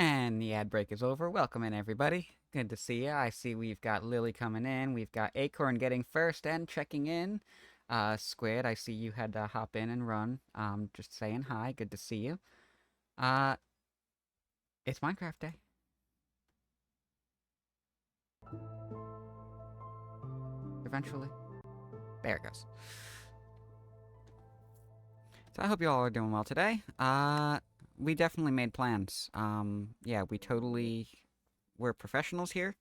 And the ad break is over. Welcome in, everybody. Good to see you. I see we've got Lily coming in. We've got Acorn getting first and checking in. Squid, I see you had to hop in and run. Just saying hi. Good to see you. Uh, it's Minecraft Day. Eventually. There it goes. So I hope you all are doing well today. We definitely made plans. Yeah, we're professionals here.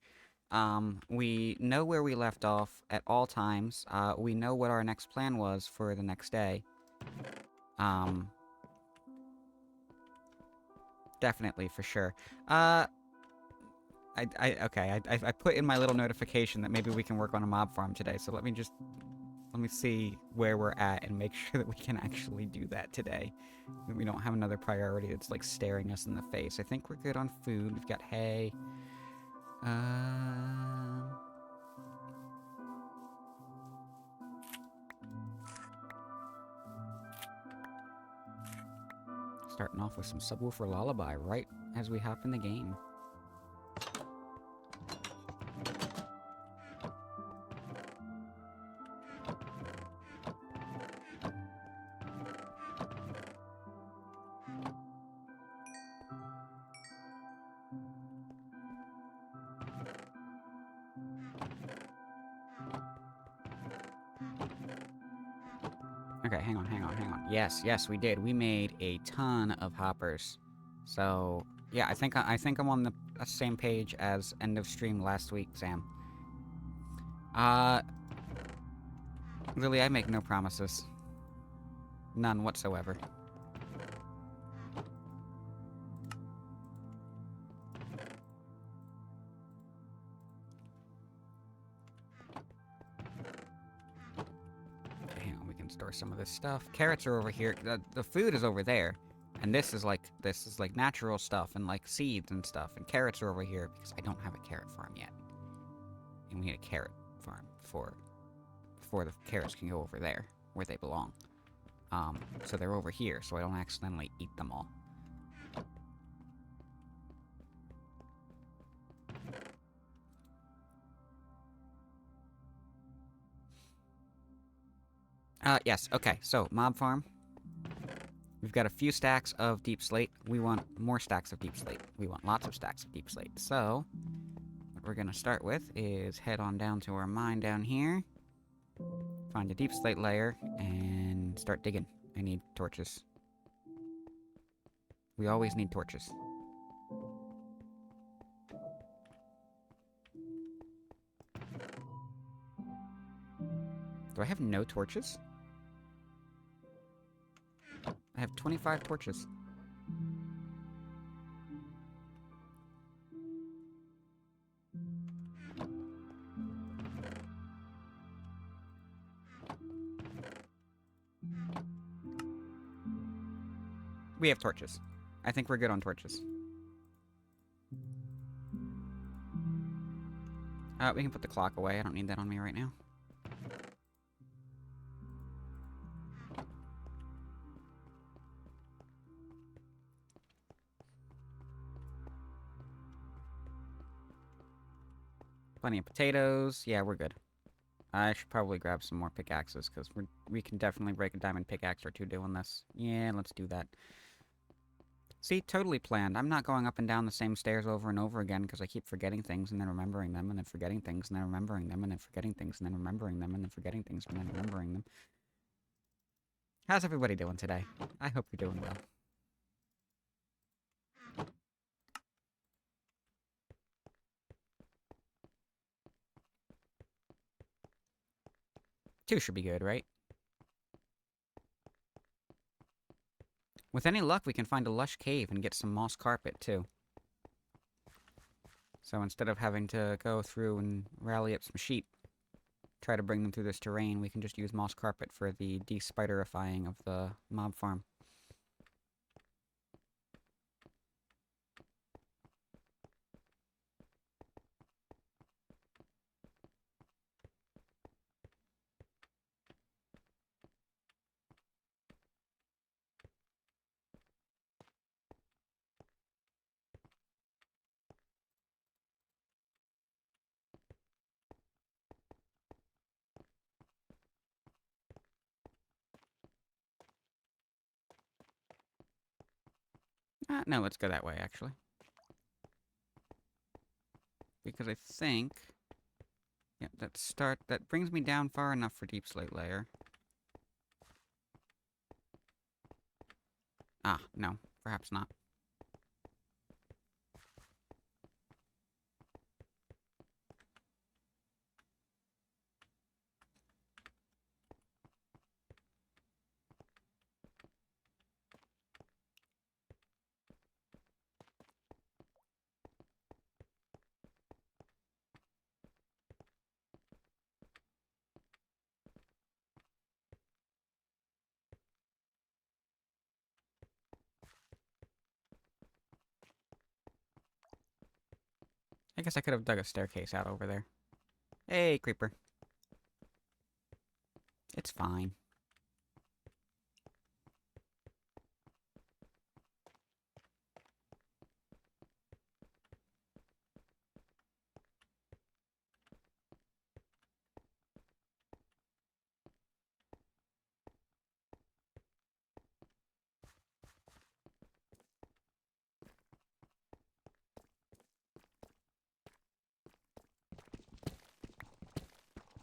We know where we left off at all times. We know what our next plan was for the next day. Um, Definitely, for sure. Uh, I put in my little notification that maybe we can work on a mob farm today, so let me see where we're at and make sure that we can actually do that today. We don't have another priority that's, like, staring us in the face. I think we're good on food. We've got hay. Um... Starting off with some Subwoofer Lullaby right as we hop in the game. Okay, hang on. Yes, we did. We made a ton of hoppers. So, yeah, I think I'm on the same page as end of stream last week, Sam. Uh, Lily, I make no promises. None whatsoever. Okay, hang on, we can store some of this stuff. Carrots are over here. The food is over there. And this is like natural stuff and like seeds and stuff. And carrots are over here because I don't have a carrot farm yet. And we need a carrot farm before the carrots can go over there where they belong. So they're over here, so I don't accidentally eat them all. Yes, okay, so, mob farm. We've got a few stacks of deep slate. We want more stacks of deep slate. We want lots of stacks of deep slate. So, what we're gonna start with is head on down to our mine down here, find a deep slate layer, and start digging. I need torches. We always need torches. Do I have no torches? I have 25 torches. We have torches. I think we're good on torches. We can put the clock away. I don't need that on me right now. Plenty of potatoes. Yeah, we're good. I should probably grab some more pickaxes, because we can definitely break a diamond pickaxe or two doing this. Yeah, let's do that. See, totally planned. I'm not going up and down the same stairs over and over again, because I keep forgetting things and then remembering them, and then forgetting things and then remembering them, and then forgetting things and then remembering them, and then forgetting things and then remembering them. How's everybody doing today? I hope you're doing well. Two should be good, right? With any luck, we can find a lush cave and get some moss carpet, too. So instead of having to go through and rally up some sheep, try to bring them through this terrain, we can just use moss carpet for the de-spiderifying of the mob farm. No, let's go that way, actually. Because I think... Yeah, that brings me down far enough for deep slate layer. Ah, no. Perhaps not. I guess I could have dug a staircase out over there. Hey, creeper. It's fine.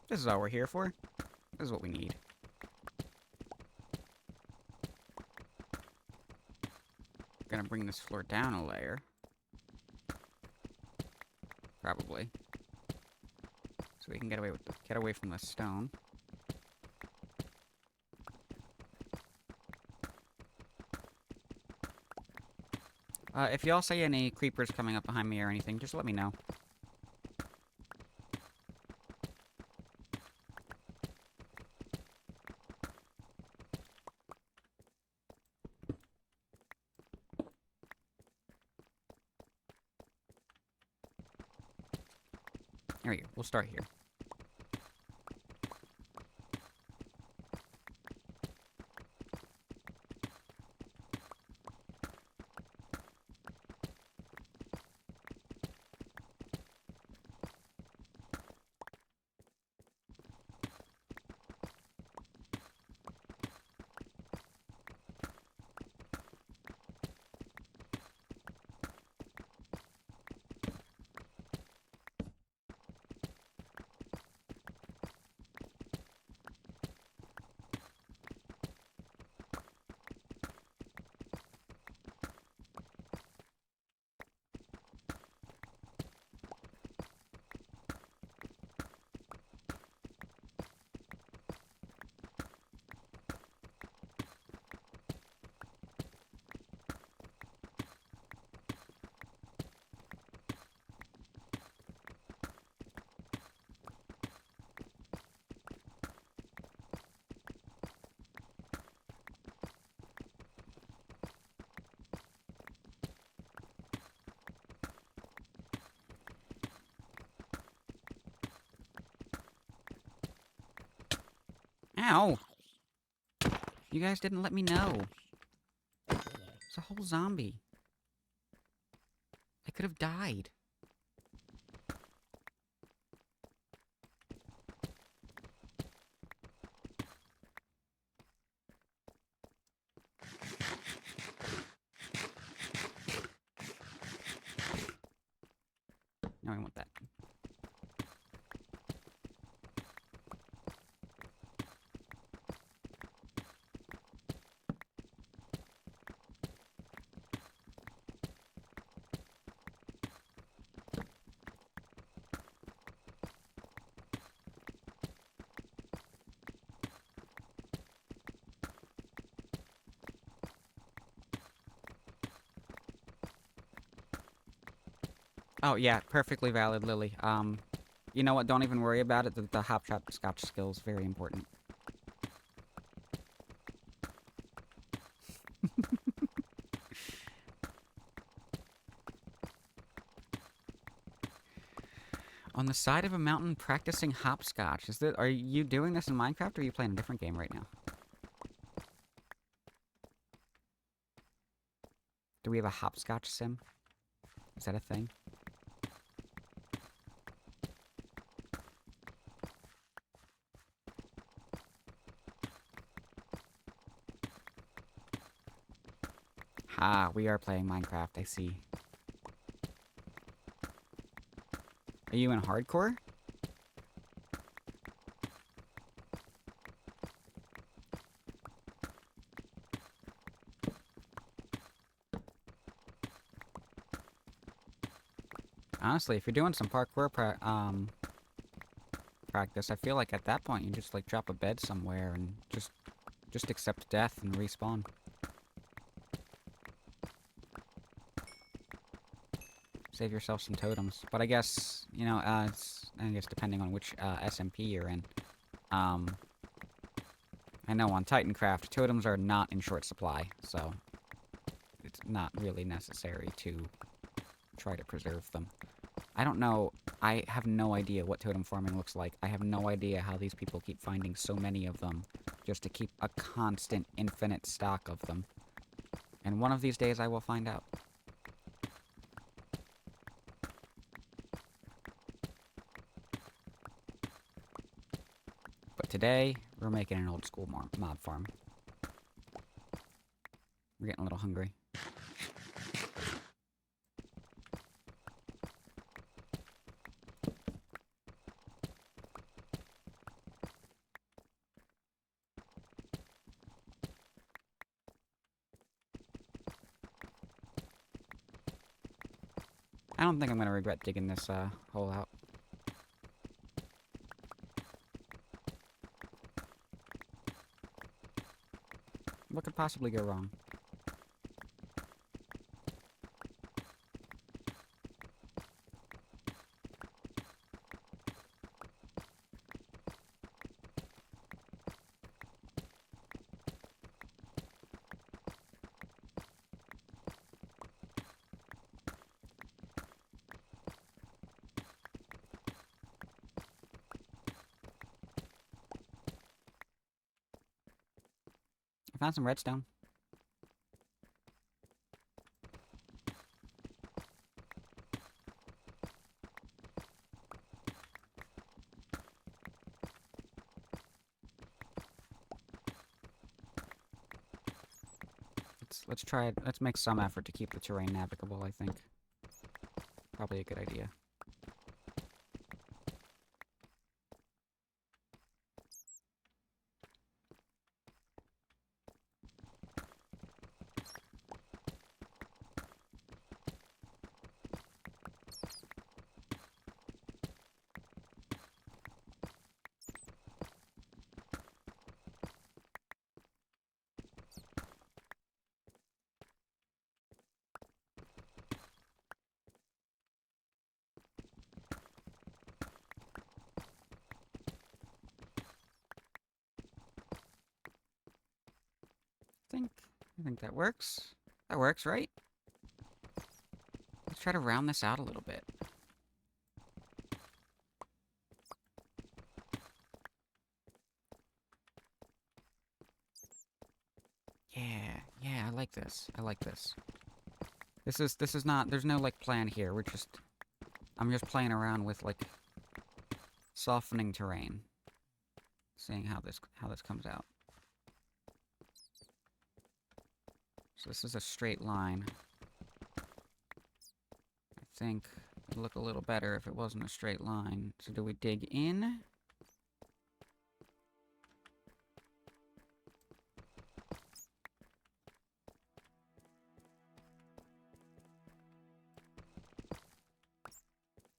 This is all we're here for. This is what we need. Gonna bring this floor down a layer. Probably. So we can get away from the stone. If y'all see any creepers coming up behind me or anything, just let me know. There we go. We'll start here. Ow! You guys didn't let me know. It's a whole zombie. I could have died. No, I want that. Oh, yeah, perfectly valid, Lily. You know what? Don't even worry about it. The hopscotch skill is very important. On the side of a mountain practicing hopscotch. Are you doing this in Minecraft or are you playing a different game right now? Do we have a hopscotch sim? Is that a thing? Ah, we are playing Minecraft, I see. Are you in hardcore? Honestly, if you're doing some parkour practice, I feel like at that point you just like drop a bed somewhere and just accept death and respawn. Save yourself some totems. But I guess, you know, I guess depending on which SMP you're in. I know on Titancraft, totems are not in short supply, so it's not really necessary to try to preserve them. I don't know. I have no idea what totem farming looks like. I have no idea how these people keep finding so many of them just to keep a constant, infinite stock of them. And one of these days I will find out. But today, we're making an old school mob farm. We're getting a little hungry. I don't think I'm gonna regret digging this hole out. What could possibly go wrong? I found some redstone. Let's try it. Let's make some effort to keep the terrain navigable, I think. Probably a good idea. I think that works. That works, right? Let's try to round this out a little bit. Yeah, I like this. I like this. This is not, there's no, like, plan here. I'm just playing around with, like, softening terrain. Seeing how this comes out. So this is a straight line. I think it'd look a little better if it wasn't a straight line. So do we dig in?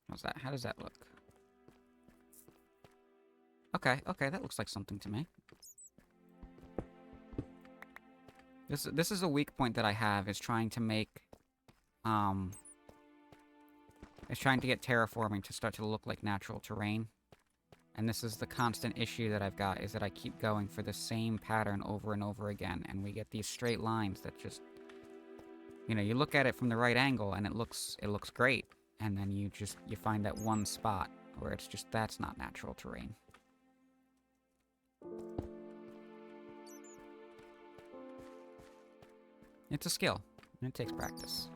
How's that? How does that look? Okay, that looks like something to me. This is a weak point that I have, is trying to make, is trying to get terraforming to start to look like natural terrain. And this is the constant issue that I've got, is that I keep going for the same pattern over and over again, and we get these straight lines that just, you know, you look at it from the right angle and it looks great, and then you find that one spot where it's just, that's not natural terrain. It's a skill, and it takes practice.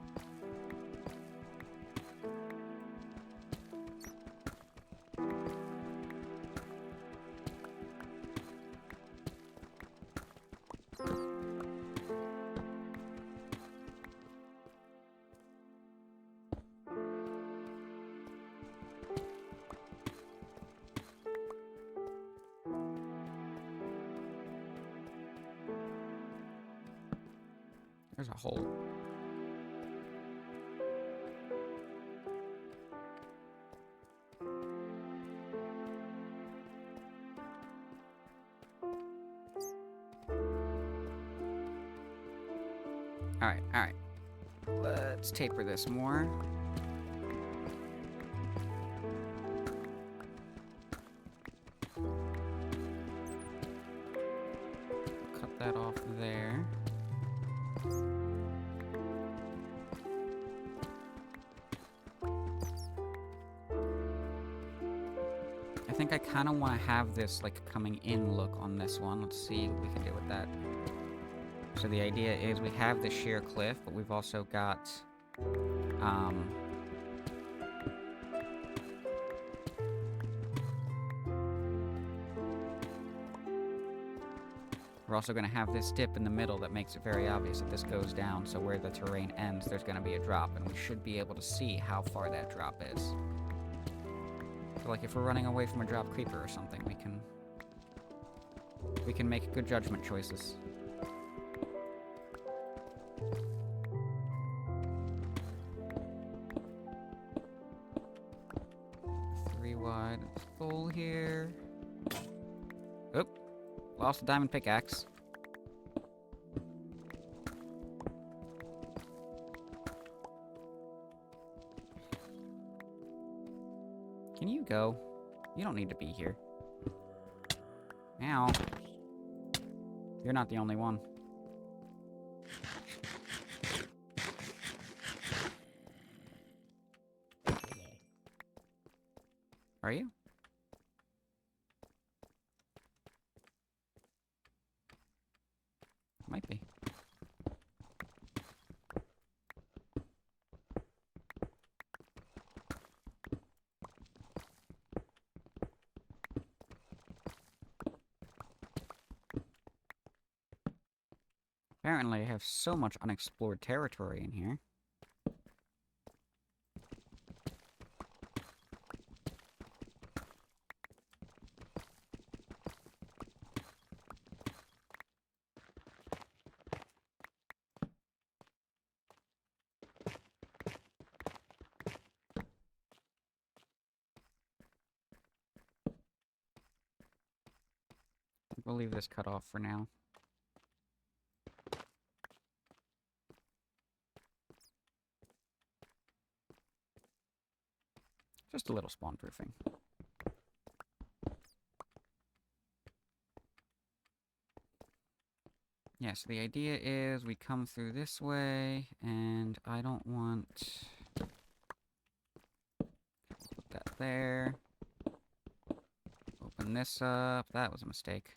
There's a hole. Alright. Let's taper this more. Cut that off there. I think I kind of want to have this, like, coming in look on this one. Let's see what we can do with that. So the idea is we have the sheer cliff, but we've also got, we're also going to have this dip in the middle that makes it very obvious that this goes down, so where the terrain ends, there's going to be a drop, and we should be able to see how far that drop is. So, like, if we're running away from a drop creeper or something, we can make good judgment choices. 3 wide, full here. Oop. Lost a diamond pickaxe. Can you go? You don't need to be here. Ow. You're not the only one. Are you? Might be. Apparently, I have so much unexplored territory in here. We'll leave this cut off for now. Just a little spawn proofing. Yeah, so the idea is we come through this way, and I don't want... Put that there. Open this up. That was a mistake.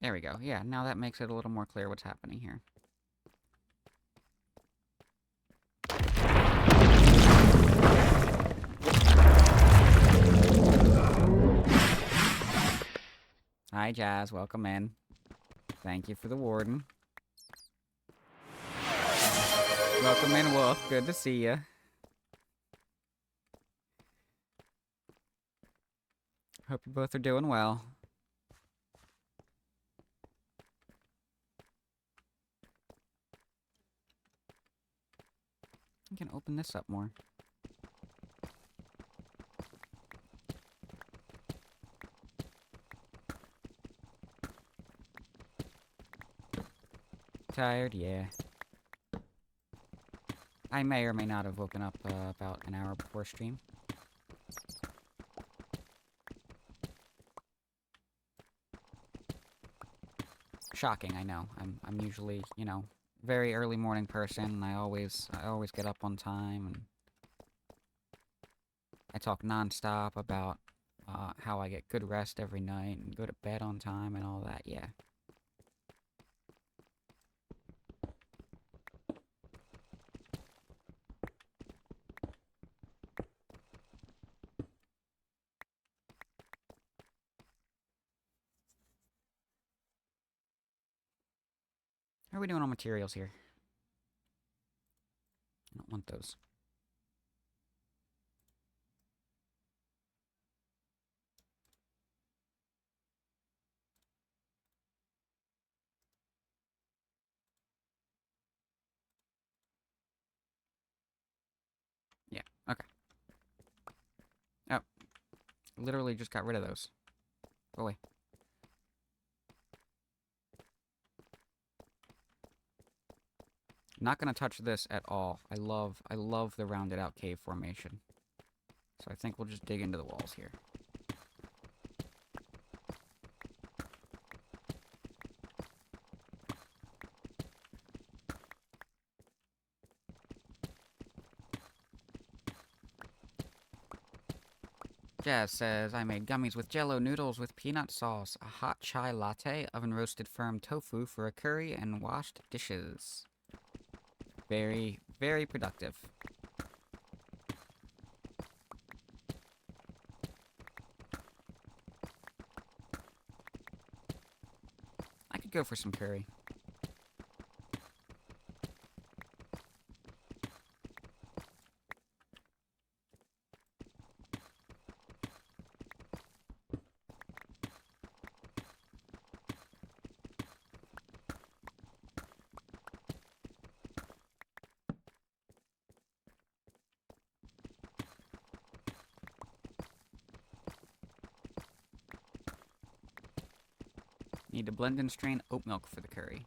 There we go. Yeah, now that makes it a little more clear what's happening here. Hi, Jazz. Welcome in. Thank you for the warden. Welcome in, Wolf. Good to see you. Hope you both are doing well. I can open this up more. Tired? Yeah. I may or may not have woken up about an hour before stream. Shocking, I know. I'm usually, you know, very early morning person, and I always get up on time, and I talk nonstop about how I get good rest every night and go to bed on time and all that. Yeah. How are we doing on materials here? I don't want those. Yeah, okay. Oh, literally just got rid of those. Go away. Not gonna touch this at all. I love the rounded out cave formation. So I think we'll just dig into the walls here. Jazz says, I made gummies with jello noodles with peanut sauce, a hot chai latte, oven roasted firm tofu for a curry, and washed dishes. Very, very productive. I could go for some curry. Need to blend and strain oat milk for the curry.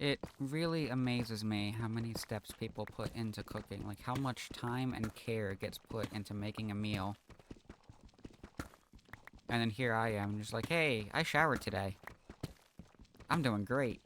It really amazes me how many steps people put into cooking. Like, how much time and care gets put into making a meal. And then here I am, just like, hey, I showered today. I'm doing great.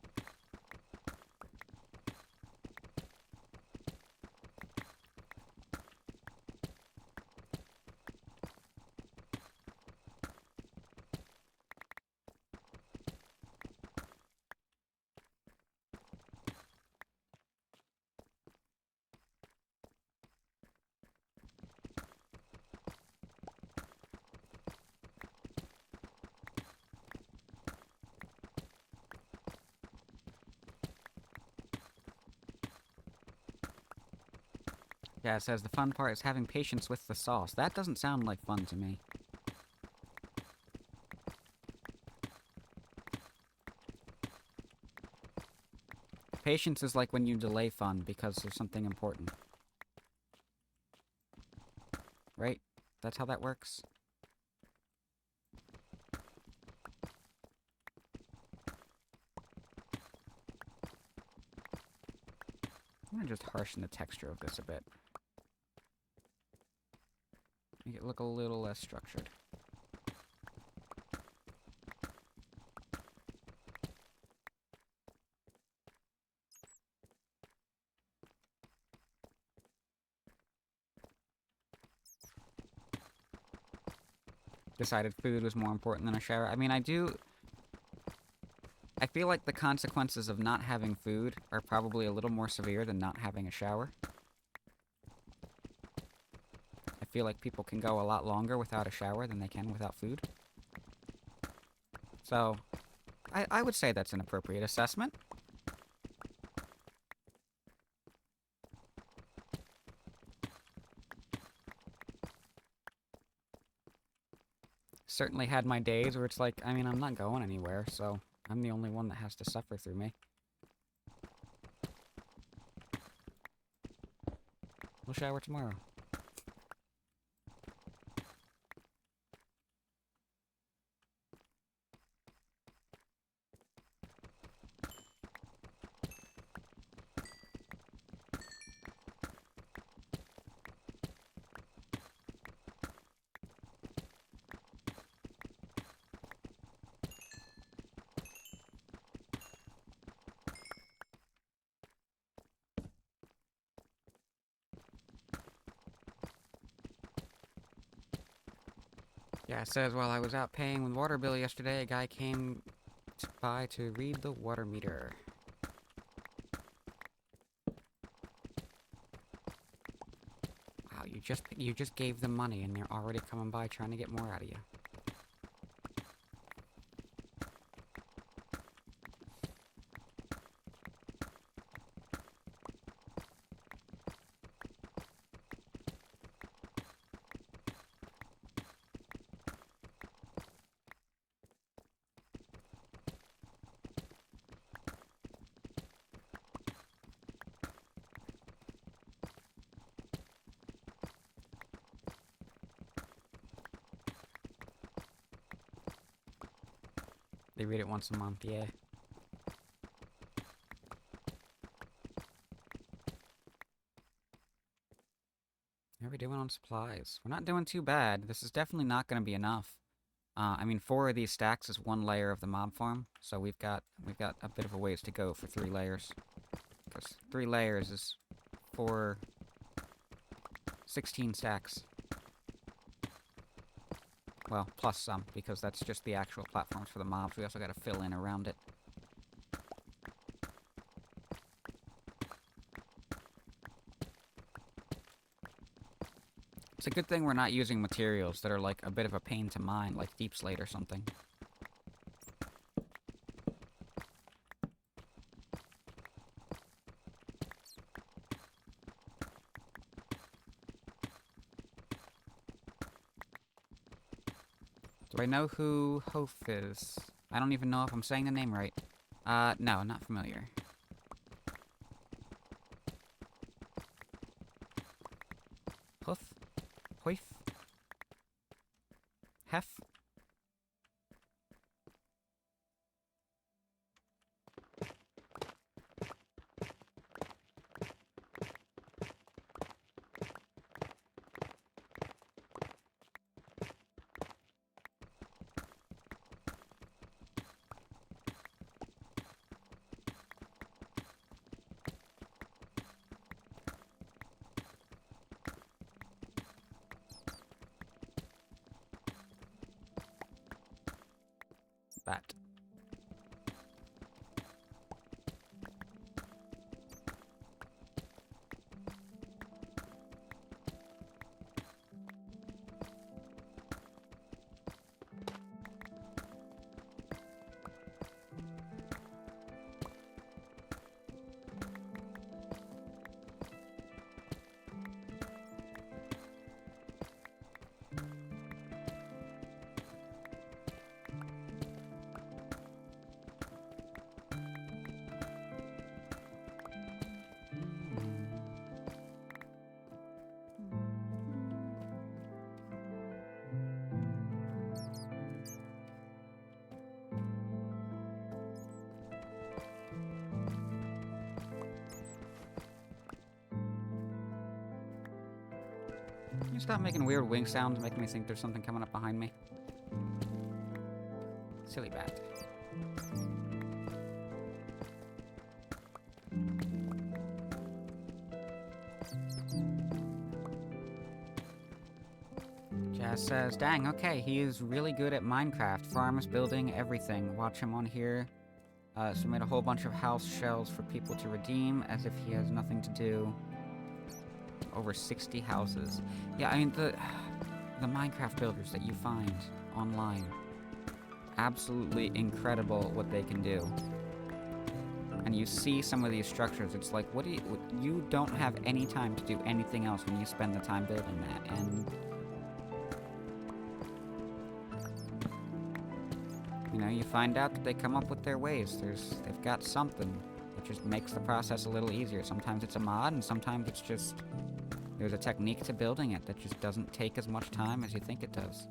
Yeah, it says the fun part is having patience with the sauce. That doesn't sound like fun to me. Patience is like when you delay fun because there's something important. Right? That's how that works? I'm gonna just harshen the texture of this a bit. Make it look a little less structured. Decided food was more important than a shower. I mean, I feel like the consequences of not having food are probably a little more severe than not having a shower. I feel like people can go a lot longer without a shower than they can without food. So, I would say that's an appropriate assessment. Certainly had my days where it's like, I mean, I'm not going anywhere, so I'm the only one that has to suffer through me. We'll shower tomorrow. Yeah, it says while I was out paying the water bill yesterday, a guy came by to read the water meter. Wow, you just gave them money and they're already coming by trying to get more out of you. They read it once a month, yeah. How are we doing on supplies? We're not doing too bad. This is definitely not going to be enough. I mean, 4 of these stacks is 1 layer of the mob farm, so we've got a bit of a ways to go for 3 layers. Because 3 layers is 16 stacks. Well, plus some, because that's just the actual platforms for the mobs. We also got to fill in around it. It's a good thing we're not using materials that are like a bit of a pain to mine, like deep slate or something. Do I know who Hof is? I don't even know if I'm saying the name right. No, not familiar. Hof? Hoif? Hef? Bat. Can you stop making weird wing sounds, making me think there's something coming up behind me? Silly bat. Jazz says, dang, okay, he is really good at Minecraft. Farms, building, everything. Watch him on here. So made a whole bunch of house shells for people to redeem, as if he has nothing to do. Over 60 houses. Yeah, I mean, the Minecraft builders that you find online. Absolutely incredible what they can do. And you see some of these structures, it's like, you don't have any time to do anything else when you spend the time building that, and... You know, you find out that they come up with their ways. They've got something that just makes the process a little easier. Sometimes it's a mod, and sometimes it's just... There's a technique to building it that just doesn't take as much time as you think it does.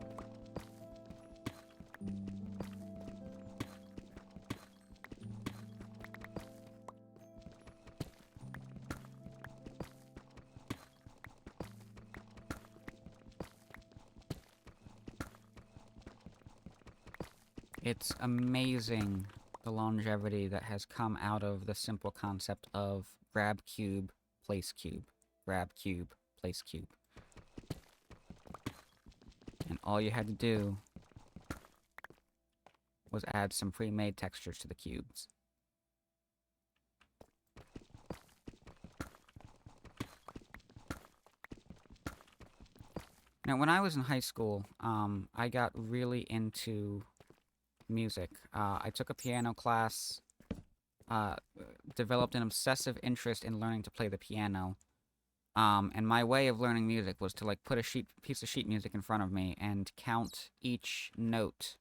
It's amazing the longevity that has come out of the simple concept of grab cube, place cube. Grab cube, place cube. And all you had to do was add some pre-made textures to the cubes. Now, when I was in high school, I got really into music. I took a piano class, uh, developed an obsessive interest in learning to play the piano. And my way of learning music was to like put a piece of sheet music in front of me and count each note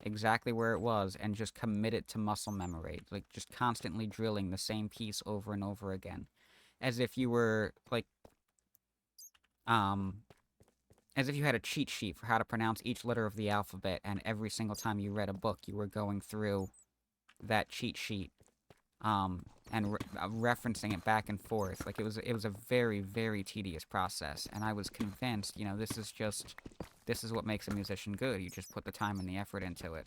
exactly where it was and just commit it to muscle memory, like just constantly drilling the same piece over and over again, as if you were like, um, as if you had a cheat sheet for how to pronounce each letter of the alphabet, and every single time you read a book, you were going through that cheat sheet, and referencing it back and forth. Like it was a very, very tedious process, and I was convinced, you know, this is what makes a musician good. You just put the time and the effort into it.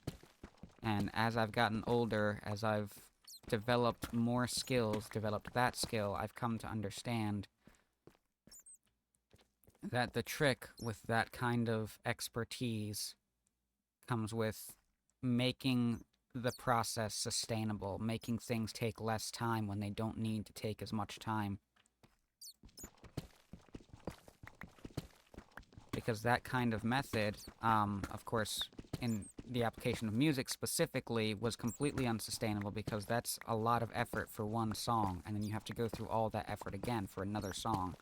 And as I've gotten older, as I've developed more skills, developed that skill, I've come to understand that the trick with that kind of expertise comes with making the process sustainable, making things take less time when they don't need to take as much time. Because that kind of method, of course, in the application of music specifically, was completely unsustainable, because that's a lot of effort for one song, and then you have to go through all that effort again for another song.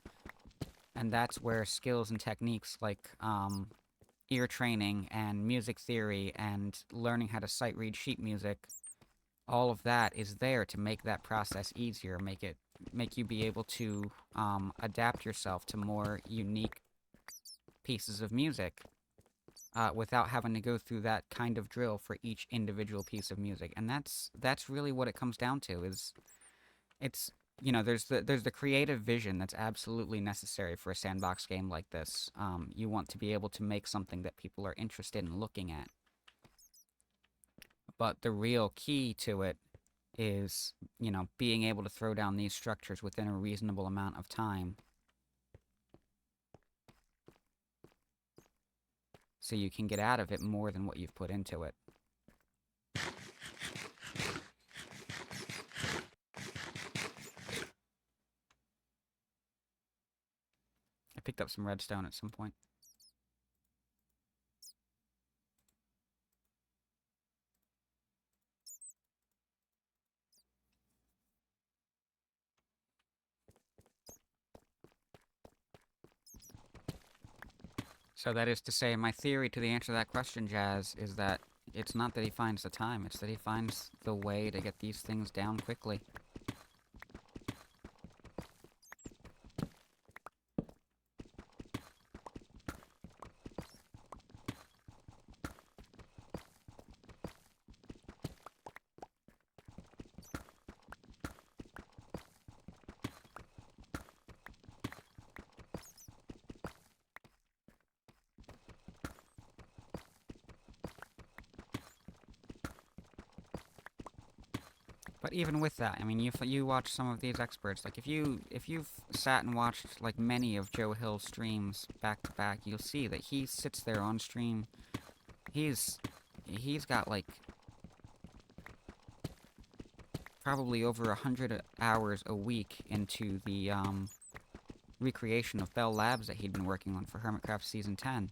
And that's where skills and techniques like ear training and music theory and learning how to sight read sheet music, all of that is there to make that process easier, make you be able to adapt yourself to more unique pieces of music without having to go through that kind of drill for each individual piece of music. And that's really what it comes down to. It's you know, there's the creative vision that's absolutely necessary for a sandbox game like this. You want to be able to make something that people are interested in looking at. But the real key to it is, you know, being able to throw down these structures within a reasonable amount of time, so you can get out of it more than what you've put into it. I picked up some redstone at some point. So that is to say, my theory to the answer to that question, Jazz, is that it's not that he finds the time, it's that he finds the way to get these things down quickly. But even with that, I mean, you watch some of these experts. Like if you've sat and watched like many of Joe Hill's streams back to back, you'll see that he sits there on stream. He's got like probably over 100 hours a week into the recreation of Bell Labs that he'd been working on for Hermitcraft Season 10.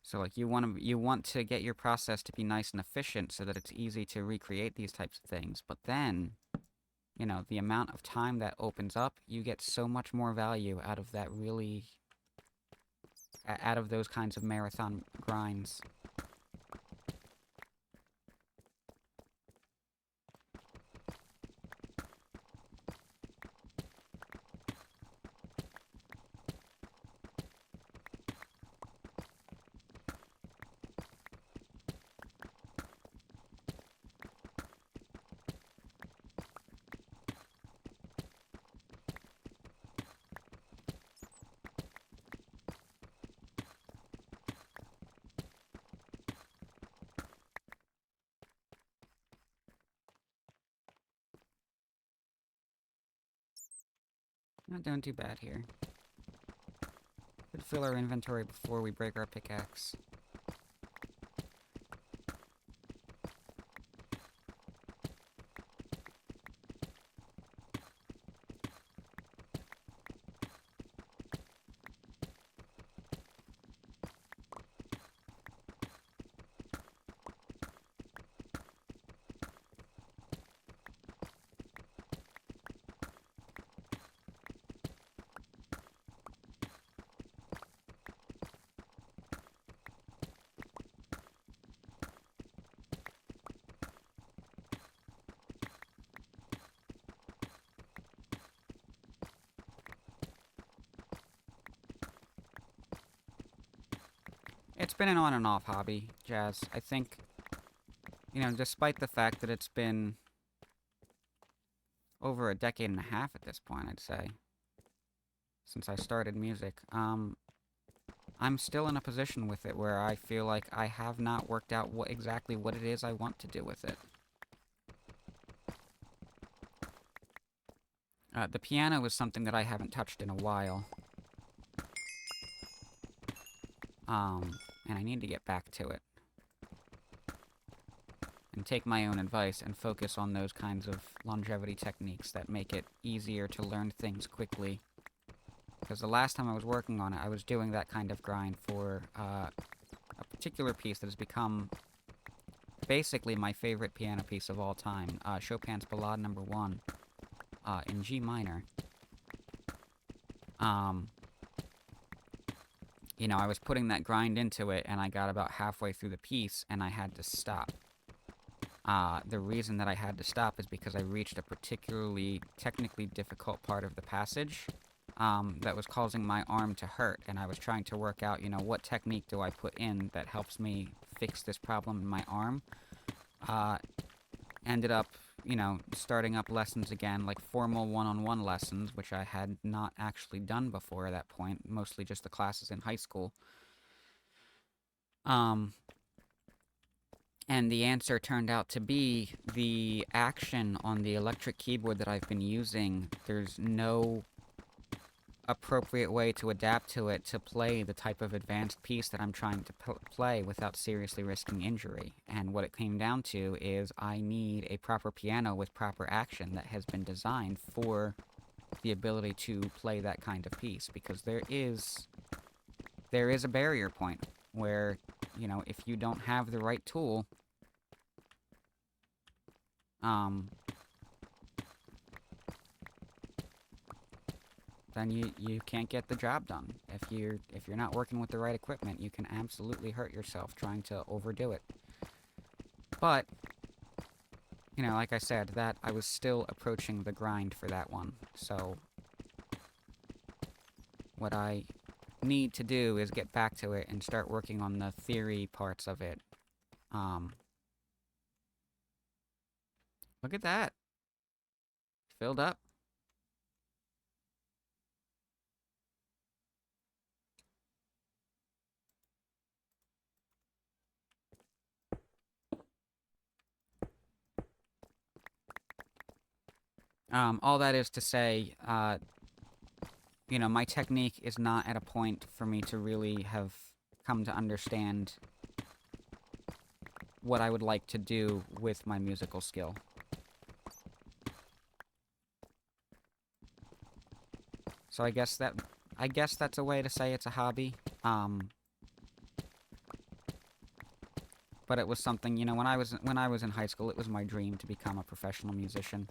So like you want to get your process to be nice and efficient so that it's easy to recreate these types of things. But then, you know, the amount of time that opens up, you get so much more value out of that out of those kinds of marathon grinds. Not doing too bad here. Could fill our inventory before we break our pickaxe. It's been an on and off hobby, Jazz. I think, despite the fact that it's been over a decade and a half at this point, I'd say, since I started music, I'm still in a position with it where I feel like I have not worked out exactly what it is I want to do with it. The piano is something that I haven't touched in a while. And I need to get back to it. And take my own advice and focus on those kinds of longevity techniques that make it easier to learn things quickly. Because the last time I was working on it, I was doing that kind of grind for a particular piece that has become basically my favorite piano piece of all time. Chopin's Ballade No. 1 in G minor. I was putting that grind into it, and I got about halfway through the piece, and I had to stop. The reason that I had to stop is because I reached a particularly technically difficult part of the passage that was causing my arm to hurt, and I was trying to work out, what technique do I put in that helps me fix this problem in my arm. Ended up, starting up lessons again, like formal one-on-one lessons, which I had not actually done before at that point, mostly just the classes in high school. And the answer turned out to be the action on the electric keyboard that I've been using. There's no appropriate way to adapt to it to play the type of advanced piece that I'm trying to play without seriously risking injury. And what it came down to is I need a proper piano with proper action that has been designed for the ability to play that kind of piece, because there is a barrier point where, if you don't have the right tool, then you can't get the job done. If you're not working with the right equipment, you can absolutely hurt yourself trying to overdo it. But, like I said, that I was still approaching the grind for that one. So, what I need to do is get back to it and start working on the theory parts of it. Look at that. Filled up. All that is to say, my technique is not at a point for me to really have come to understand what I would like to do with my musical skill. So I guess that's a way to say it's a hobby. But it was something, when I was in high school, it was my dream to become a professional musician.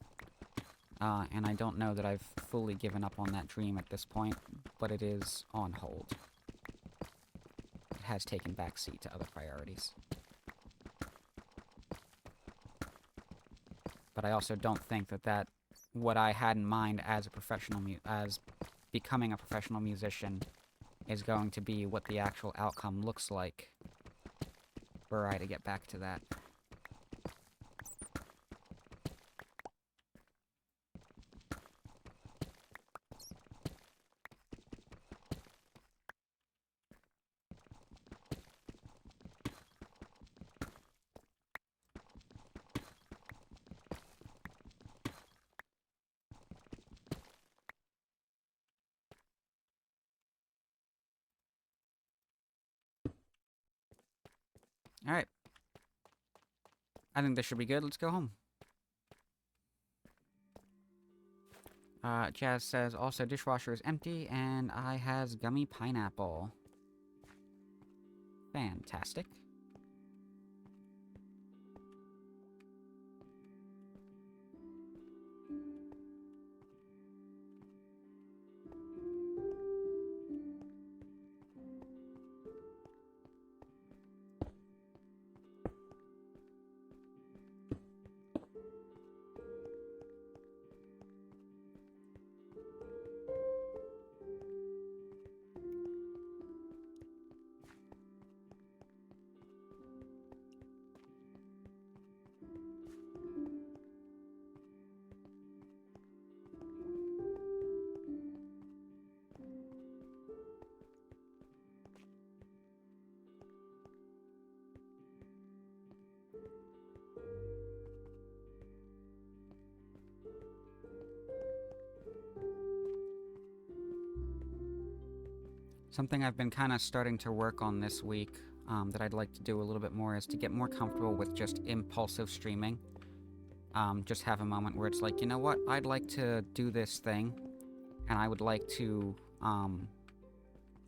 And I don't know that I've fully given up on that dream at this point, but it is on hold. It has taken backseat to other priorities. But I also don't think that what I had in mind as as becoming a professional musician is going to be what the actual outcome looks like were I to get back to that. Alright. I think this should be good. Let's go home. Jazz says, also, dishwasher is empty, and I has gummy pineapple. Fantastic. Something I've been kind of starting to work on this week that I'd like to do a little bit more is to get more comfortable with just impulsive streaming. Just have a moment where it's like, you know what, I'd like to do this thing, and I would like to,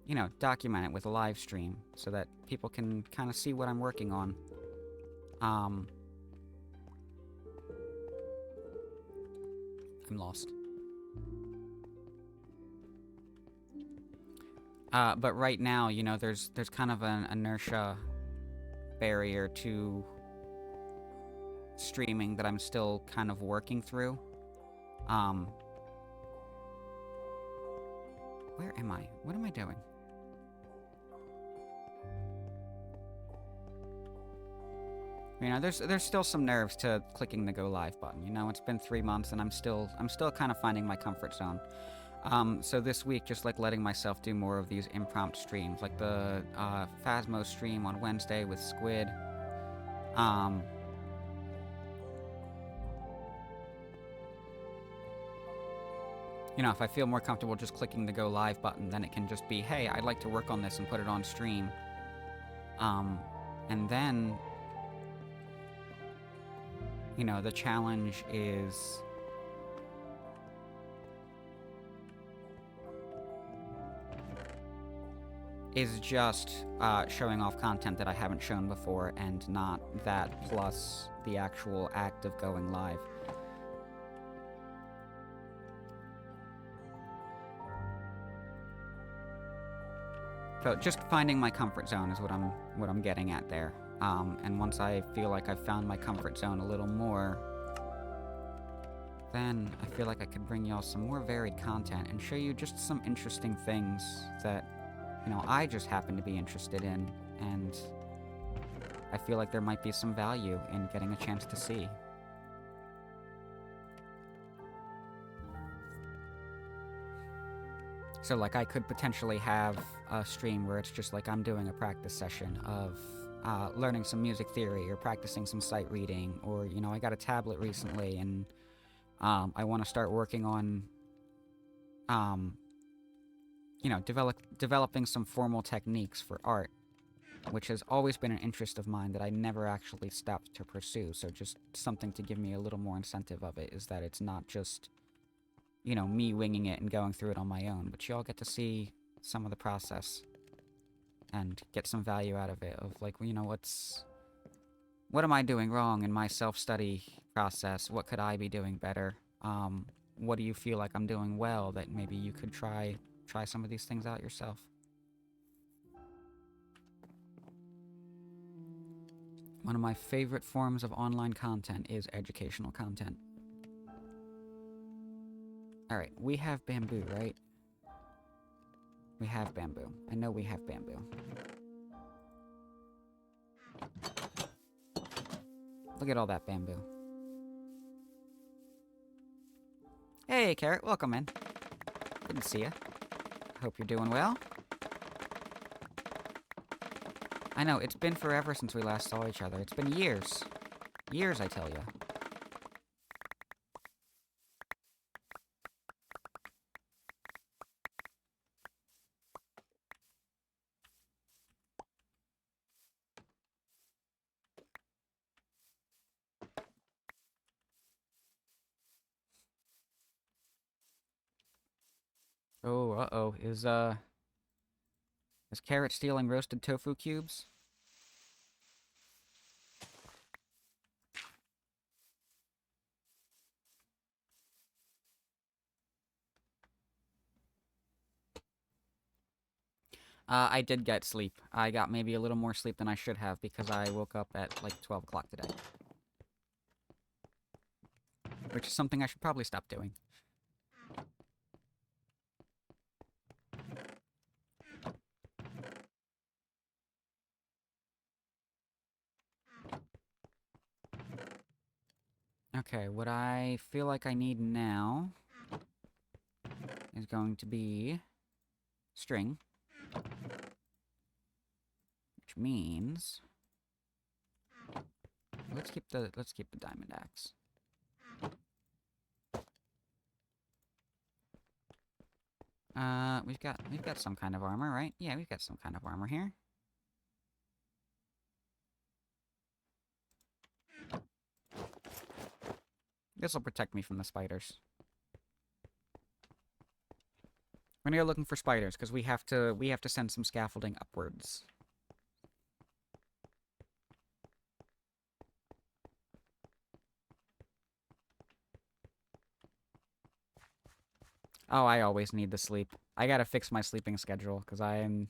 you know, document it with a live stream so that people can kind of see what I'm working on. I'm lost. But right now, you know, there's kind of an inertia barrier to streaming that I'm still kind of working through. Where am I? What am I doing? You know, there's still some nerves to clicking the go live button. You know, it's been 3 months and I'm still kind of finding my comfort zone. So this week, just like letting myself do more of these impromptu streams, like the Phasmo stream on Wednesday with Squid. You know, if I feel more comfortable just clicking the go live button, then it can just be, hey, I'd like to work on this and put it on stream. And then, you know, the challenge is just showing off content that I haven't shown before, and not that plus the actual act of going live. So just finding my comfort zone is what I'm getting at there. And once I feel like I've found my comfort zone a little more, then I feel like I could bring y'all some more varied content and show you just some interesting things that, you know, I just happen to be interested in, and I feel like there might be some value in getting a chance to see. So, like, I could potentially have a stream where it's just like I'm doing a practice session of learning some music theory or practicing some sight reading, or, you know, I got a tablet recently and I want to start working on, you know, developing some formal techniques for art, which has always been an interest of mine that I never actually stopped to pursue. So just something to give me a little more incentive of it is that it's not just, you know, me winging it and going through it on my own, but you all get to see some of the process and get some value out of it, of like, you know, what am I doing wrong in my self-study process? What could I be doing better? What do you feel like I'm doing well that maybe you could try some of these things out yourself? One of my favorite forms of online content is educational content. Alright, we have bamboo, right? We have bamboo. I know we have bamboo. Look at all that bamboo. Hey, Carrot, welcome in. Good to see ya. Hope you're doing well. I know, it's been forever since we last saw each other. It's been years. Years, I tell ya. uh-oh. Is Carrot stealing roasted tofu cubes? I did get sleep. I got maybe a little more sleep than I should have because I woke up at like 12 o'clock today. Which is something I should probably stop doing. Okay, what I feel like I need now is going to be string. Which means let's keep the diamond axe. We've got some kind of armor, right? Yeah, we've got some kind of armor here. This will protect me from the spiders. We're gonna go looking for spiders because we have to send some scaffolding upwards. Oh, I always need the sleep. I gotta fix my sleeping schedule because I'm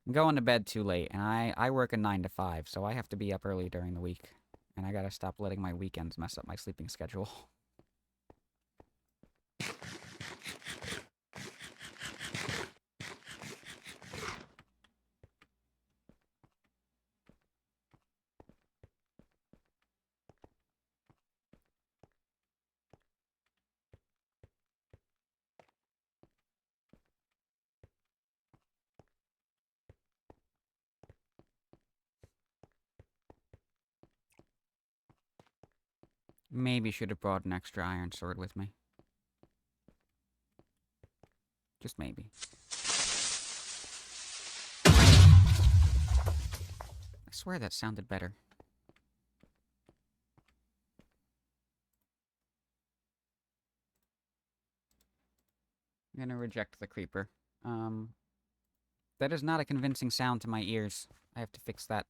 going to bed too late, and I work a 9 to 5, so I have to be up early during the week, and I gotta stop letting my weekends mess up my sleeping schedule. Maybe should have brought an extra iron sword with me. Just maybe. I swear that sounded better. I'm gonna reject the creeper. That is not a convincing sound to my ears. I have to fix that.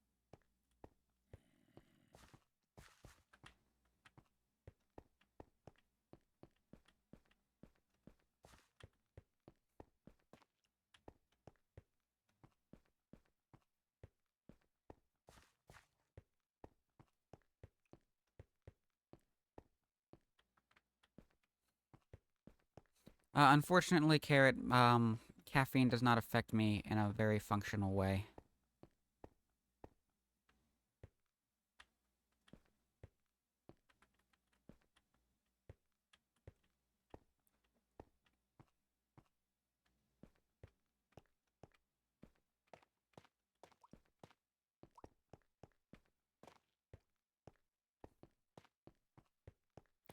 Unfortunately, Carrot, caffeine does not affect me in a very functional way.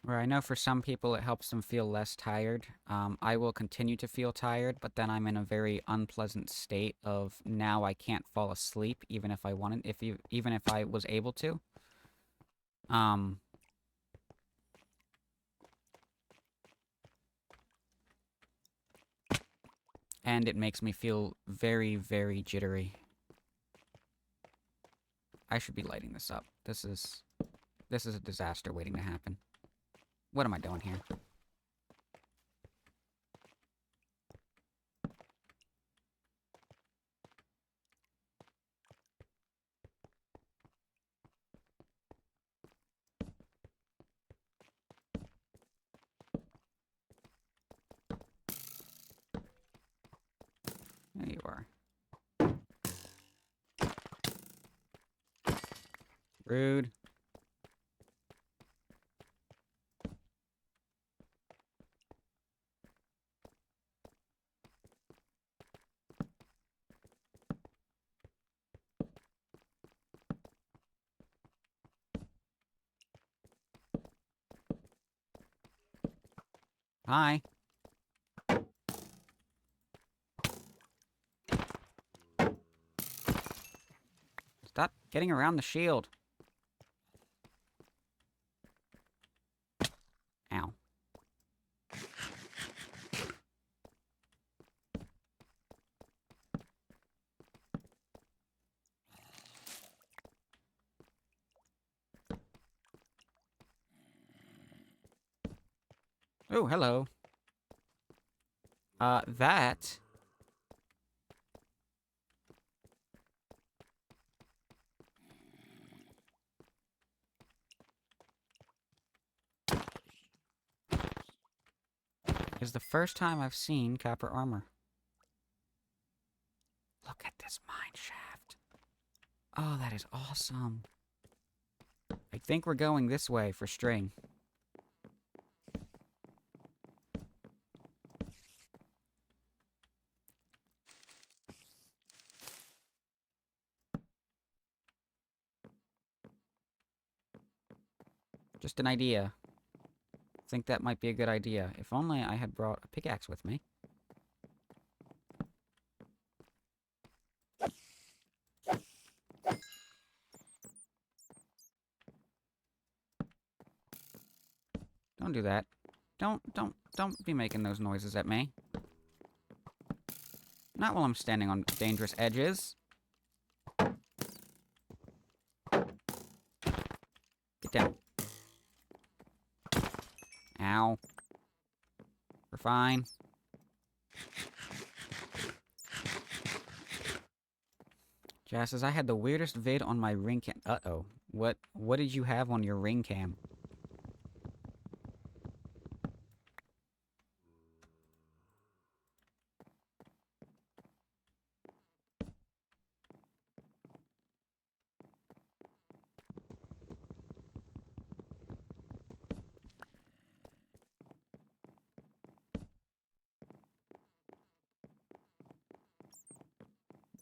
Where I know for some people it helps them feel less tired. I will continue to feel tired, but then I'm in a very unpleasant state of now I can't fall asleep even if I wanted, even if I was able to. And it makes me feel very, very jittery. I should be lighting this up. This is a disaster waiting to happen. What am I doing here? There you are. Rude. Hi. Stop getting around the shield. Ow. Oh, hello. That is the first time I've seen copper armor. Look at this mine shaft. Oh, that is awesome. I think we're going this way for string. Just an idea. I think that might be a good idea. If only I had brought a pickaxe with me. Don't do that. Don't be making those noises at me. Not while I'm standing on dangerous edges. Get down. Ow. We're fine. Jazz says, I had the weirdest vid on my ring cam. Uh-oh. What did you have on your ring cam?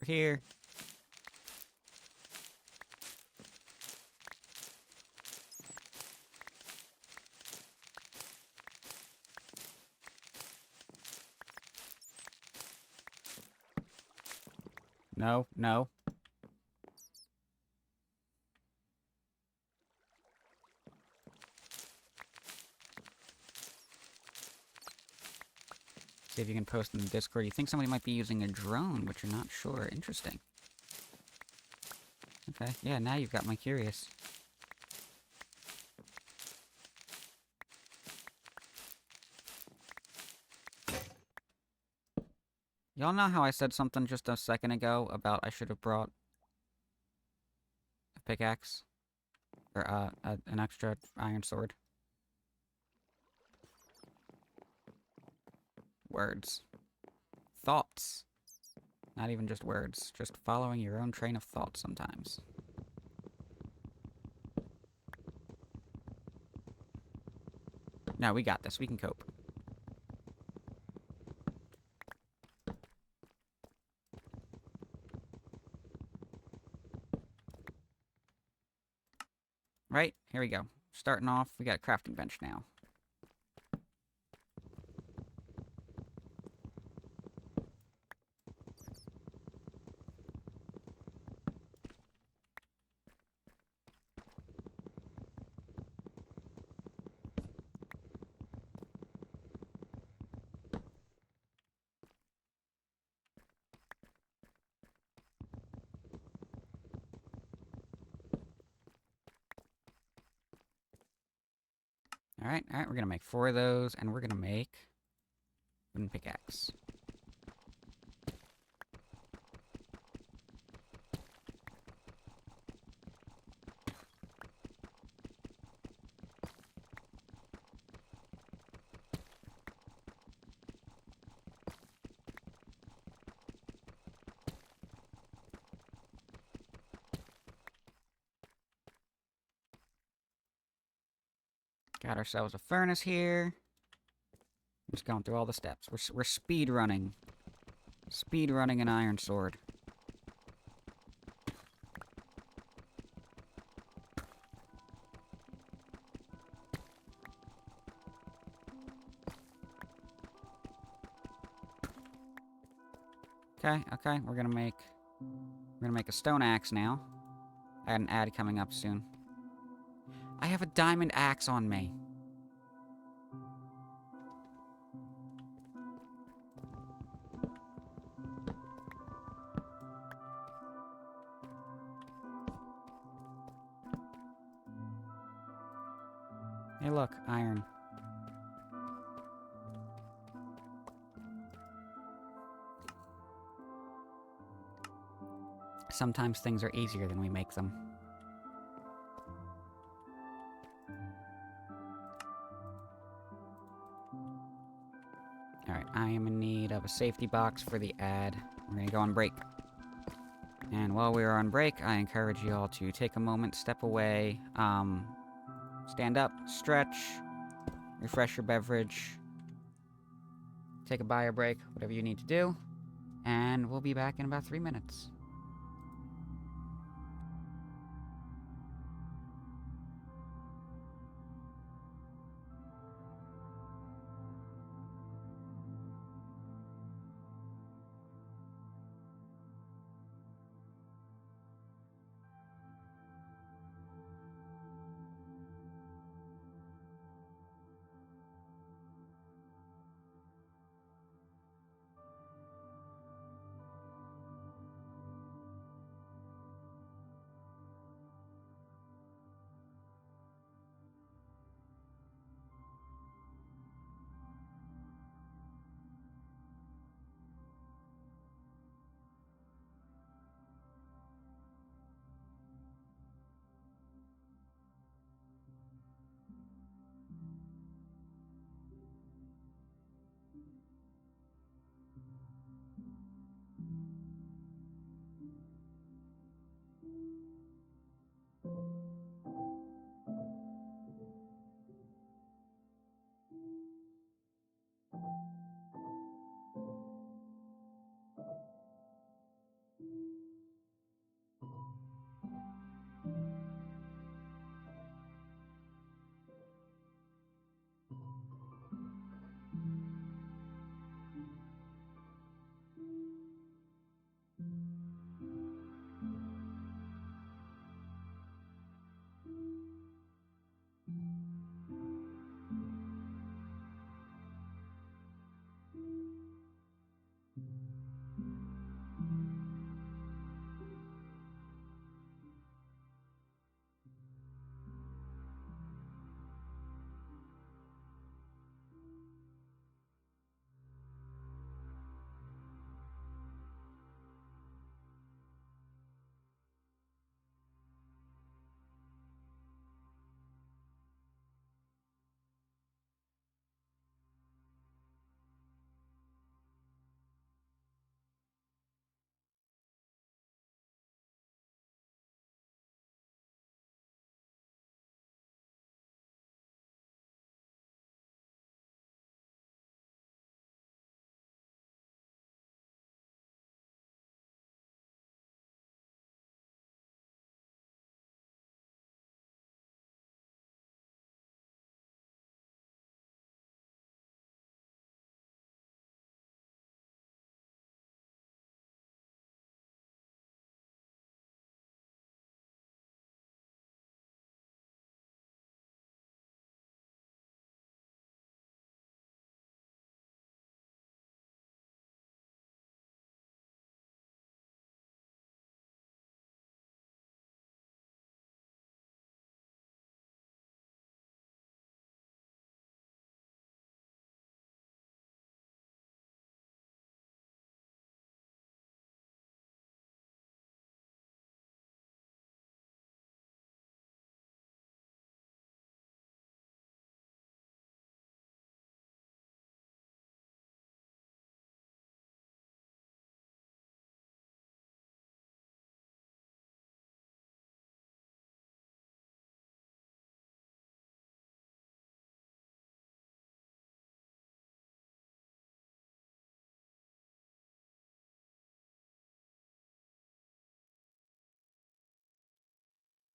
We're here. No, no. See if you can post in the Discord. You think somebody might be using a drone, but you're not sure. Interesting. Okay, yeah, now you've got my curious. Y'all know how I said something just a second ago about I should have brought a pickaxe? Or, an extra iron sword? Words. Thoughts. Not even just words. Just following your own train of thought sometimes. No, we got this. We can cope. Right? Here we go. Starting off, we got a crafting bench now. Alright, we're gonna make 4 of those, and we're gonna make wooden pickaxe. Got ourselves a furnace here. Just going through all the steps. We're speed running. Speed running an iron sword. Okay, we're gonna make a stone axe now. I got an ad coming up soon. I have a diamond axe on me. Hey look, iron. Sometimes things are easier than we make them. Alright, I am in need of a safety box for the ad. We're gonna go on break. And while we are on break, I encourage you all to take a moment, step away, stand up, stretch, refresh your beverage, take a bio break, whatever you need to do, and we'll be back in about 3 minutes.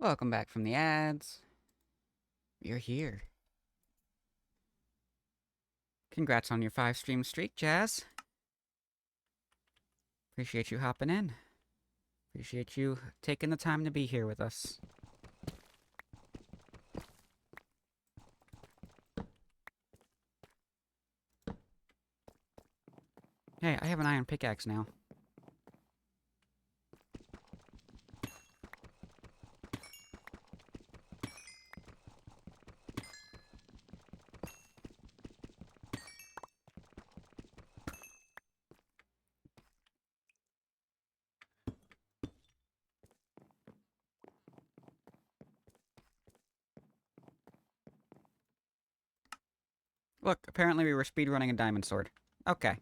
Welcome back from the ads. You're here. Congrats on your 5-stream streak, Jazz. Appreciate you hopping in. Appreciate you taking the time to be here with us. Hey, I have an iron pickaxe now. Look, apparently we were speedrunning a diamond sword. Okay.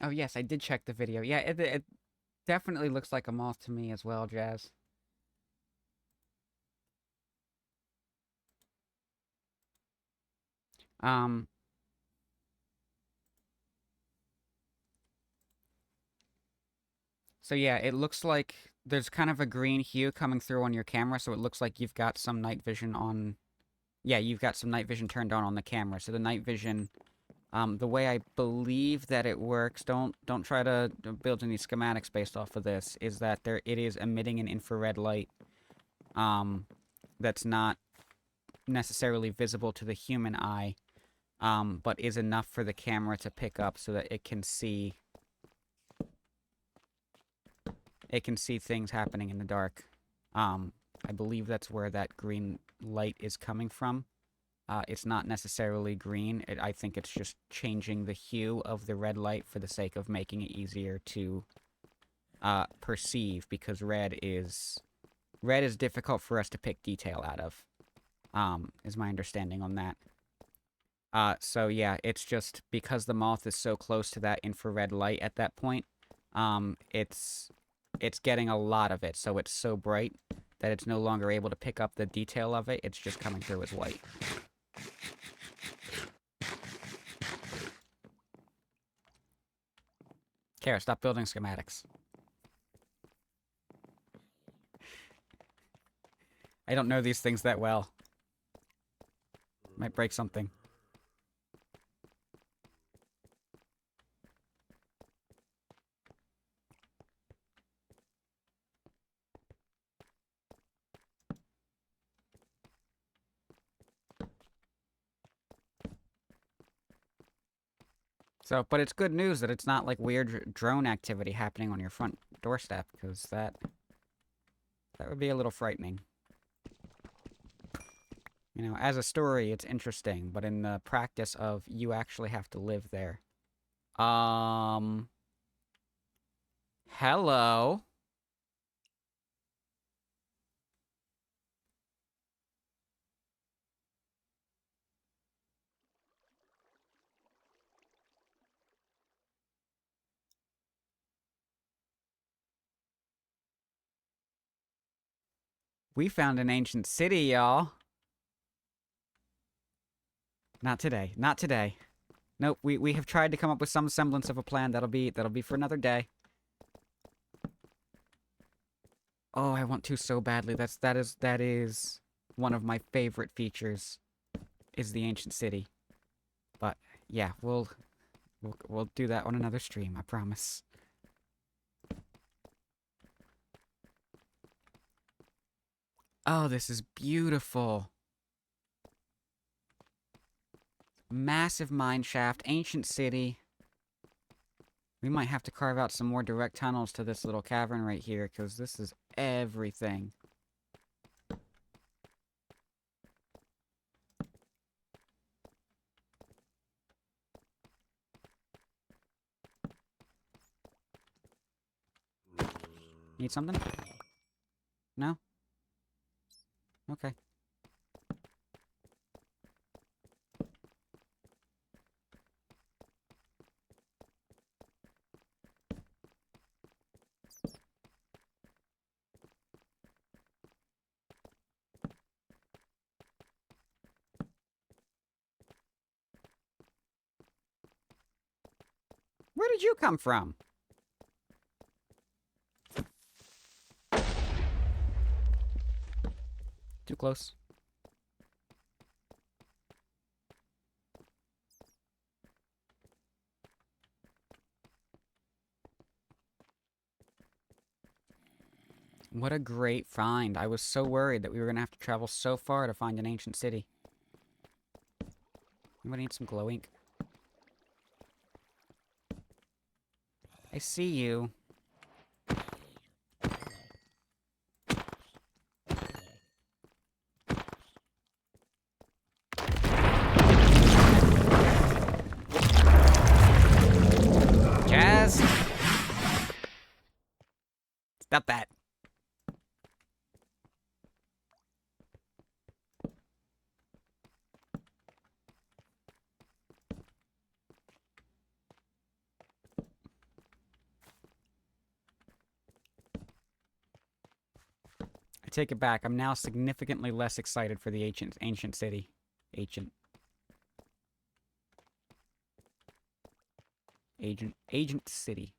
Oh, yes, I did check the video. Yeah, it definitely looks like a moth to me as well, Jazz. Um, so yeah, it looks like there's kind of a green hue coming through on your camera, so it looks like you've got some night vision on. Yeah, you've got some night vision turned on the camera. So the night vision, the way I believe that it works, don't try to build any schematics based off of this, is that it is emitting an infrared light, that's not necessarily visible to the human eye, but is enough for the camera to pick up so that it can see things happening in the dark. I believe that's where that green light is coming from. It's not necessarily green. I think it's just changing the hue of the red light for the sake of making it easier to perceive, because red is difficult for us to pick detail out of. Is my understanding on that. So yeah, it's just because the moth is so close to that infrared light at that point, it's getting a lot of it, so it's so bright that it's no longer able to pick up the detail of it. It's just coming through as white. Kara, stop building schematics. I don't know these things that well. Might break something. So, but it's good news that it's not like weird drone activity happening on your front doorstep, because that would be a little frightening. You know, as a story, it's interesting, but in the practice of you actually have to live there. Hello. We found an ancient city, y'all. Not today. Not today. Nope, we have tried to come up with some semblance of a plan. That'll be for another day. Oh, I want to so badly. That is one of my favorite features, is the ancient city. But yeah, we'll do that on another stream, I promise. Oh, this is beautiful. Massive mine shaft, ancient city. We might have to carve out some more direct tunnels to this little cavern right here, because this is everything. Need something? No? Okay. Where did you come from? Too close. What a great find. I was so worried that we were going to have to travel so far to find an ancient city. Anybody need some glow ink? I see you. Jazz! Stop that. I take it back. I'm now significantly less excited for the ancient city. Agent city.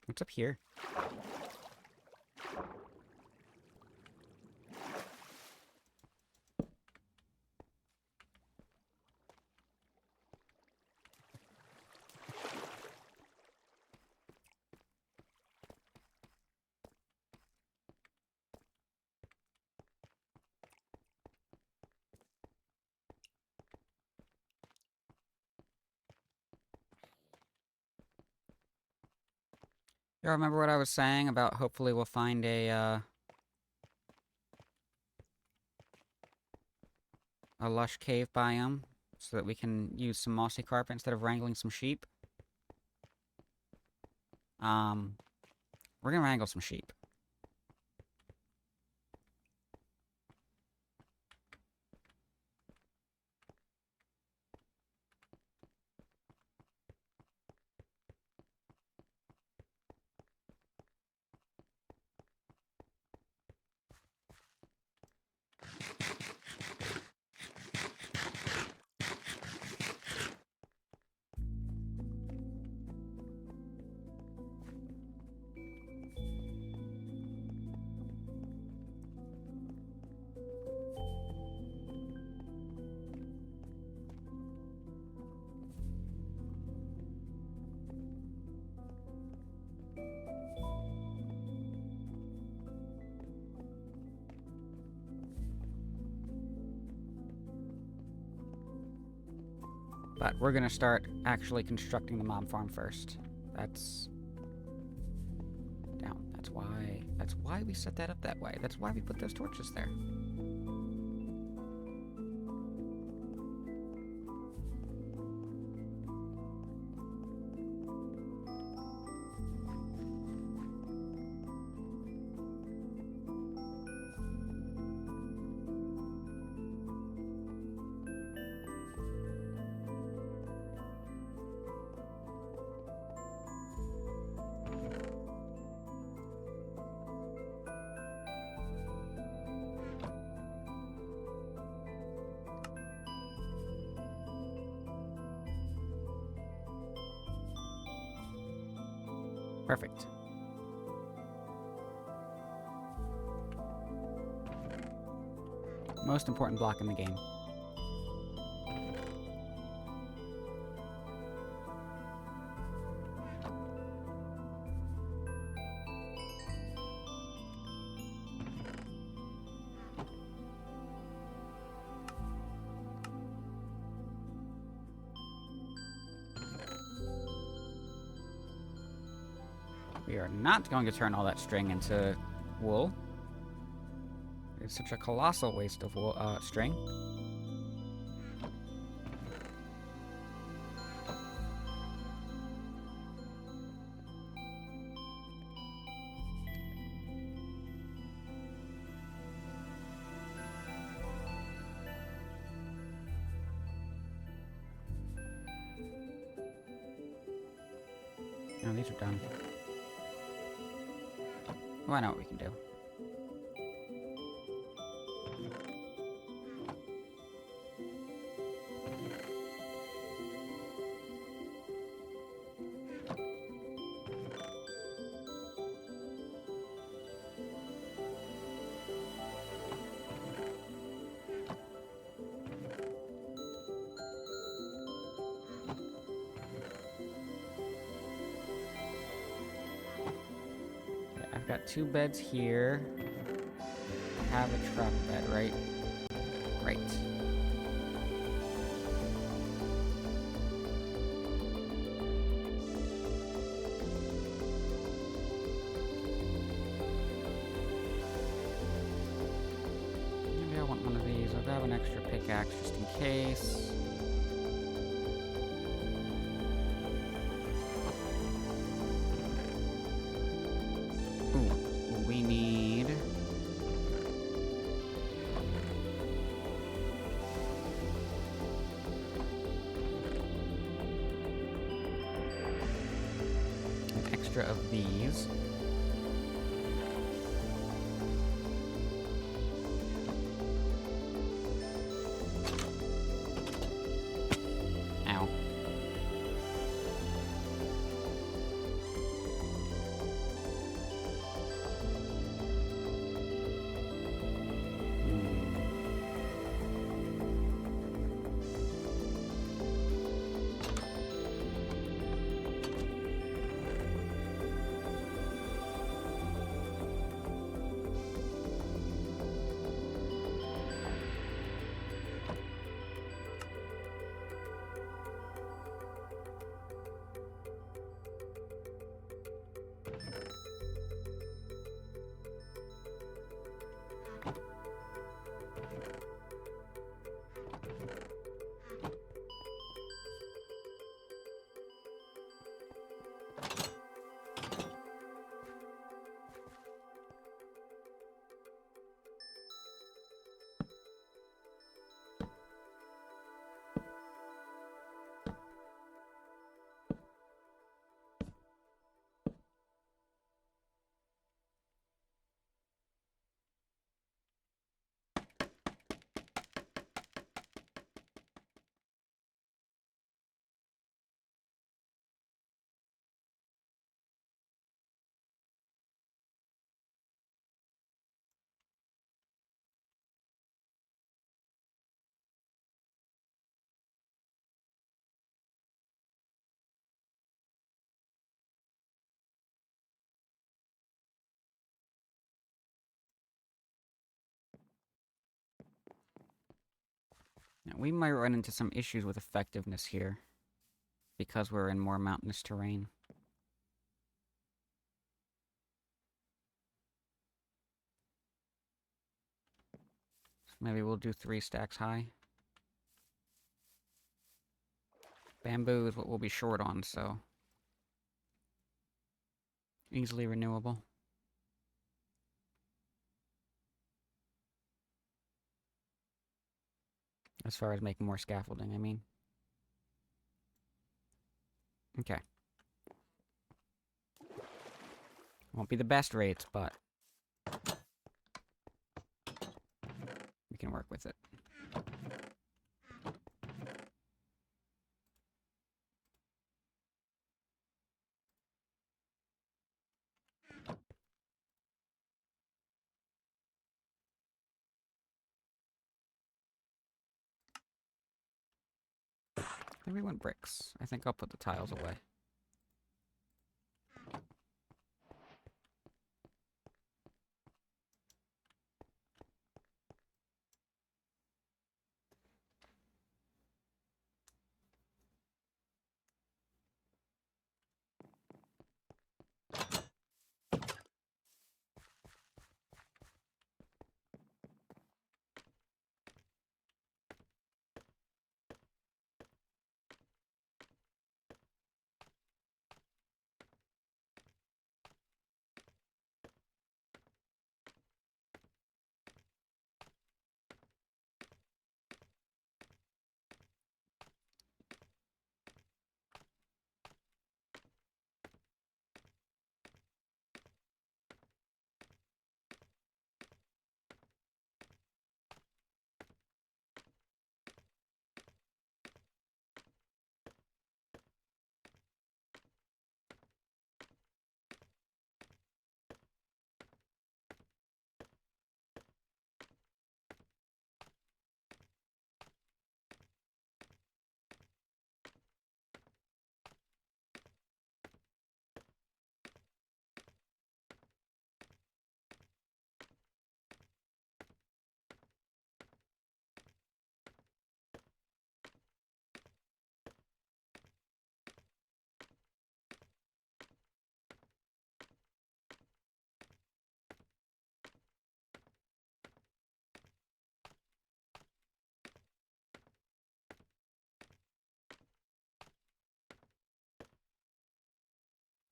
What's up here? You remember what I was saying about hopefully we'll find a lush cave biome so that we can use some mossy carpet instead of wrangling some sheep? We're gonna wrangle some sheep. But we're gonna start actually constructing the mob farm first. That's down. That's why we set that up that way. That's why we put those torches there. Perfect. Most important block in the game. We are not going to turn all that string into wool. It's such a colossal waste of wool, string. No, these are done. Well, I know what we can do. got 2 beds here. Have a truck bed, right? Great. Maybe I want one of these. I'll grab an extra pickaxe just in case. Ooh, we need... an extra of these. Ow. Now, we might run into some issues with effectiveness here, because we're in more mountainous terrain. So maybe we'll do 3 stacks high. Bamboo is what we'll be short on, so... easily renewable. As far as making more scaffolding, I mean. Okay. Won't be the best rates, but... we can work with it. Then we want bricks. I think I'll put the tiles away.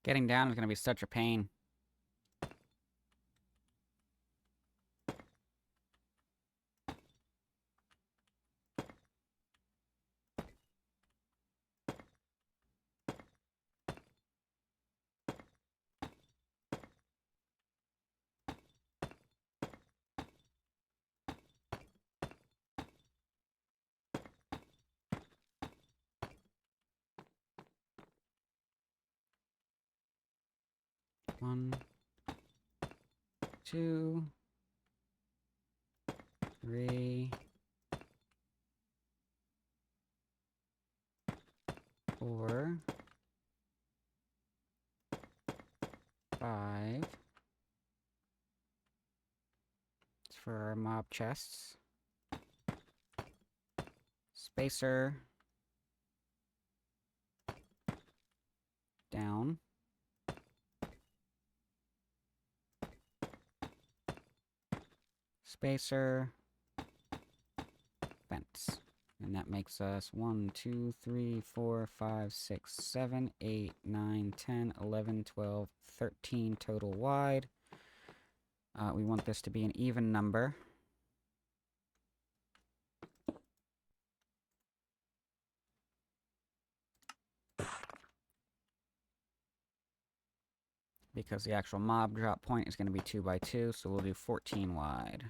Getting down is going to be such a pain. One, two, three, four, five. It's for our mob chests. Spacer. Down. Spacer. Fence. And that makes us 1, 2, 3, 4, 5, 6, 7, 8, 9, 10, 11, 12, 13 total wide. We want this to be an even number. Because the actual mob drop point is going to be 2 by 2, so we'll do 14 wide.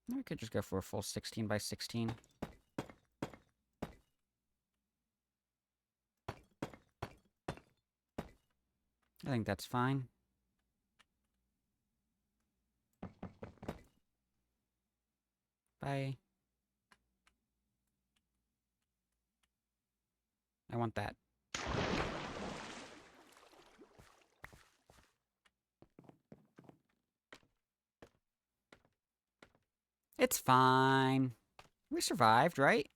We could just go for a full 16 by 16. I think that's fine. Bye. I want that. It's fine. We survived, right?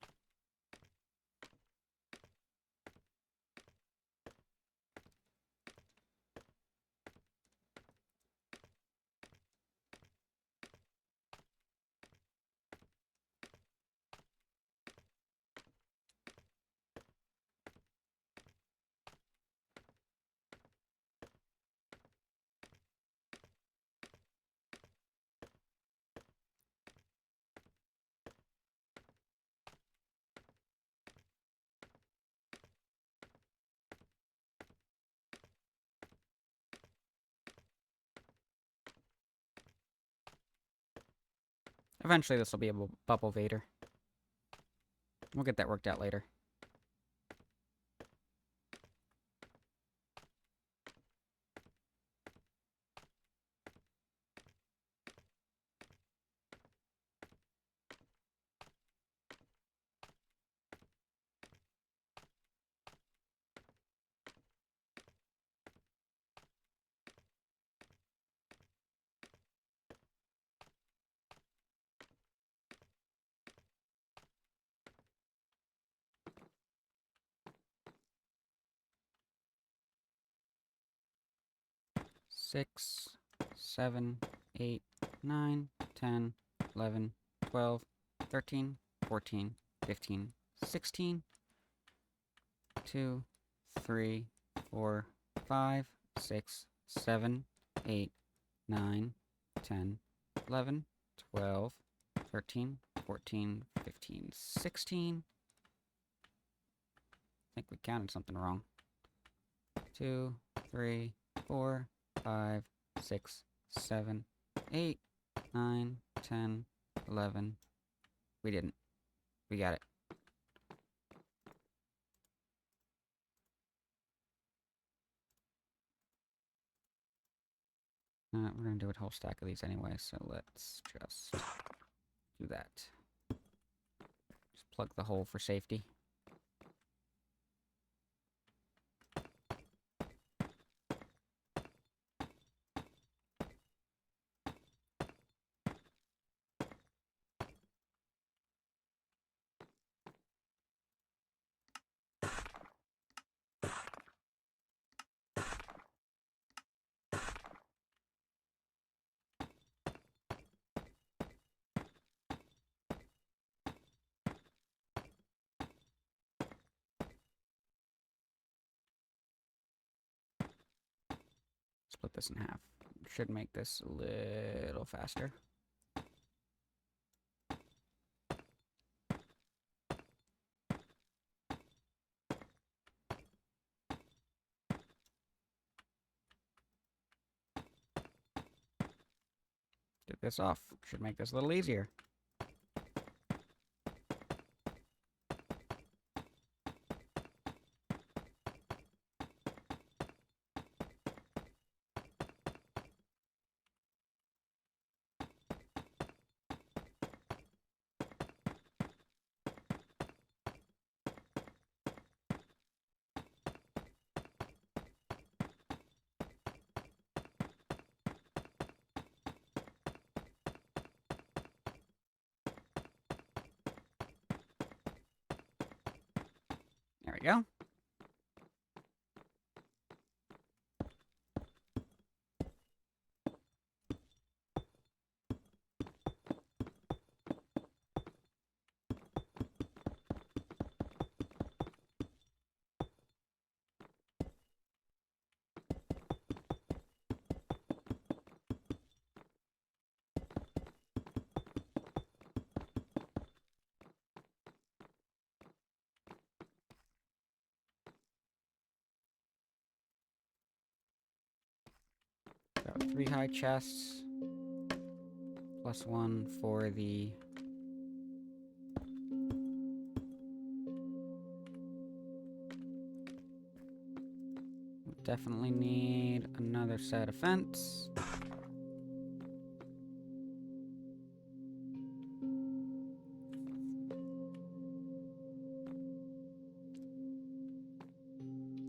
Eventually this will be a bubble vader. We'll get that worked out later. Six, 7, 8, 9, 10, 11, 12, 13, 14, 15, 16, 2, 3, 4, 5, 6, 7, 8, 9, 10, 11, 12, 13, 14, 15, 16. I think we counted something wrong. 2, 3, 4, 5, 6, 7, 8, 9, 10, 11. We didn't. We got it. We're gonna do a whole stack of these anyway, so let's just do that. Just plug the hole for safety. split this in half. Should make this a little faster. Get this off. Should make this a little easier. There we go. Got 3 high chests. +1 for the... Definitely need another set of fence.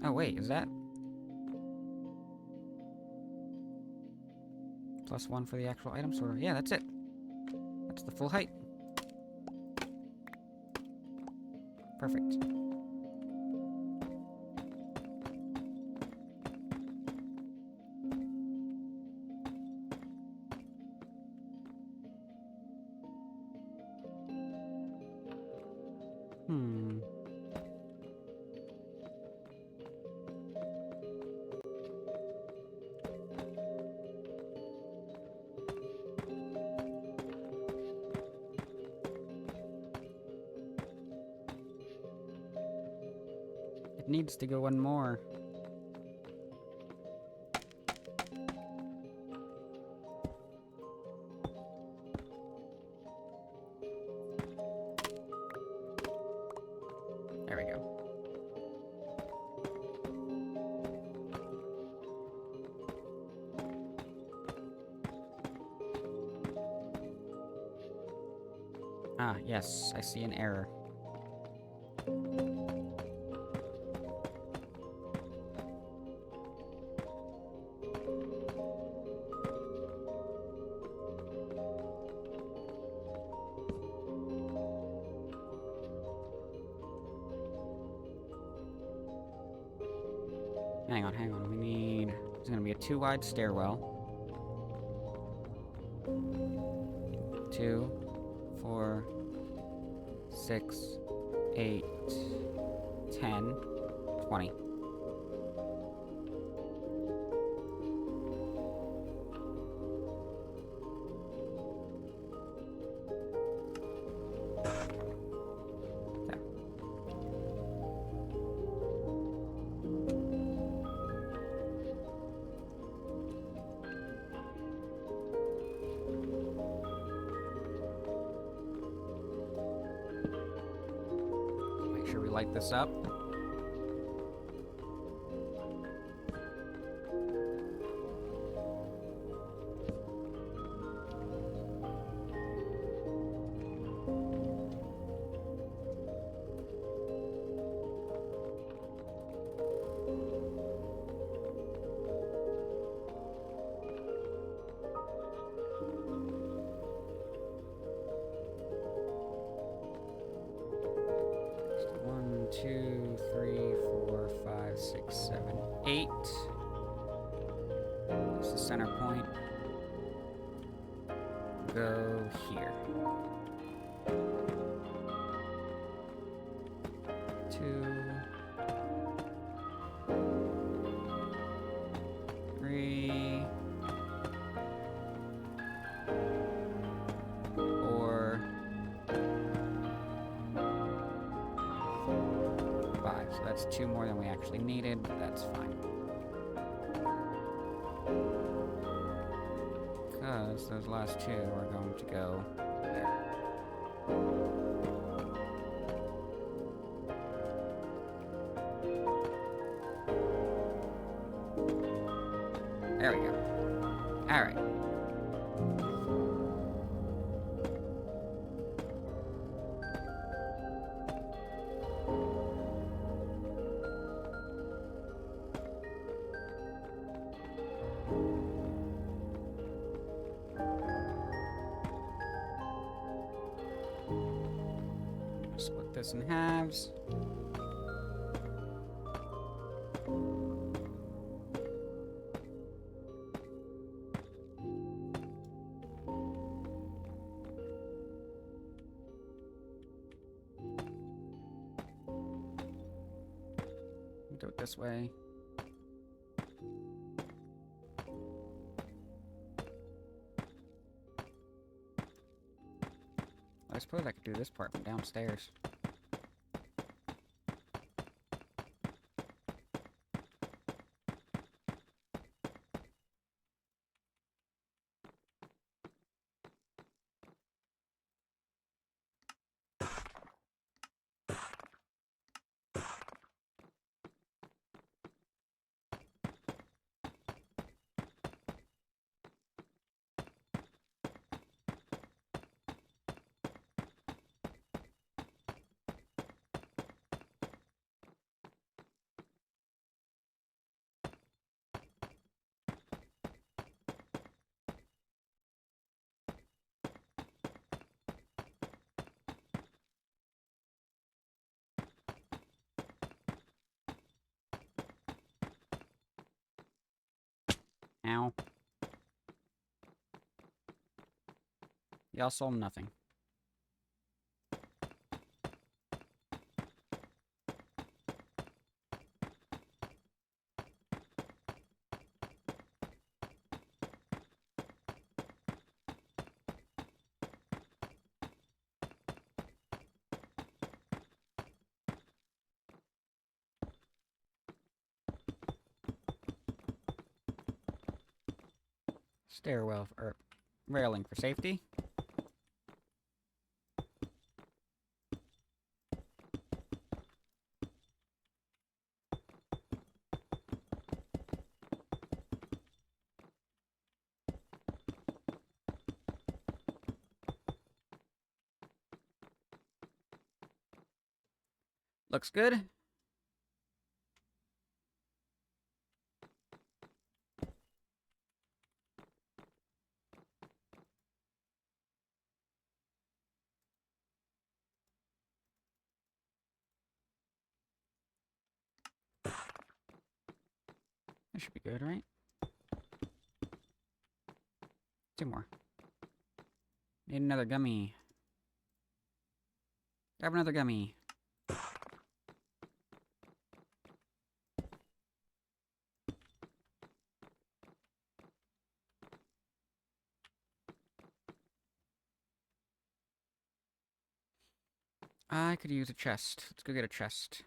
Oh wait, is that... +1 for the actual item sorter? Yeah, that's it. That's the full height. Perfect. It needs to go one more. There we go. Ah, yes, I see an error. Hang on, we need... There's gonna be a 2-wide stairwell. 2, 4, 6, 8, 10, 20. Make sure we light this up. Two, 3, 4, 5, 6, 7, 8. That's the center point. Go here. 2, 3, 5. So that's 2 more than we actually needed, but that's fine. Because those last 2 are going to go there. There we go. Alright. Split this in halves. Do it this way. I suppose I could do this part from downstairs. Ow. Y'all saw nothing. Stairwell, or railing for safety. Looks good. That should be good, right? 2 more. Need another gummy. Grab another gummy. I could use a chest. Let's go get a chest.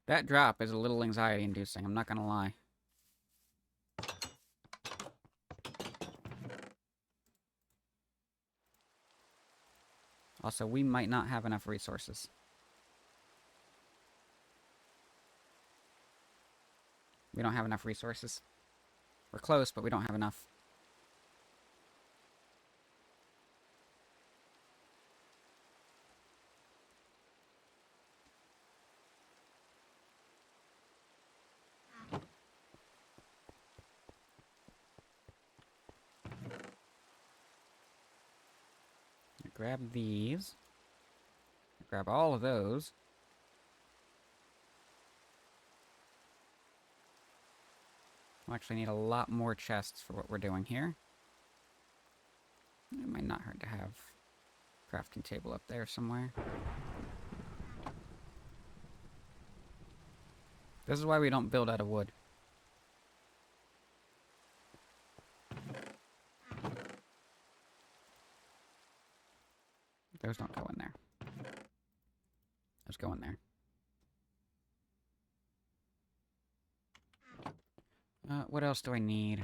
That drop is a little anxiety-inducing, I'm not gonna lie. Also, we might not have enough resources. We don't have enough resources. We're close, but we don't have enough. Grab these. Grab all of those. We'll actually need a lot more chests for what we're doing here. It might not hurt to have a crafting table up there somewhere. This is why we don't build out of wood. Those don't go in there. Those go in there. What else do I need?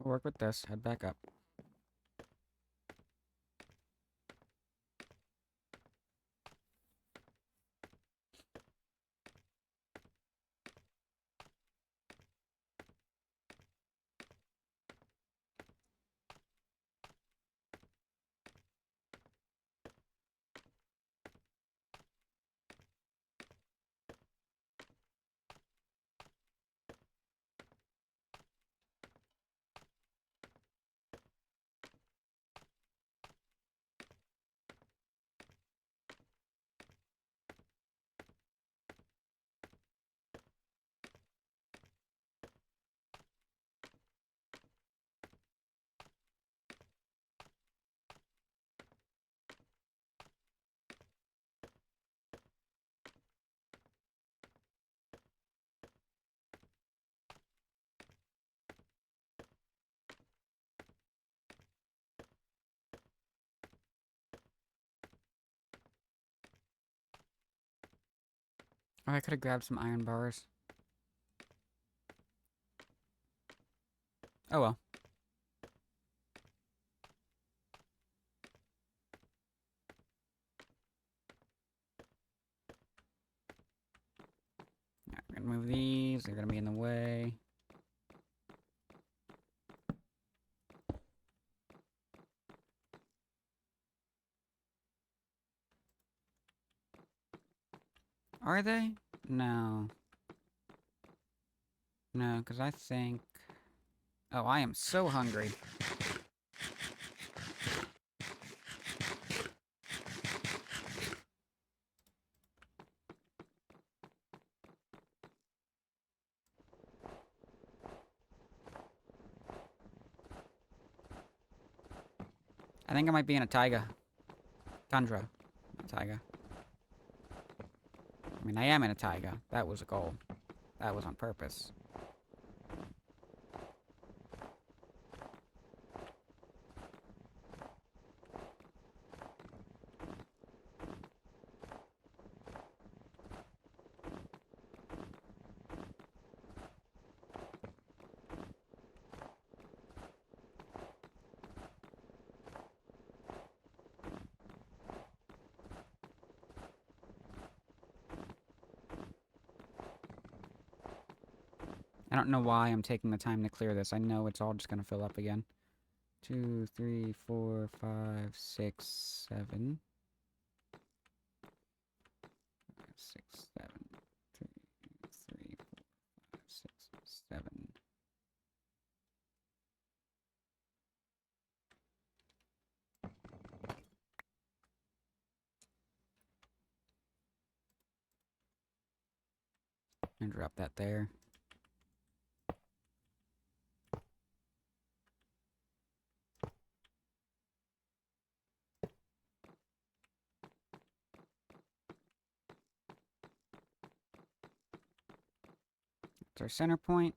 We'll work with this. Head back up. Oh, I could have grabbed some iron bars. Oh well. Alright, we're gonna move these. They're gonna be in the way. Are they? No. No, because I think... Oh, I am so hungry. I think I might be in a taiga. Tundra. A taiga. I mean, I am in a taiga. That was a goal. That was on purpose. I don't know why I'm taking the time to clear this. I know it's all just gonna fill up again. 2, 3, 4, 5, 6, 7. 6, 7. 2, 3, 4, 5, 6, 7. And drop that there. That's our center point.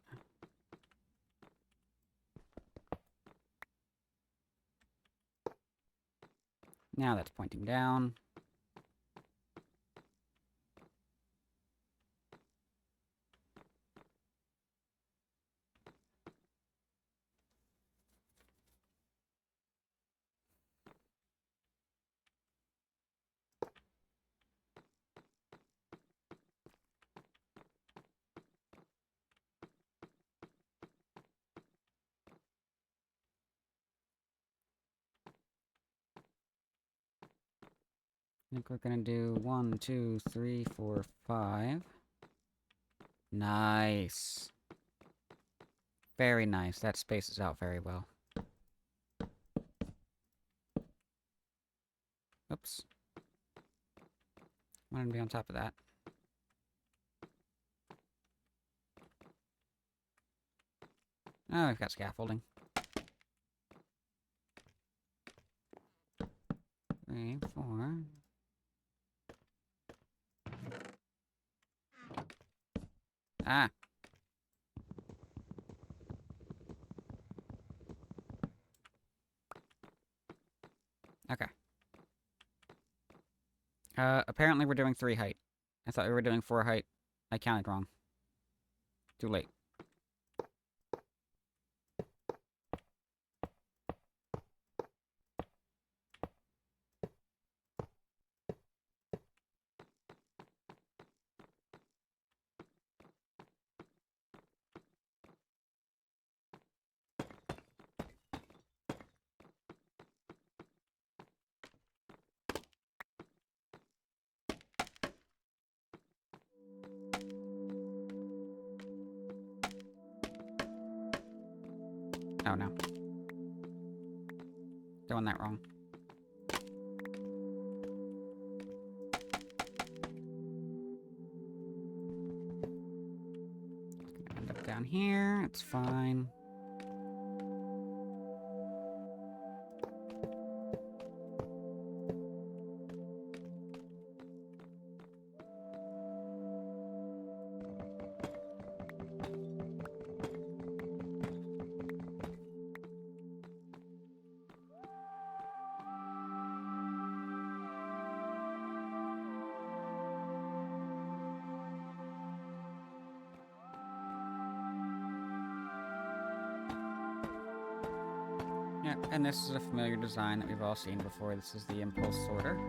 Now that's pointing down. I think we're gonna do 1, 2, 3, 4, 5. Nice. Very nice. That spaces out very well. Oops. Wanted to be on top of that. Oh, we've got scaffolding. 3, 4. Ah. Okay. Apparently we're doing 3 height. I thought we were doing 4 height. I counted wrong. Too late. Oh no. Doing that wrong. End up down here. It's fine. Yeah, and this is a familiar design that we've all seen before. This is the impulse sorter.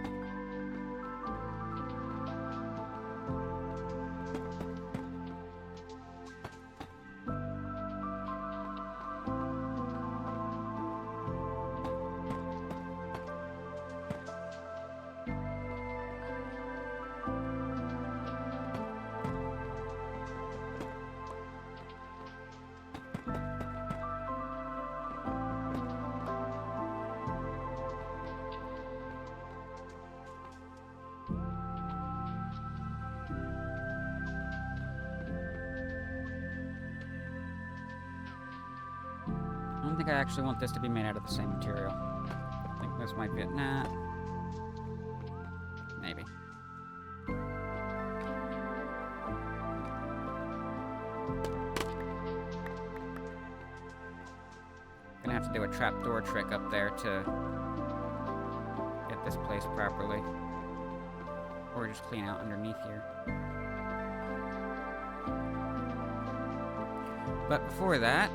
I don't think I actually want this to be made out of the same material. I think this might be it. Nah. Maybe. Gonna have to do a trapdoor trick up there to get this placed properly. Or just clean out underneath here. But before that...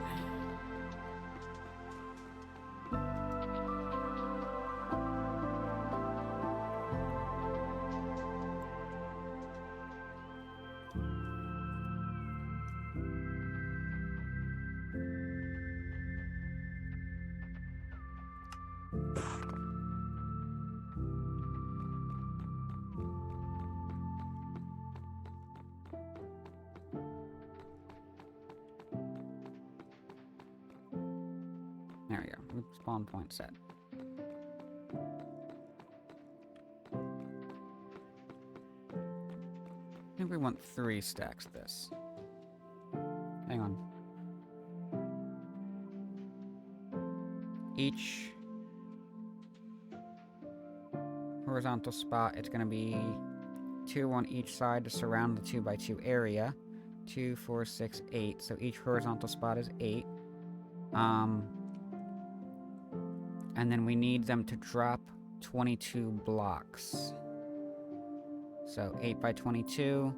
There we go. Spawn point set. I think we want 3 stacks of this. Hang on. Each horizontal spot, it's going to be 2 on each side to surround the 2x2 area. 2, 4, 6, 8. So each horizontal spot is 8. And then we need them to drop 22 blocks. So 8 by 22,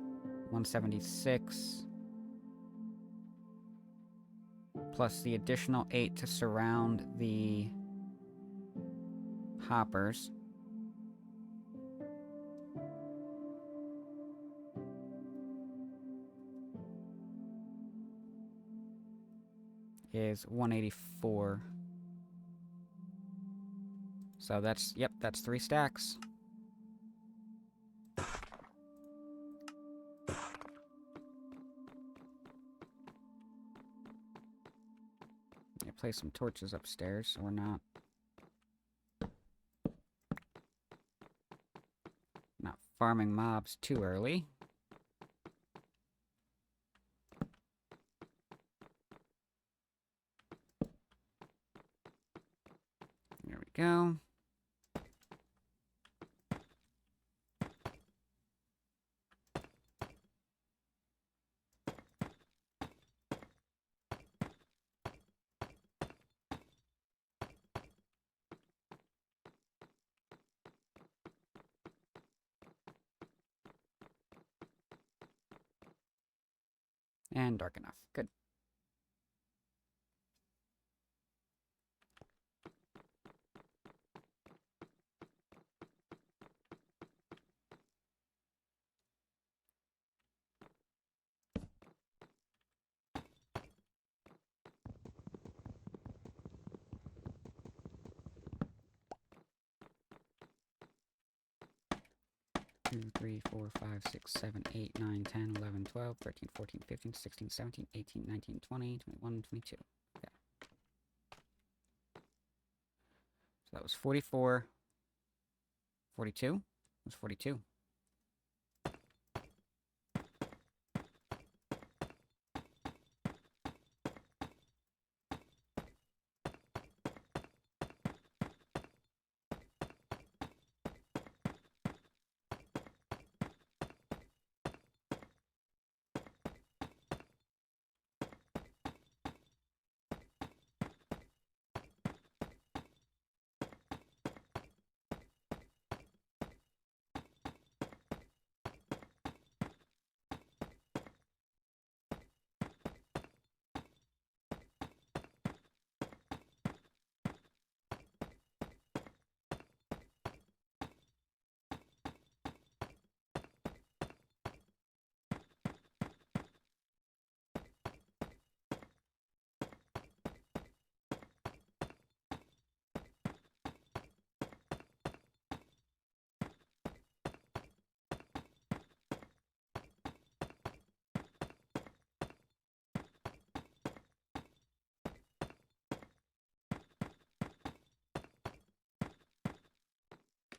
176. Plus the additional 8 to surround the hoppers. Is 184. So that's, yep, that's 3 stacks. place some torches upstairs so we're not farming mobs too early. There we go. And dark enough. Good. Two, 3, 4, 5, 6, 7, 8, 9, 10, 11, 12, 13, 14, 15, 16, 17, 18, 19, 20, 21, 22. Okay. So that was 44. 42? It was 42.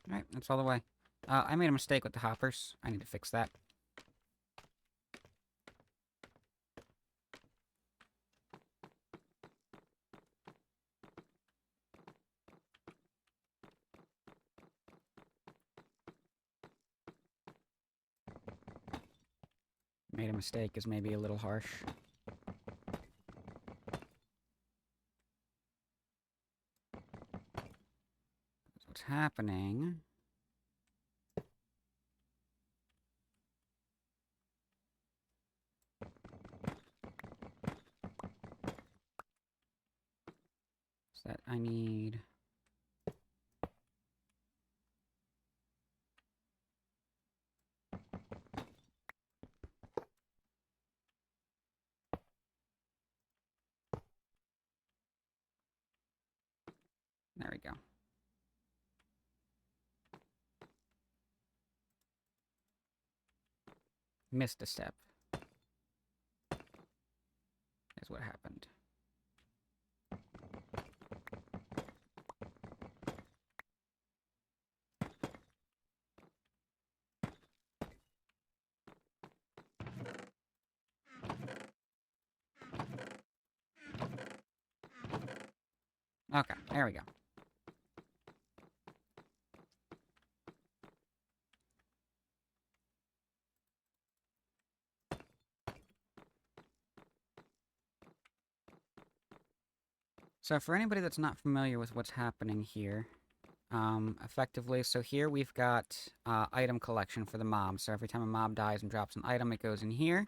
Alright, that's all the way. I made a mistake with the hoppers. I need to fix that. Made a mistake is maybe a little harsh. What's happening... is that I need... There we go. Missed a step. Is what happened. Okay, there we go. So for anybody that's not familiar with what's happening here, effectively, so here we've got item collection for the mob. So every time a mob dies and drops an item, it goes in here,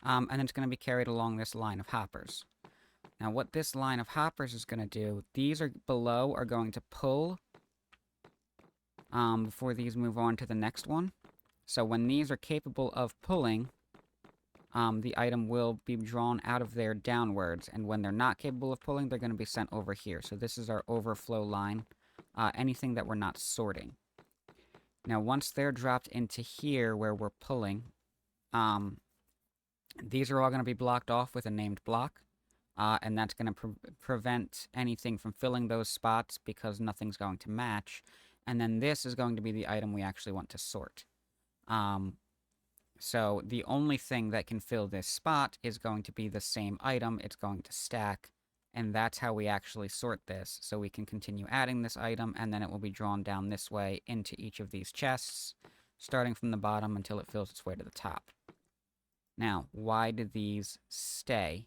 and it's going to be carried along this line of hoppers. Now what this line of hoppers is going to do, these are below are going to pull before these move on to the next one. So when these are capable of pulling, the item will be drawn out of there downwards, and when they're not capable of pulling, they're going to be sent over here. So this is our overflow line, anything that we're not sorting. Now, once they're dropped into here where we're pulling, these are all going to be blocked off with a named block. and that's going to prevent anything from filling those spots because nothing's going to match. And then this is going to be the item we actually want to sort. So the only thing that can fill this spot is going to be the same item. It's going to stack, and that's how we actually sort this. So we can continue adding this item, and then it will be drawn down this way into each of these chests, starting from the bottom until it fills its way to the top. Now, why do these stay?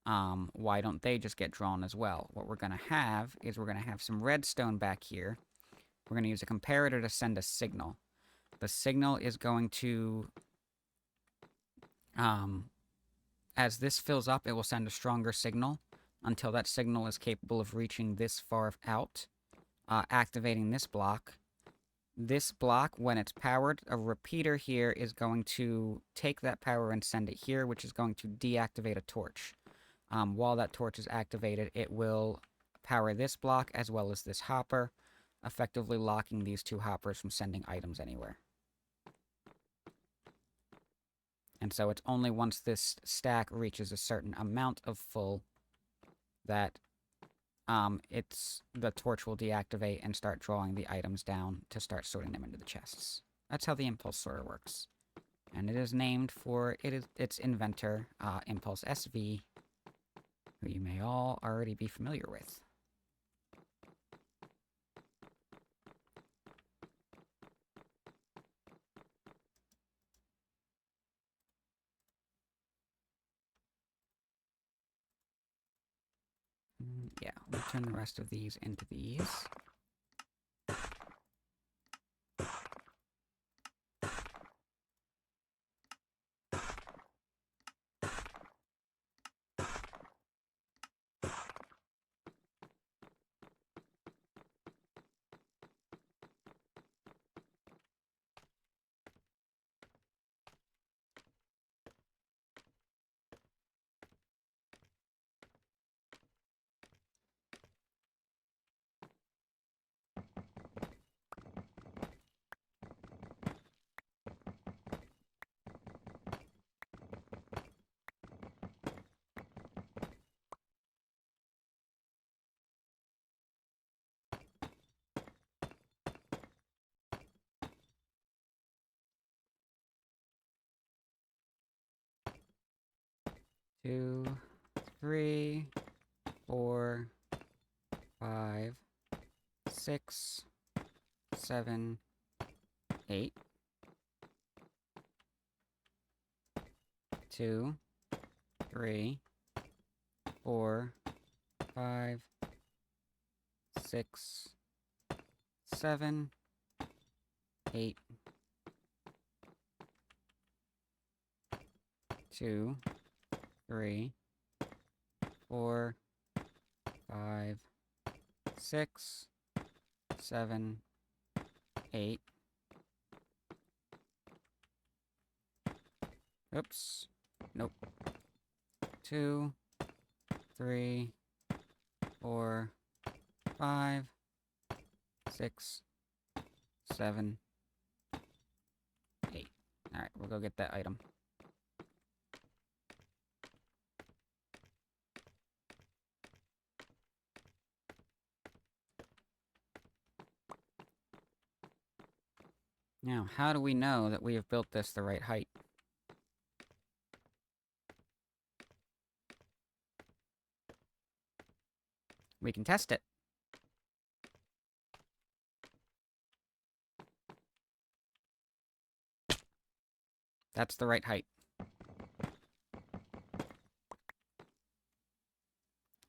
Why don't they just get drawn as well? What we're going to have is we're going to have some redstone back here. We're going to use a comparator to send a signal. The signal is going to... as this fills up, it will send a stronger signal until that signal is capable of reaching this far out, activating this block. This block, when it's powered, a repeater here is going to take that power and send it here, which is going to deactivate a torch. While that torch is activated, it will power this block as well as this hopper, effectively locking these two hoppers from sending items anywhere. And so it's only once this stack reaches a certain amount of full that the torch will deactivate and start drawing the items down to start sorting them into the chests. That's how the impulse sorter works. And it is named for its inventor, Impulse SV, who you may all already be familiar with. Yeah, we'll turn the rest of these into these. Two, 3, 4, 5, 6, 7, 8. 2, 3, 4, 5, 6, 7, 8. 2, 3, 4, 5, 6, 7, 8. Oops. Nope. 2, 3, 4, 5, 6, 7, 8. Alright, we'll go get that item. Now, how do we know that we have built this the right height? We can test it. That's the right height.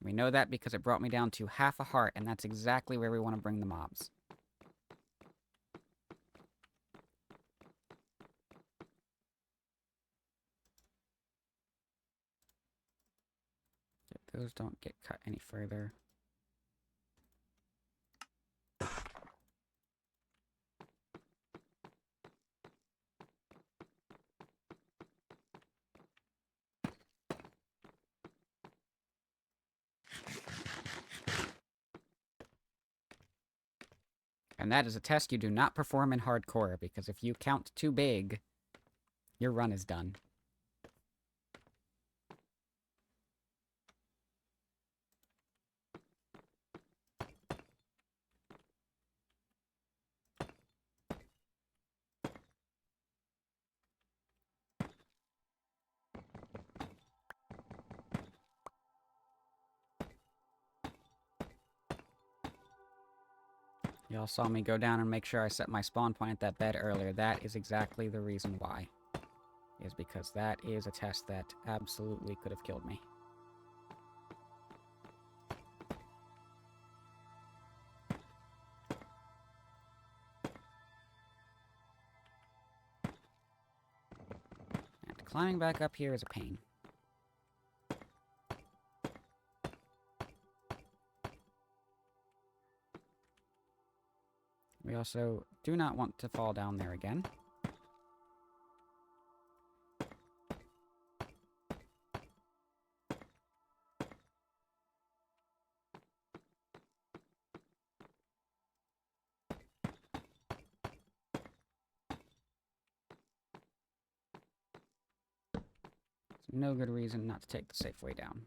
We know that because it brought me down to half a heart, and that's exactly where we want to bring the mobs. Those don't get cut any further. And that is a test you do not perform in hardcore, because if you count too big, your run is done. Y'all saw me go down and make sure I set my spawn point at that bed earlier. That is exactly the reason why. Is because that is a test that absolutely could have killed me. And climbing back up here is a pain. We also do not want to fall down there again. No good reason not to take the safe way down.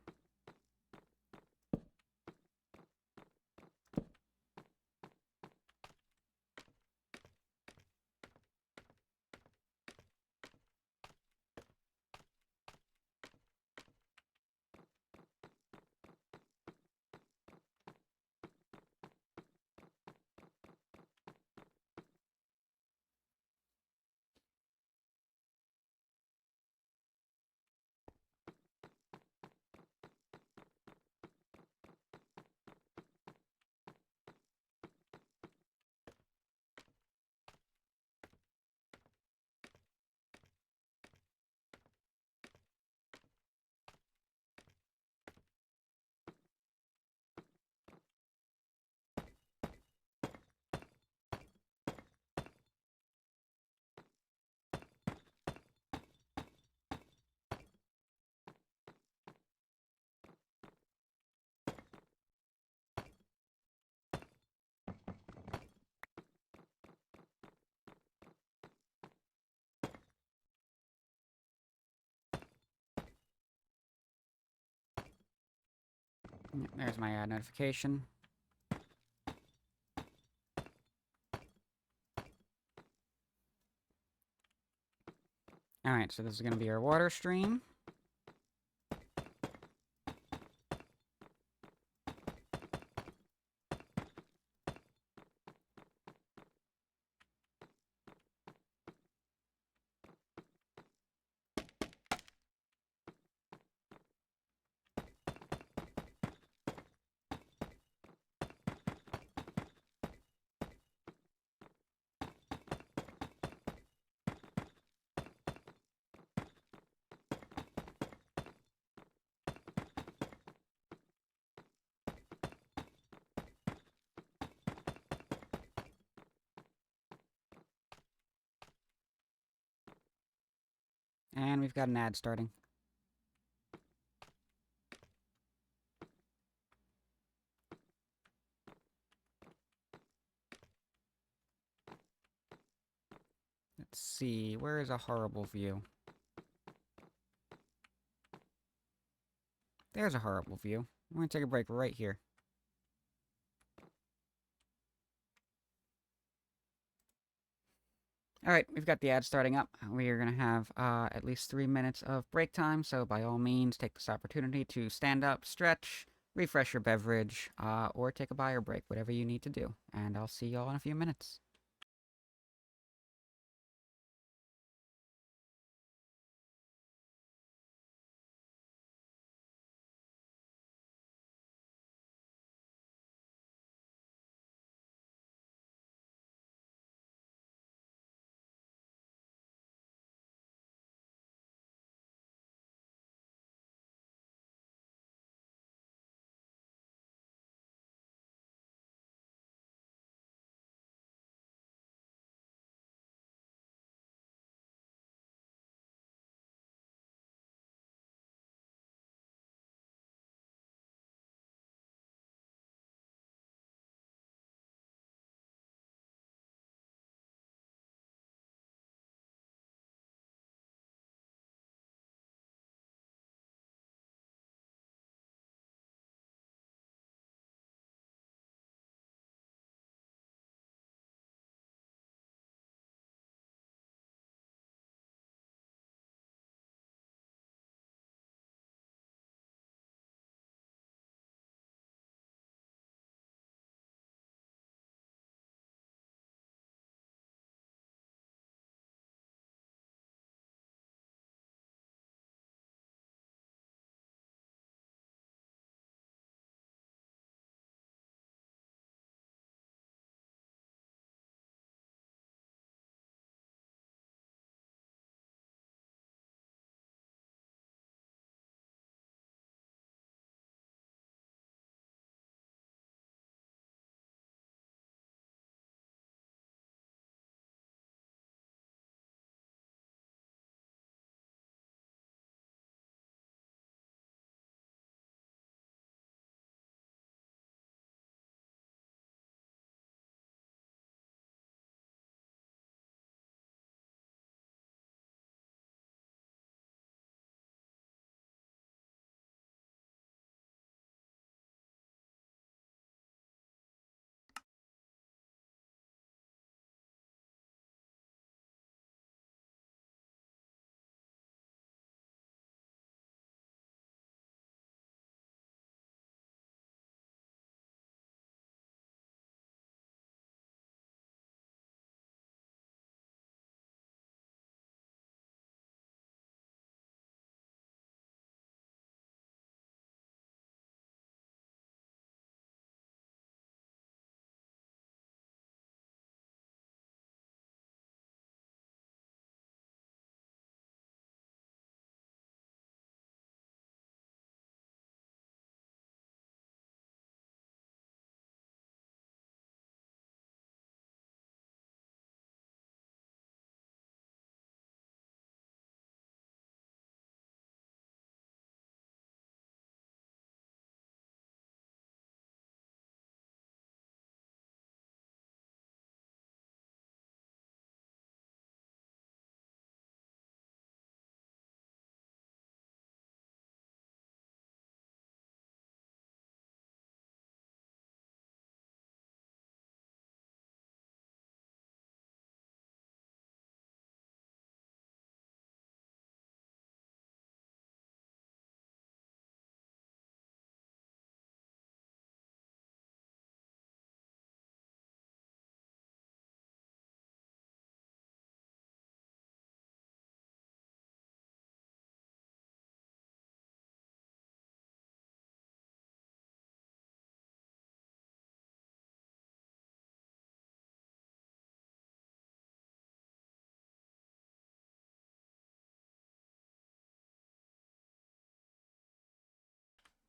There's my ad notification. Alright, so this is going to be our water stream. And we've got an ad starting. Let's see, where is a horrible view? There's a horrible view. I'm going to take a break right here. Alright, we've got the ad starting up. We are going to have at least 3 minutes of break time, so by all means, take this opportunity to stand up, stretch, refresh your beverage, or take a bio break, whatever you need to do. And I'll see y'all in a few minutes.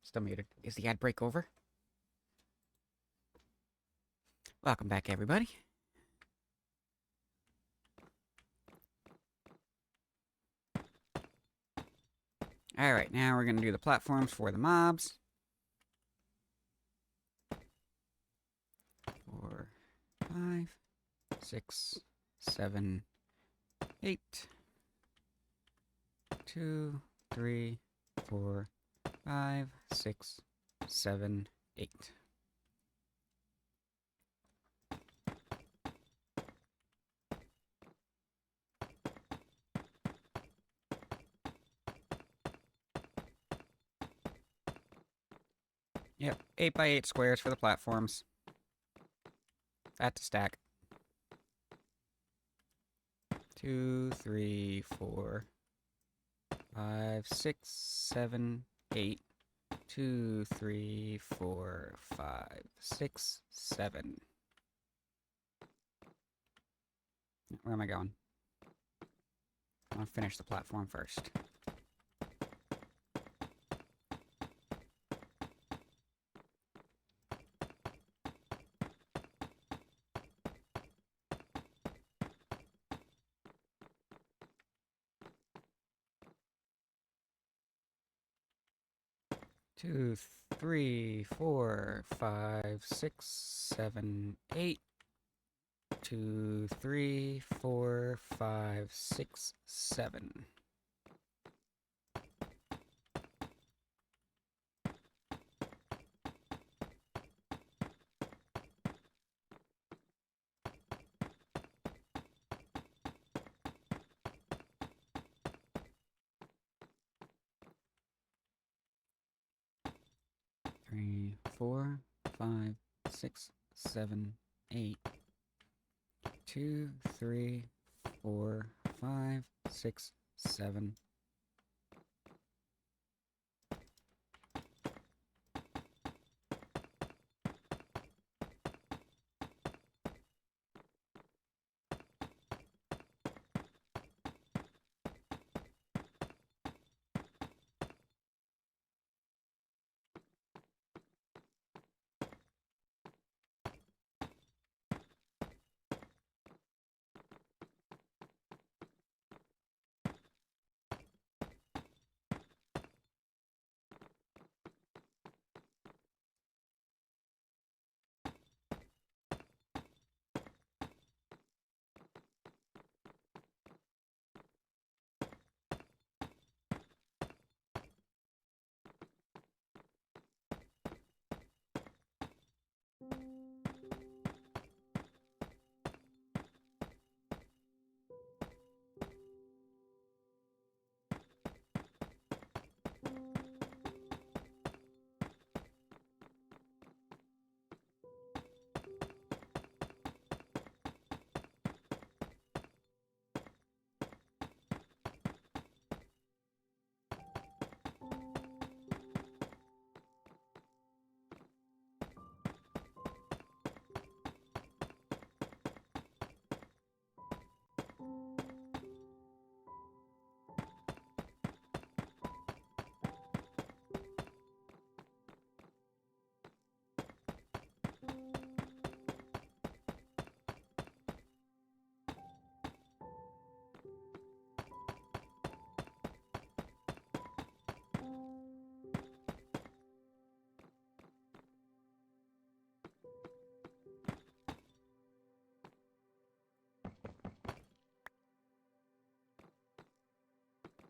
Still muted. Is the ad break over? Welcome back, everybody. Alright, now we're going to do the platforms for the mobs. 4, 5, 6, 7, 8. 2, 3, 4, 5, 6, 7, 8. Yep, 8 by 8 squares for the platforms. That's a stack. 2, 3, 4, 5, 6, 7, 8. 2, 3, 4, 5, 6, 7. Where am I going? I'll finish the platform first. Two, 3, 4, 5, 6, 7, 8. 2, 3, 4, 5, 6, 7. Three, 4, 5, 6, 7, 8. 2, 3, 4, 5, 6, 7.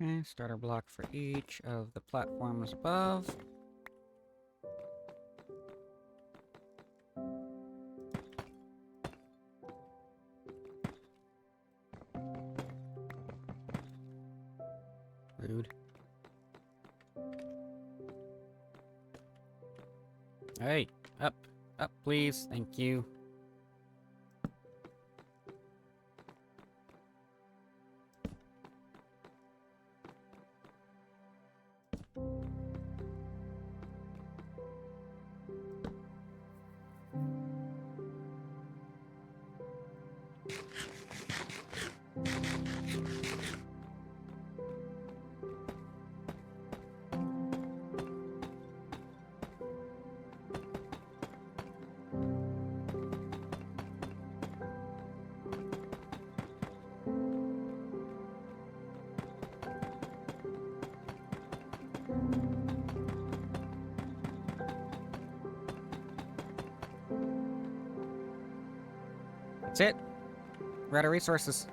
Okay, starter block for each of the platforms above. Rude. Hey, up, please. Thank you. That's it. We're out of resources.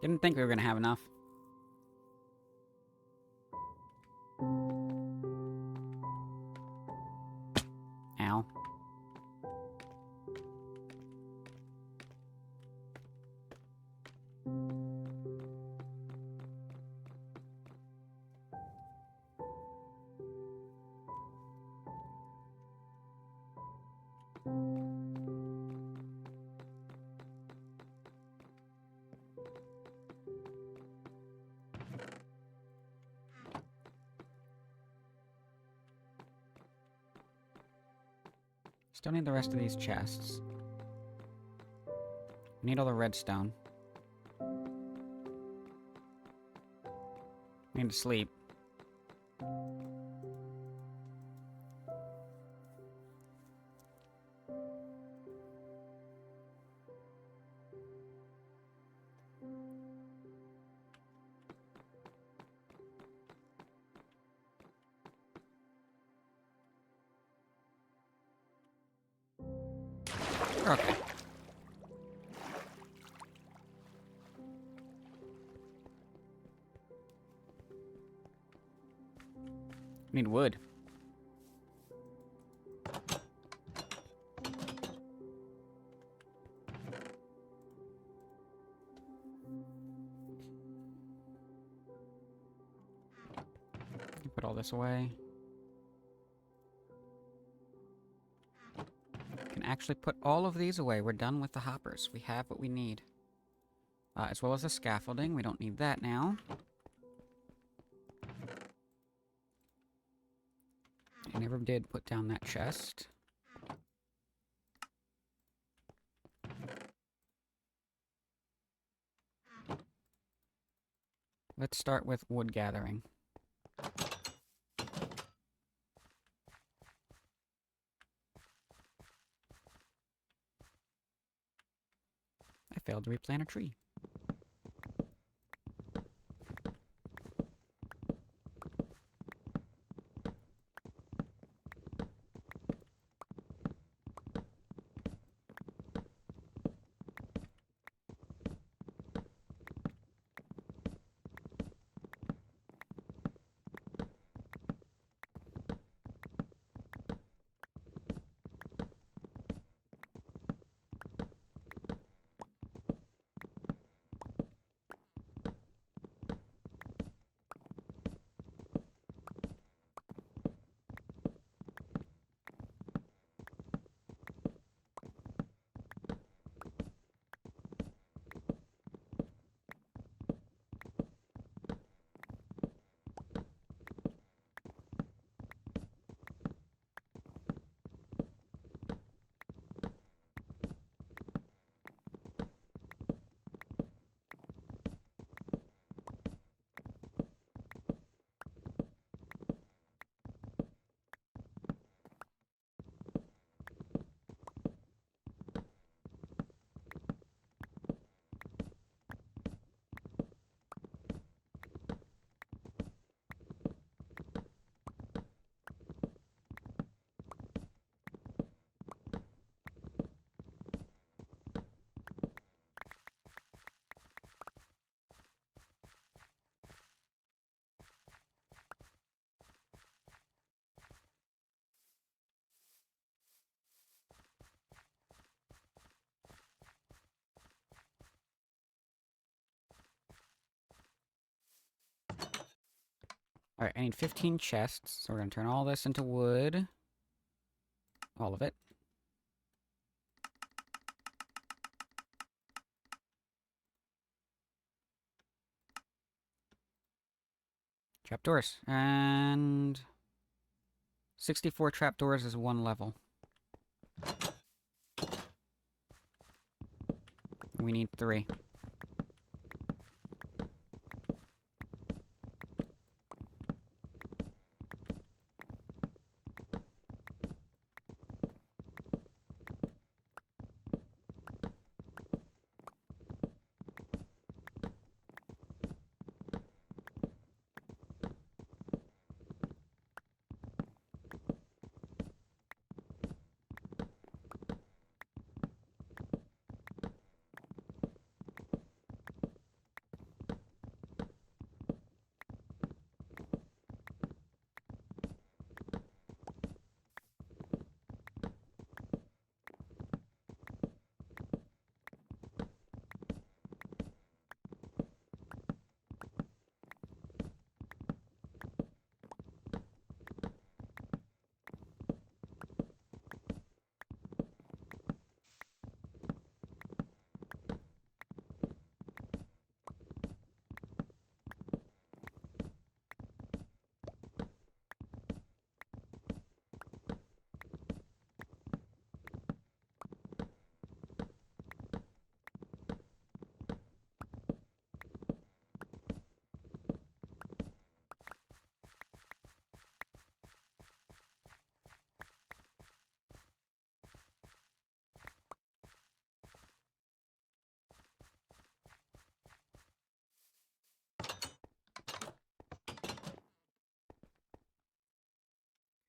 Didn't think we were gonna have enough. Ow. Still need the rest of these chests. We need all the redstone. We need to sleep. Okay. Need wood. Put all this away. Can actually put all of these away. We're done with the hoppers. We have what we need. As well as the scaffolding. We don't need that now. I never did put down that chest. Let's start with wood gathering. I failed to replant a tree. Alright, I need 15 chests, so we're gonna turn all this into wood. All of it. Trapdoors. And 64 trapdoors is one level. We need 3.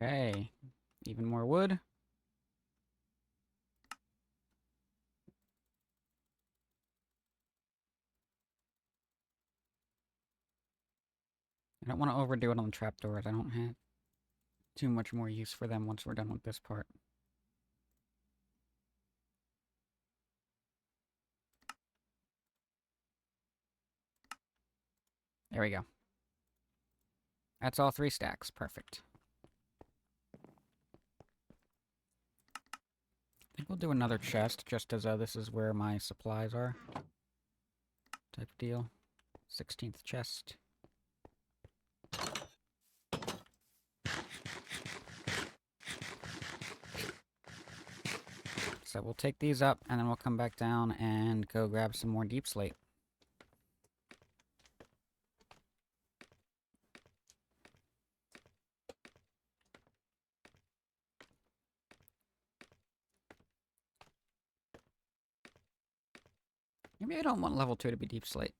Okay. Even more wood. I don't want to overdo it on the trapdoors. I don't have too much more use for them once we're done with this part. There we go. That's all 3 stacks. Perfect. I think we'll do another chest, just as this is where my supplies are. Type deal. 16th chest. So we'll take these up, and then we'll come back down and go grab some more deep slate. Maybe I don't want level 2 to be deep slate.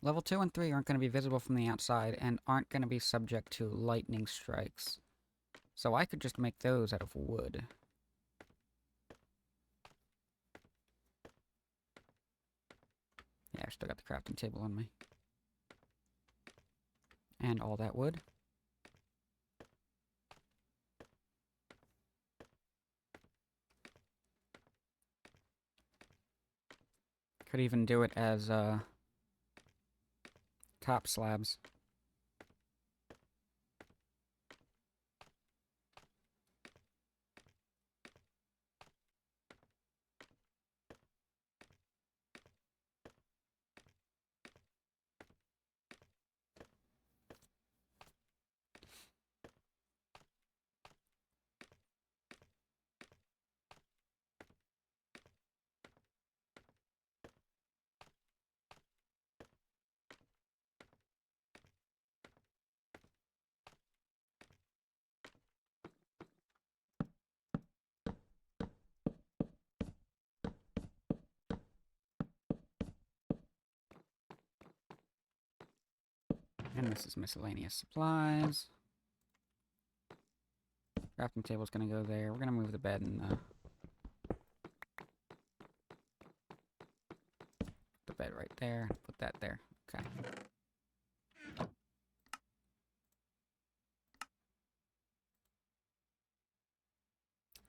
Level 2 and 3 aren't going to be visible from the outside and aren't going to be subject to lightning strikes. So I could just make those out of wood. Yeah, I've still got the crafting table on me. And all that wood. Could even do it as top slabs. And this is miscellaneous supplies. Crafting table's gonna go there. We're gonna move the bed and the bed right there. Put that there. Okay.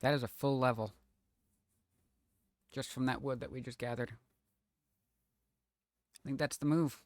That is a full level. Just from that wood that we just gathered. I think that's the move.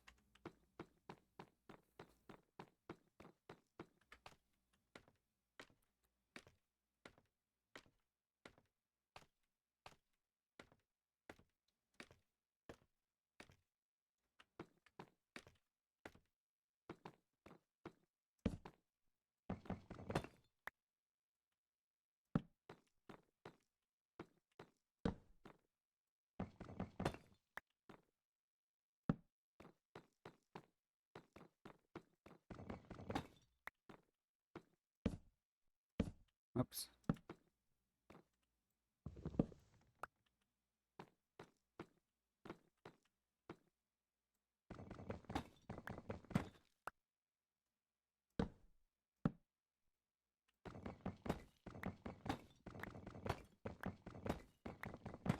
Oops.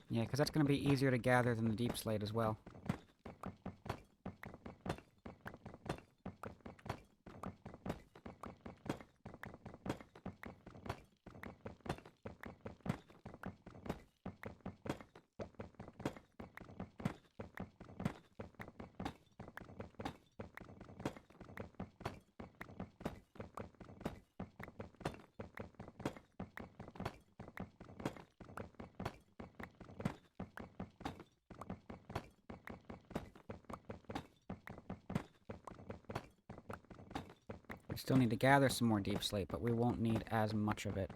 Yeah, because that's going to be easier to gather than the deep slate as well. We still need to gather some more deep slate, but we won't need as much of it.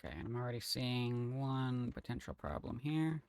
Okay, and I'm already seeing one potential problem here.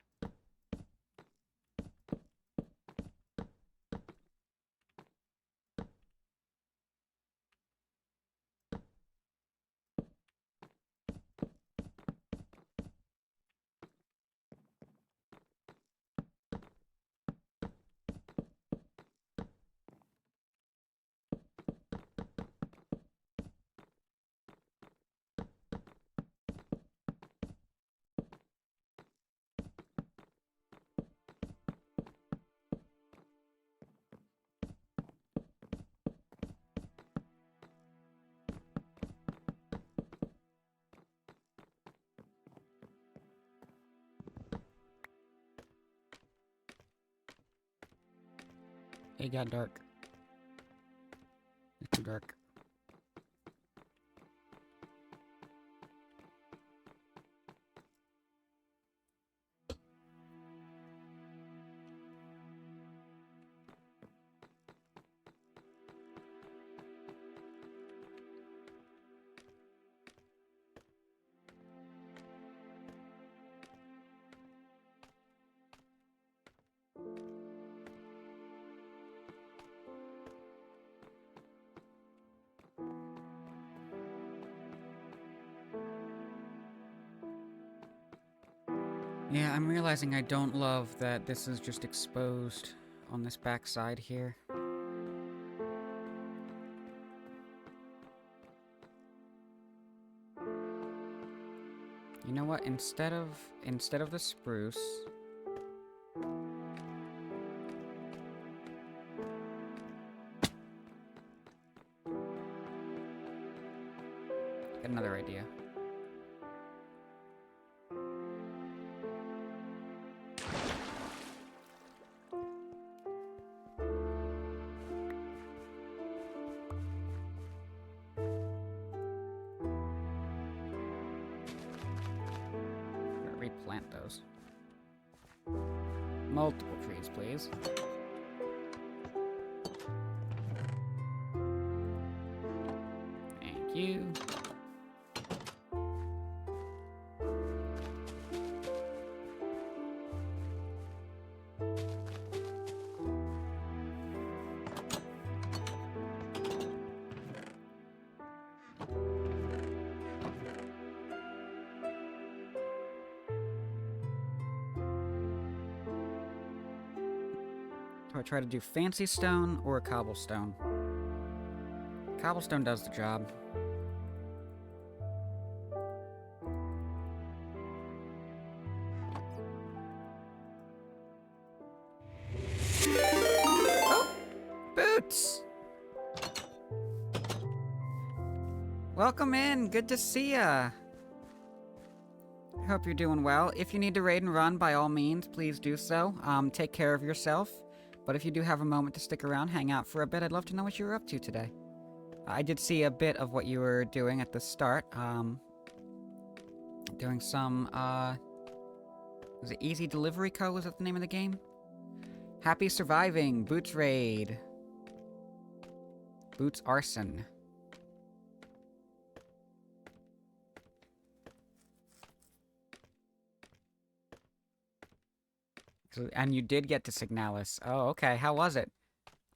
It got dark. It's too dark. Yeah, I'm realizing I don't love that this is just exposed on this back side here. You know what? Instead of the spruce, got another idea. Replant those. Multiple trees, please. Thank you. Do I try to do fancy stone or cobblestone? Cobblestone does the job. Oh! Boots! Welcome in! Good to see ya! I hope you're doing well. If you need to raid and run, by all means, please do so. Take care of yourself. But if you do have a moment to stick around, hang out for a bit, I'd love to know what you were up to today. I did see a bit of what you were doing at the start. Doing some, was it Easy Delivery Co? Was that the name of the game? Happy Surviving, Boots Raid. Boots Arson. So, and you did get to Signalis. Oh, okay. How was it?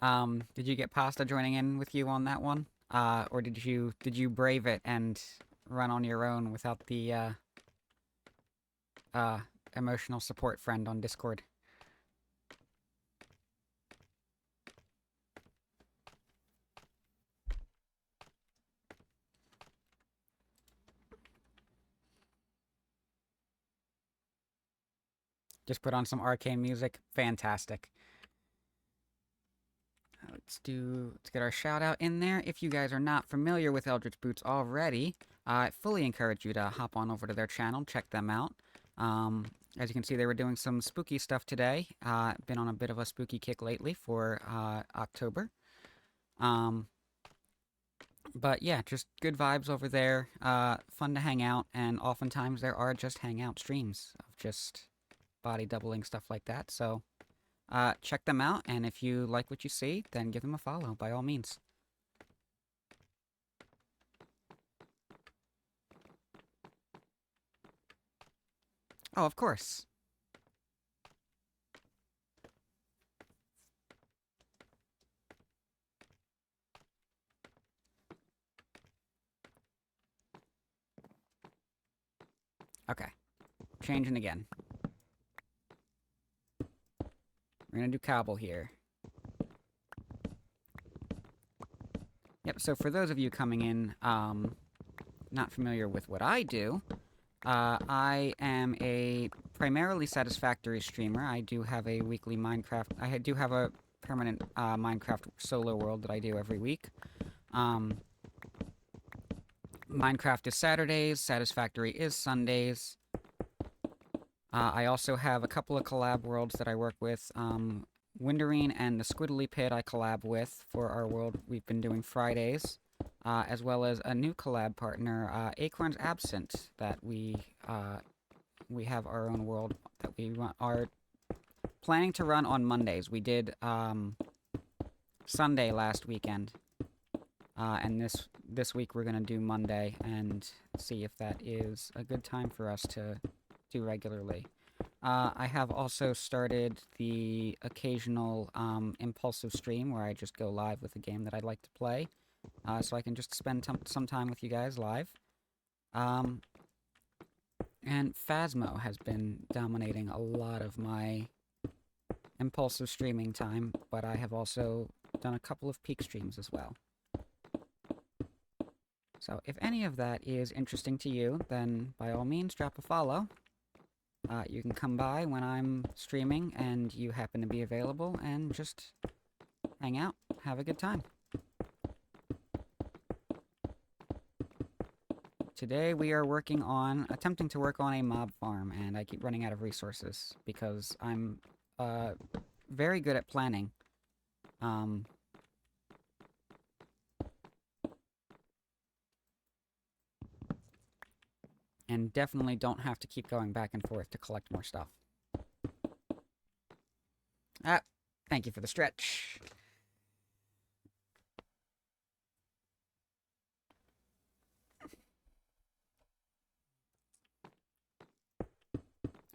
Did you get Pasta joining in with you on that one? Or did you brave it and run on your own without the, emotional support friend on Discord? Just put on some arcane music. Fantastic. Let's get our shout out in there. If you guys are not familiar with Eldritch Boots already, I fully encourage you to hop on over to their channel, check them out. As you can see, they were doing some spooky stuff today. Been on a bit of a spooky kick lately for October. But yeah, just good vibes over there. Fun to hang out, and oftentimes there are just hangout streams of just body doubling stuff like that. So check them out, and if you like what you see, then give them a follow, by all means. Oh, of course. Okay. Changing again. We're gonna do cobble here. Yep, so for those of you coming in, not familiar with what I do, I am a primarily satisfactory streamer. I do have a weekly Minecraft. I do have a permanent Minecraft solo world that I do every week. Um, Minecraft is Saturdays. Satisfactory is Sundays. I also have a couple of collab worlds that I work with. Winderine and the Squiddly Pit I collab with for our world we've been doing Fridays. As well as a new collab partner, Acorn's Absent, that we have our own world that we are planning to run on Mondays. We did Sunday last weekend, and this week we're gonna do Monday and see if that is a good time for us to do regularly. I have also started the occasional impulsive stream where I just go live with a game that I'd like to play, so I can just spend some time with you guys live. And Phasmo has been dominating a lot of my impulsive streaming time, but I have also done a couple of peak streams as well. So if any of that is interesting to you, then by all means drop a follow. You can come by when I'm streaming and you happen to be available and just hang out, have a good time. Today we are attempting to work on a mob farm, and I keep running out of resources because I'm very good at planning. And definitely don't have to keep going back and forth to collect more stuff. Thank you for the stretch.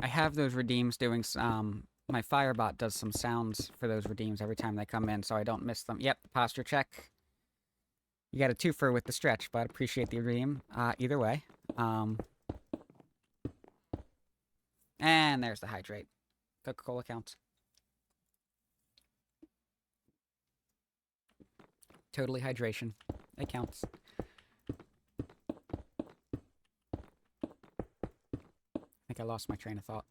I have those redeems doing my Firebot does some sounds for those redeems every time they come in, so I don't miss them. Yep, posture check. You got a twofer with the stretch, but appreciate the redeem. Either way. And there's the hydrate. Coca-Cola counts. Totally hydration. It counts. I think I lost my train of thought.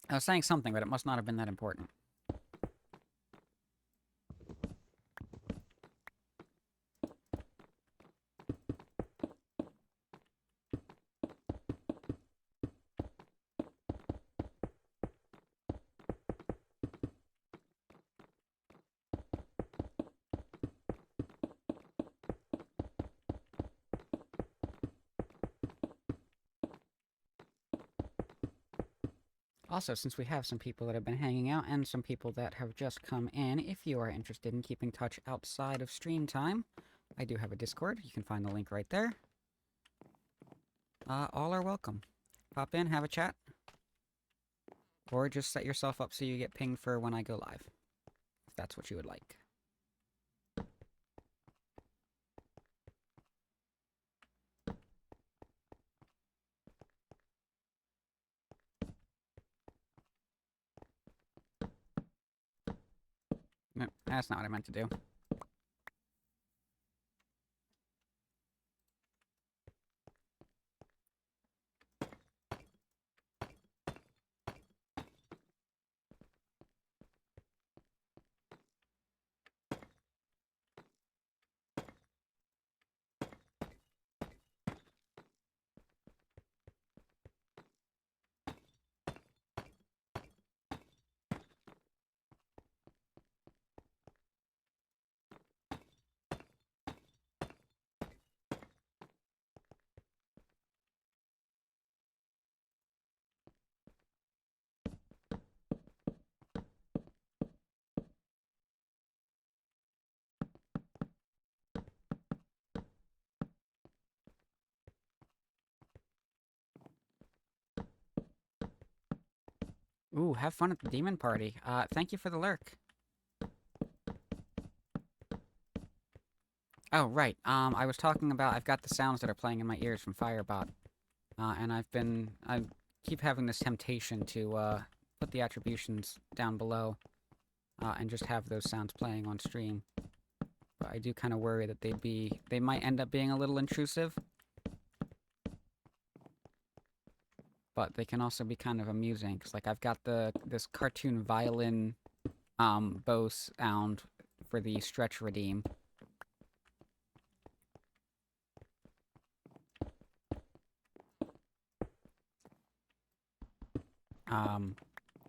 I was saying something, but it must not have been that important. Also, since we have some people that have been hanging out and some people that have just come in, if you are interested in keeping touch outside of stream time, I do have a Discord. You can find the link right there. All are welcome. Pop in, have a chat. Or just set yourself up so you get pinged for when I go live, if that's what you would like. No, that's not what I meant to do. Ooh, have fun at the demon party. Thank you for the lurk. Oh, right. I was talking about I've got the sounds that are playing in my ears from Firebot. And I keep having this temptation to, put the attributions down below, and just have those sounds playing on stream. But I do kind of worry that they might end up being a little intrusive. But they can also be kind of amusing, because, like, I've got this cartoon violin, bow sound for the stretch redeem.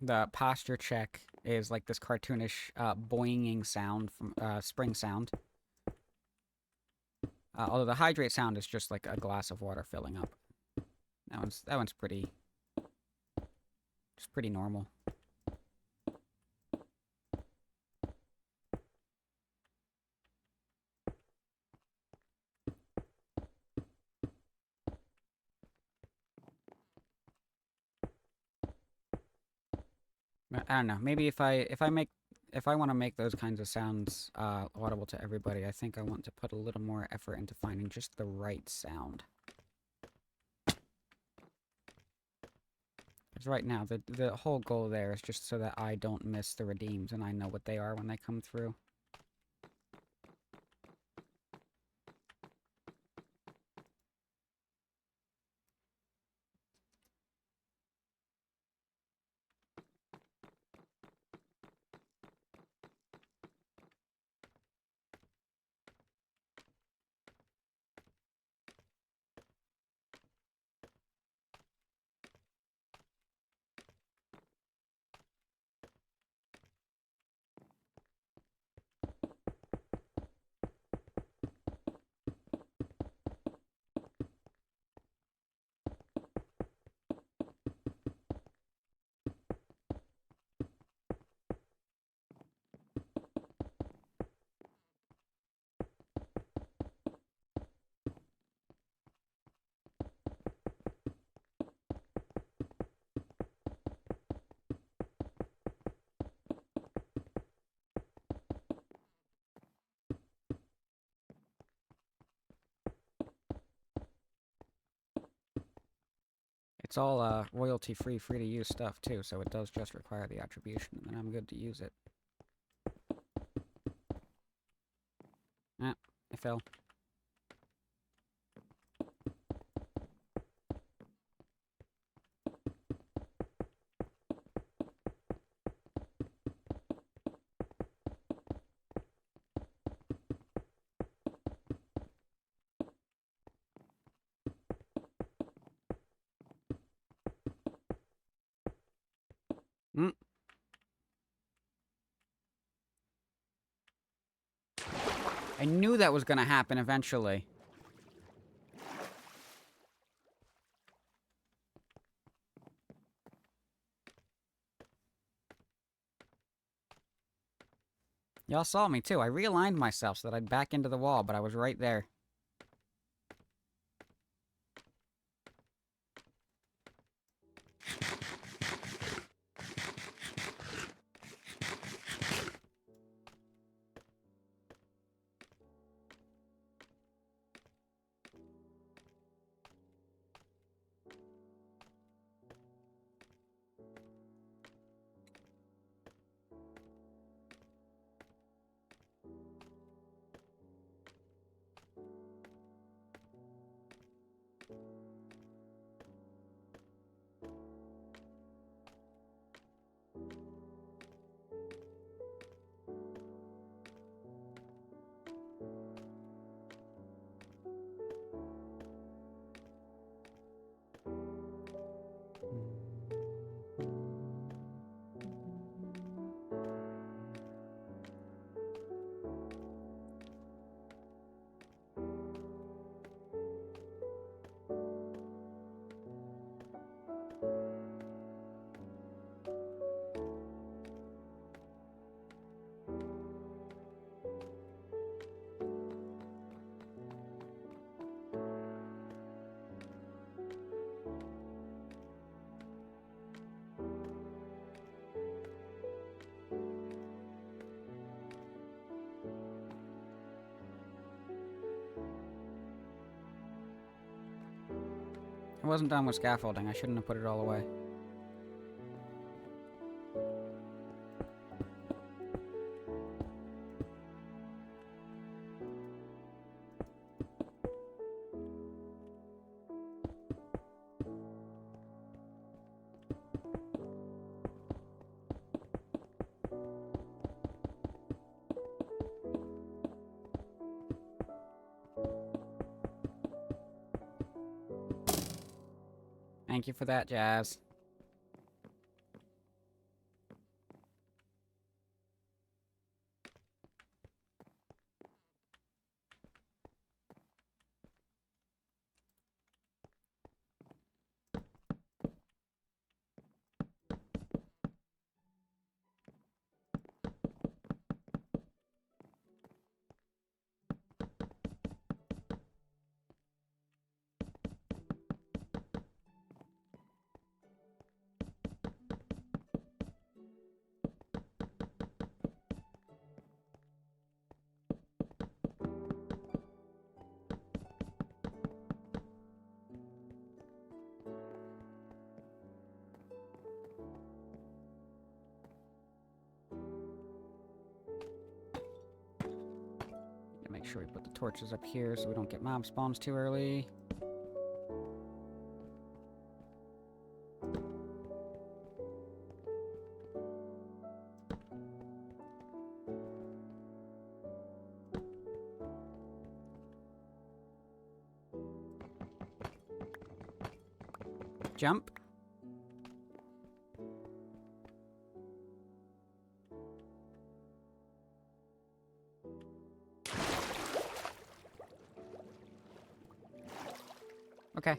The posture check is like this cartoonish, boinging sound from, spring sound. Although the hydrate sound is just like a glass of water filling up. That one's pretty, just pretty normal. I don't know. Maybe if I want to make those kinds of sounds audible to everybody, I think I want to put a little more effort into finding just the right sound. Because right now, the whole goal there is just so that I don't miss the redeems and I know what they are when they come through. It's all royalty-free, free-to-use stuff, too, so it does just require the attribution, and then I'm good to use it. Ah, I fell. Mm. I knew that was gonna happen eventually. Y'all saw me, too. I realigned myself so that I'd back into the wall, but I was right there. I wasn't done with scaffolding. I shouldn't have put it all away. Thank you for that, Jazz. Make sure we put the torches up here so we don't get mob spawns too early. Jump. Okay.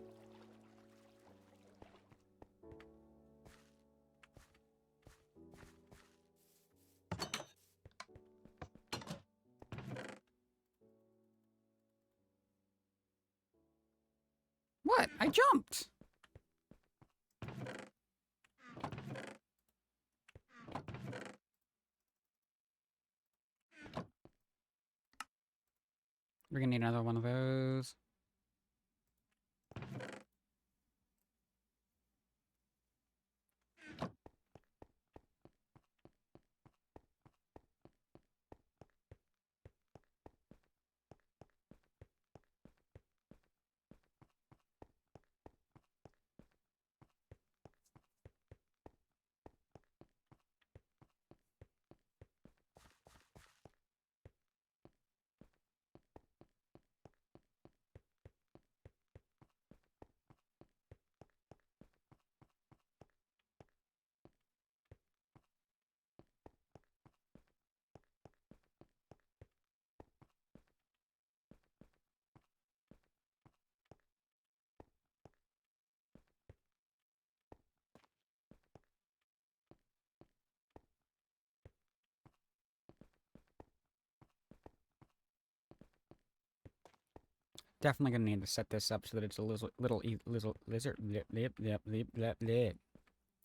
What? I jumped! We're gonna need another one of those. Definitely gonna need to set this up so that it's a lizard, so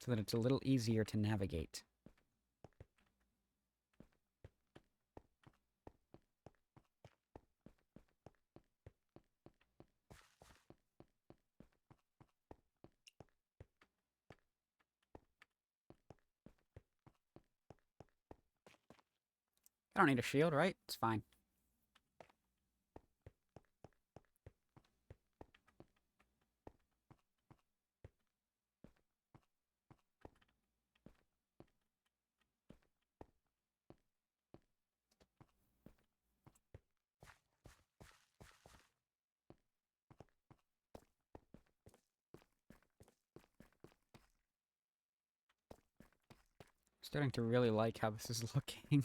that it's a little easier to navigate. I don't need a shield, right? It's fine. Starting to really like how this is looking.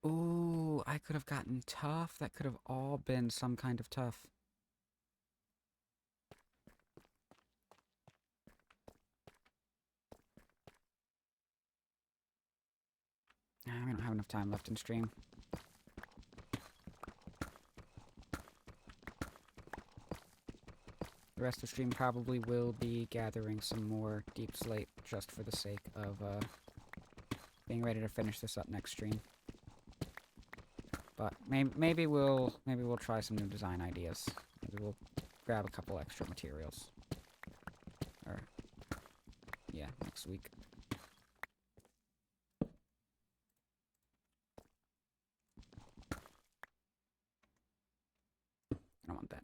Ooh, I could have gotten tough. That could have all been some kind of tough. We don't have enough time left in stream. The rest of the stream probably will be gathering some more deep slate just for the sake of being ready to finish this up next stream. But maybe we'll try some new design ideas. maybe we'll grab a couple extra materials. Or, yeah, next week. I don't want that.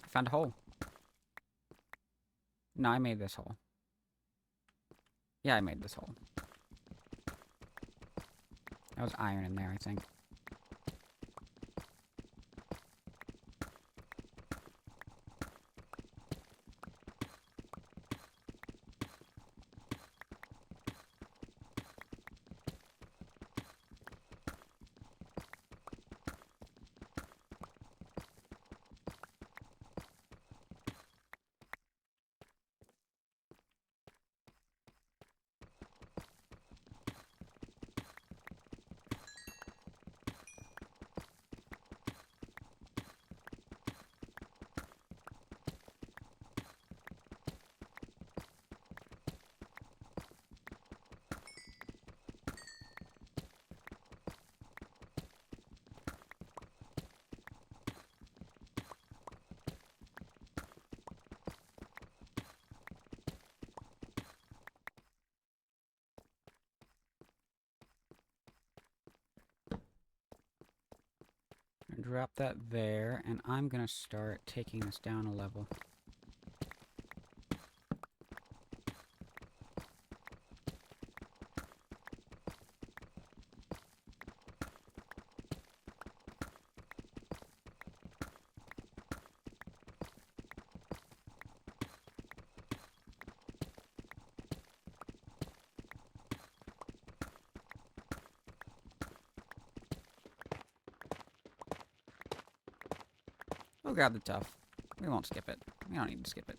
I found a hole. No, I made this hole. Yeah, I made this hole. That was iron in there, I think. Drop that there, and I'm gonna start taking this down a level. We'll grab the tough. We won't skip it. We don't need to skip it.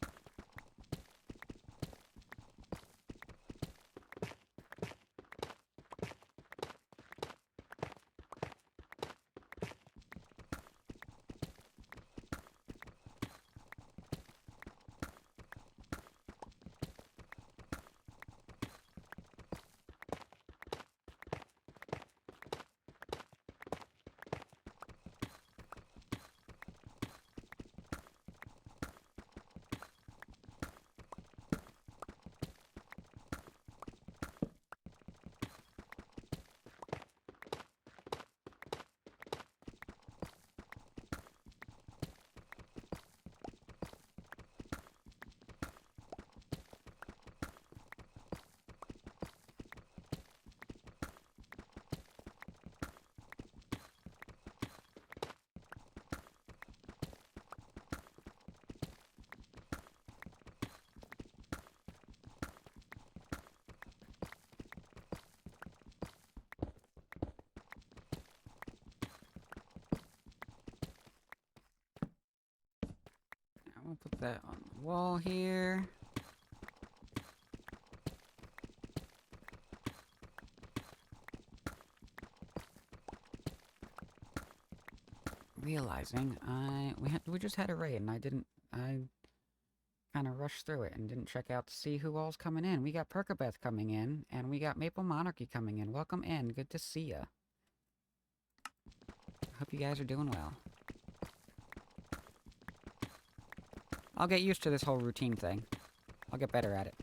We'll put that on the wall here. Realizing we just had a raid and I kind of rushed through it and didn't check out to see who all's coming in. We got Perkabeth coming in and we got Maple Monarchy coming in. Welcome in. Good to see ya. Hope you guys are doing well. I'll get used to this whole routine thing. I'll get better at it.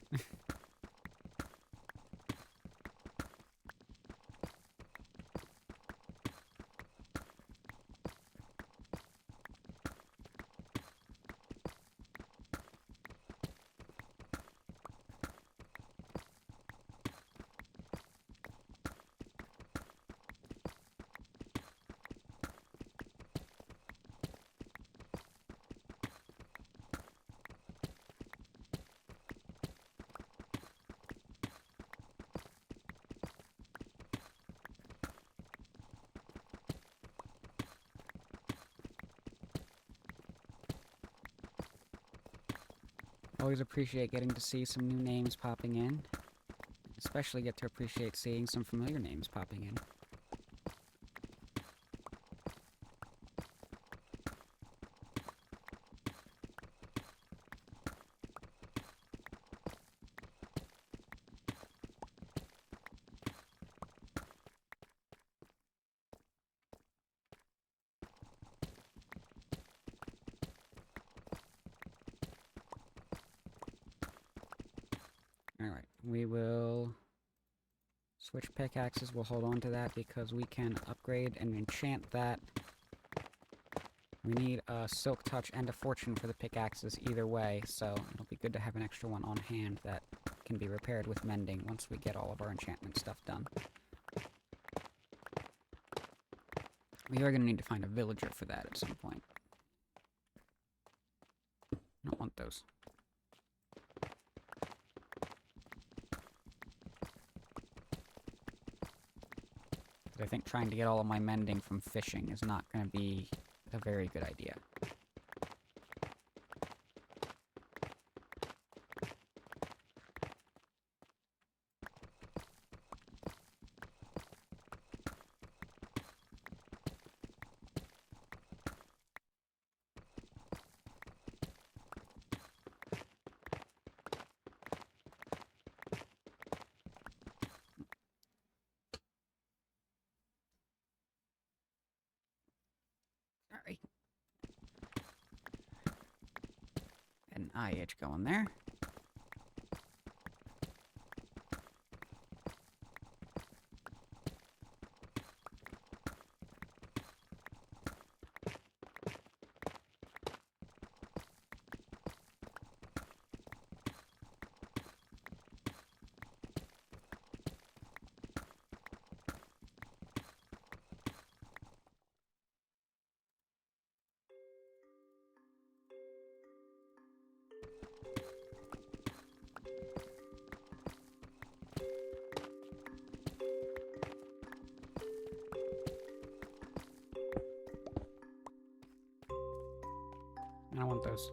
Always appreciate getting to see some new names popping in. Especially get to appreciate seeing some familiar names popping in. Alright, we will switch pickaxes. We'll hold on to that because we can upgrade and enchant that. We need a Silk Touch and a Fortune for the pickaxes either way, so it'll be good to have an extra one on hand that can be repaired with mending once we get all of our enchantment stuff done. We are going to need to find a villager for that at some point. I don't want those. I think trying to get all of my mending from fishing is not going to be a very good idea. Alright. An IH going there. I don't want those.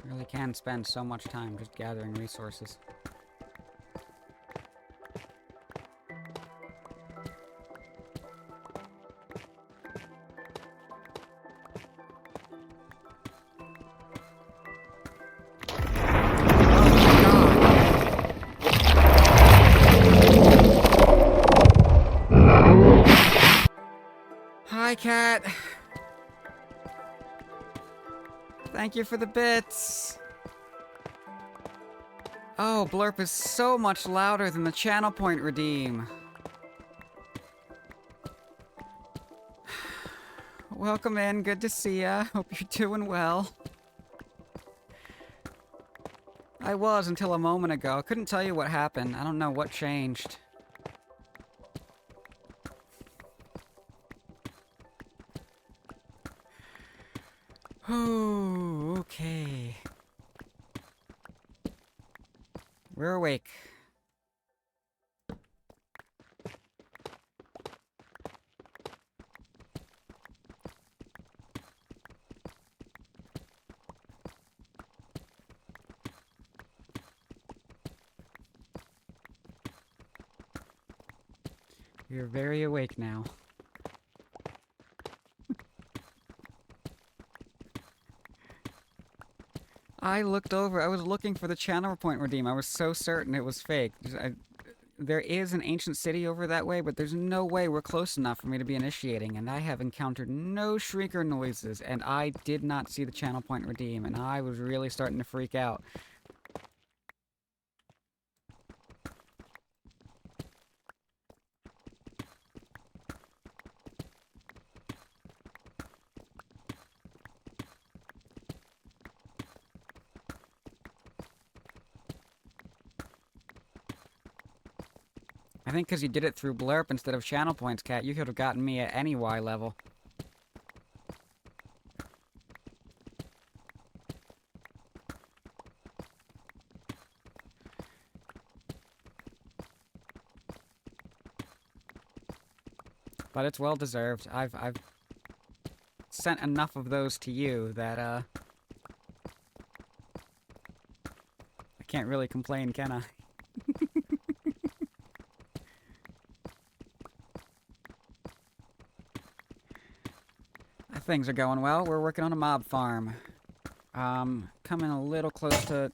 I really can spend so much time just gathering resources. Hi, cat. Thank you for the bits. Oh, Blurp is so much louder than the channel point redeem. Welcome in, good to see ya. Hope you're doing well. I was until a moment ago. I couldn't tell you what happened. I don't know what changed. Oh, okay. We're awake. You're very awake now. I looked over. I was looking for the channel point redeem. I was so certain it was fake. There is an ancient city over that way, but there's no way we're close enough for me to be initiating, and I have encountered no shrieker noises, and I did not see the channel point redeem, and I was really starting to freak out. I think because you did it through Blurp instead of channel points, Cat, you could have gotten me at any Y level. But it's well deserved. I've sent enough of those to you that, I can't really complain, can I? Things are going well. We're working on a mob farm. Coming a little close to...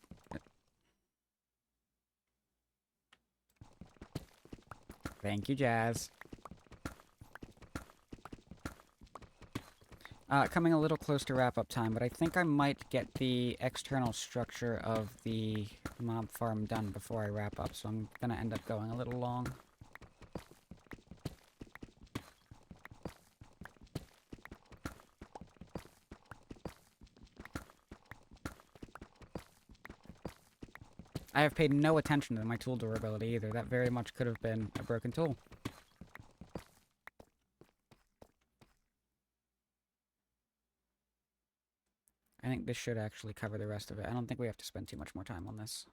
Thank you, Jazz. Coming a little close to wrap-up time, but I think I might get the external structure of the mob farm done before I wrap up, so I'm gonna end up going a little long. I have paid no attention to my tool durability either. That very much could have been a broken tool. I think this should actually cover the rest of it. I don't think we have to spend too much more time on this.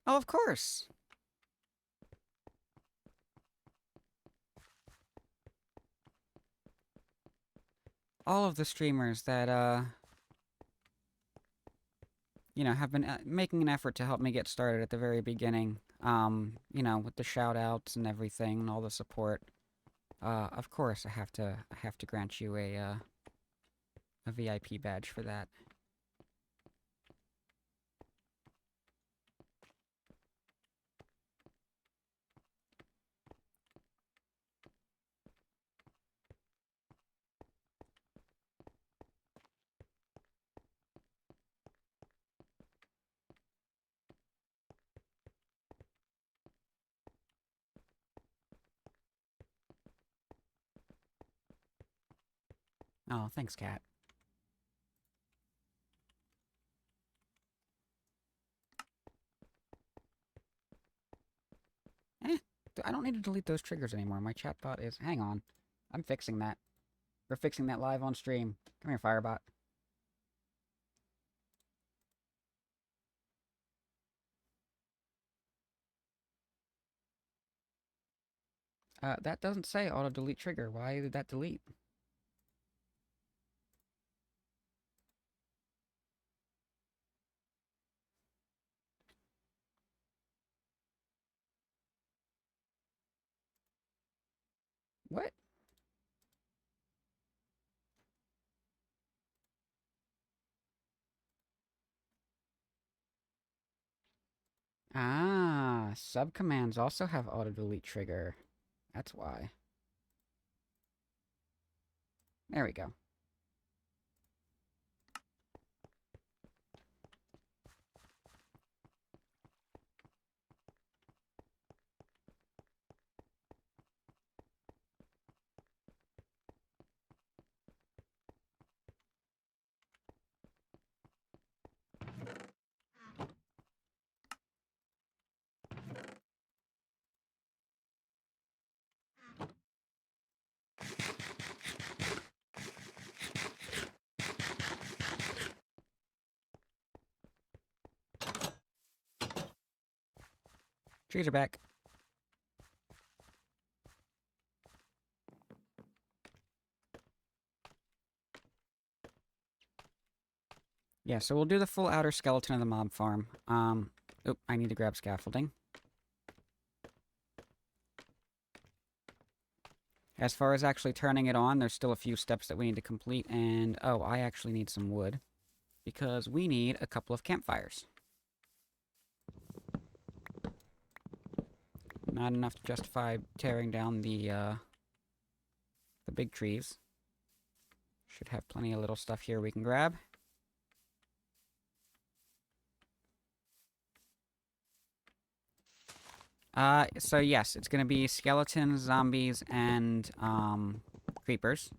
Oh, of course! All of the streamers that, you know, have been making an effort to help me get started at the very beginning. You know, with the shout-outs and everything, and all the support. Of course, I have to grant you a VIP badge for that. Oh, thanks, Cat. I don't need to delete those triggers anymore. My chatbot is... Hang on. I'm fixing that. We're fixing that live on stream. Come here, Firebot. That doesn't say auto-delete trigger. Why did that delete? What? Ah. Sub-commands also have auto-delete trigger. That's why. There we go. Trees are back. Yeah, so we'll do the full outer skeleton of the mob farm. Oop, I need to grab scaffolding. As far as actually turning it on, there's still a few steps that we need to complete, and oh, I actually need some wood, because we need a couple of campfires. Not enough to justify tearing down the big trees. Should have plenty of little stuff here we can grab. So yes, it's gonna be skeletons, zombies, and, creepers.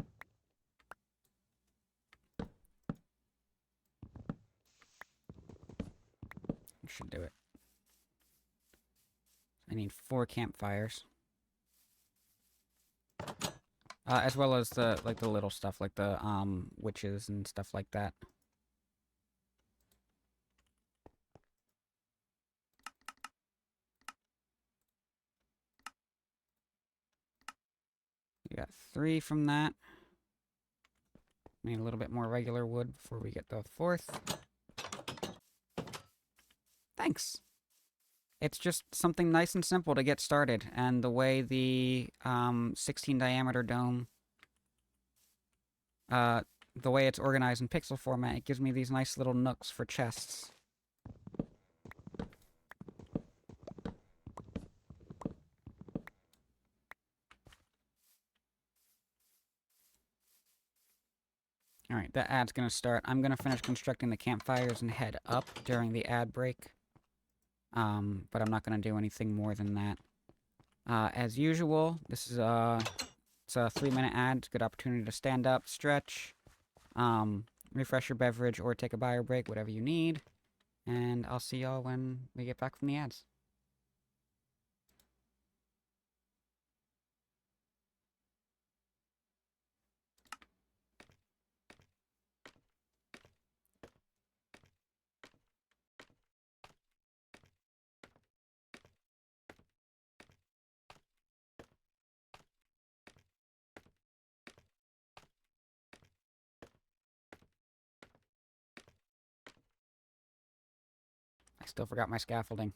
Should do it. I need 4 campfires. As well as the little stuff, like the, witches and stuff like that. We got 3 from that. Need a little bit more regular wood before we get the 4th. Thanks! It's just something nice and simple to get started, and the way the, 16 diameter dome, the way it's organized in pixel format, it gives me these nice little nooks for chests. Alright, that ad's gonna start. I'm gonna finish constructing the campfires and head up during the ad break. But I'm not gonna do anything more than that. As usual, this is it's a 3-minute ad. It's a good opportunity to stand up, stretch, refresh your beverage, or take a bio break, whatever you need. And I'll see y'all when we get back from the ads. I still forgot my scaffolding.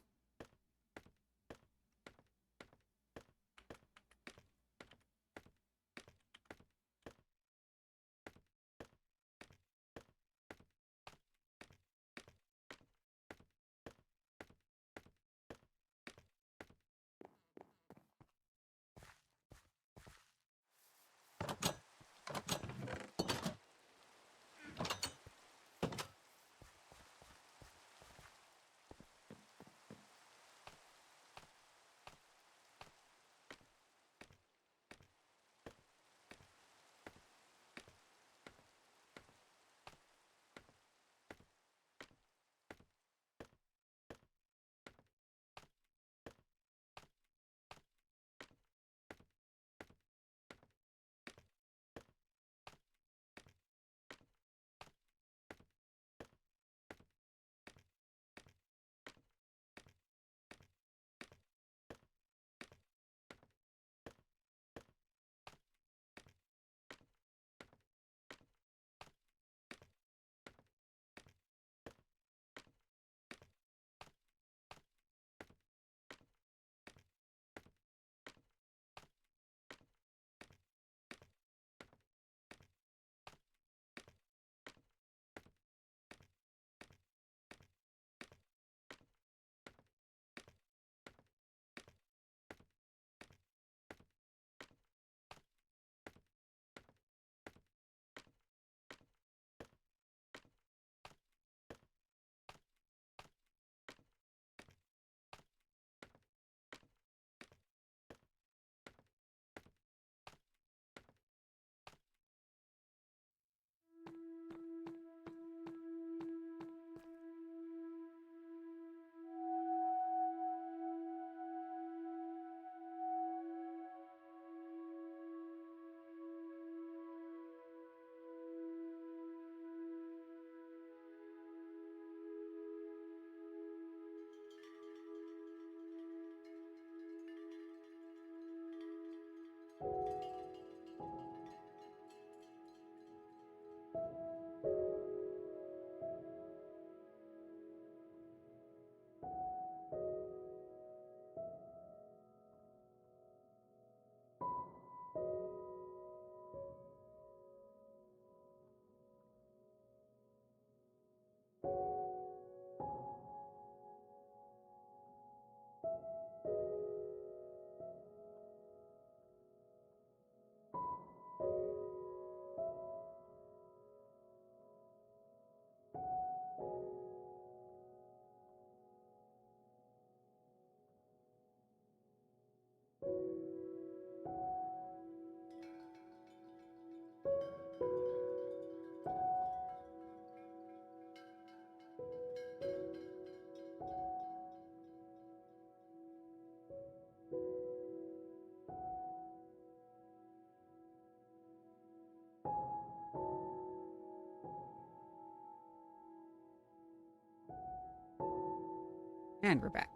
And we're back.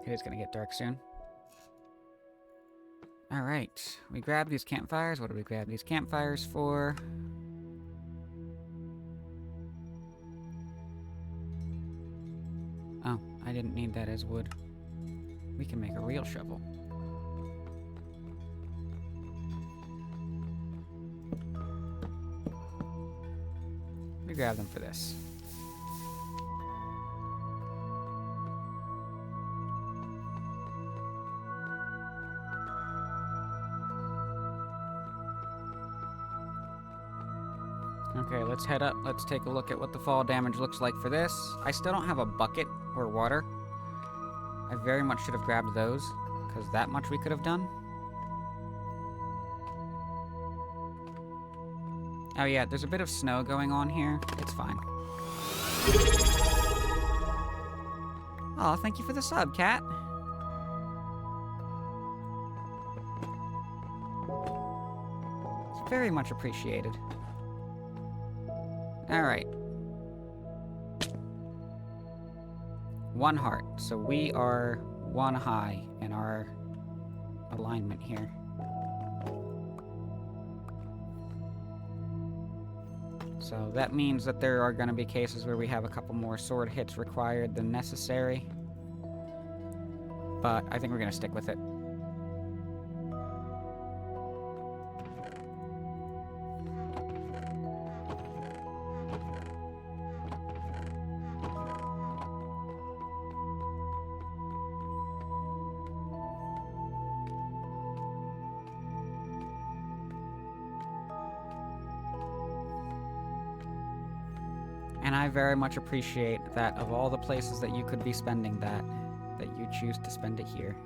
It is gonna get dark soon. Alright, we grabbed these campfires. What did we grab these campfires for? Oh, I didn't need that as wood. We can make a real shovel. We grab them for this. Okay, let's head up. Let's take a look at what the fall damage looks like for this. I still don't have a bucket or water. I very much should have grabbed those, because that much we could have done. Oh yeah, there's a bit of snow going on here. It's fine. Aw, thank you for the sub, cat. It's very much appreciated. Alright. 1 heart. So we are 1 high in our alignment here. So that means that there are going to be cases where we have a couple more sword hits required than necessary. But I think we're going to stick with it. And I very much appreciate that of all the places that you could be spending that you choose to spend it here.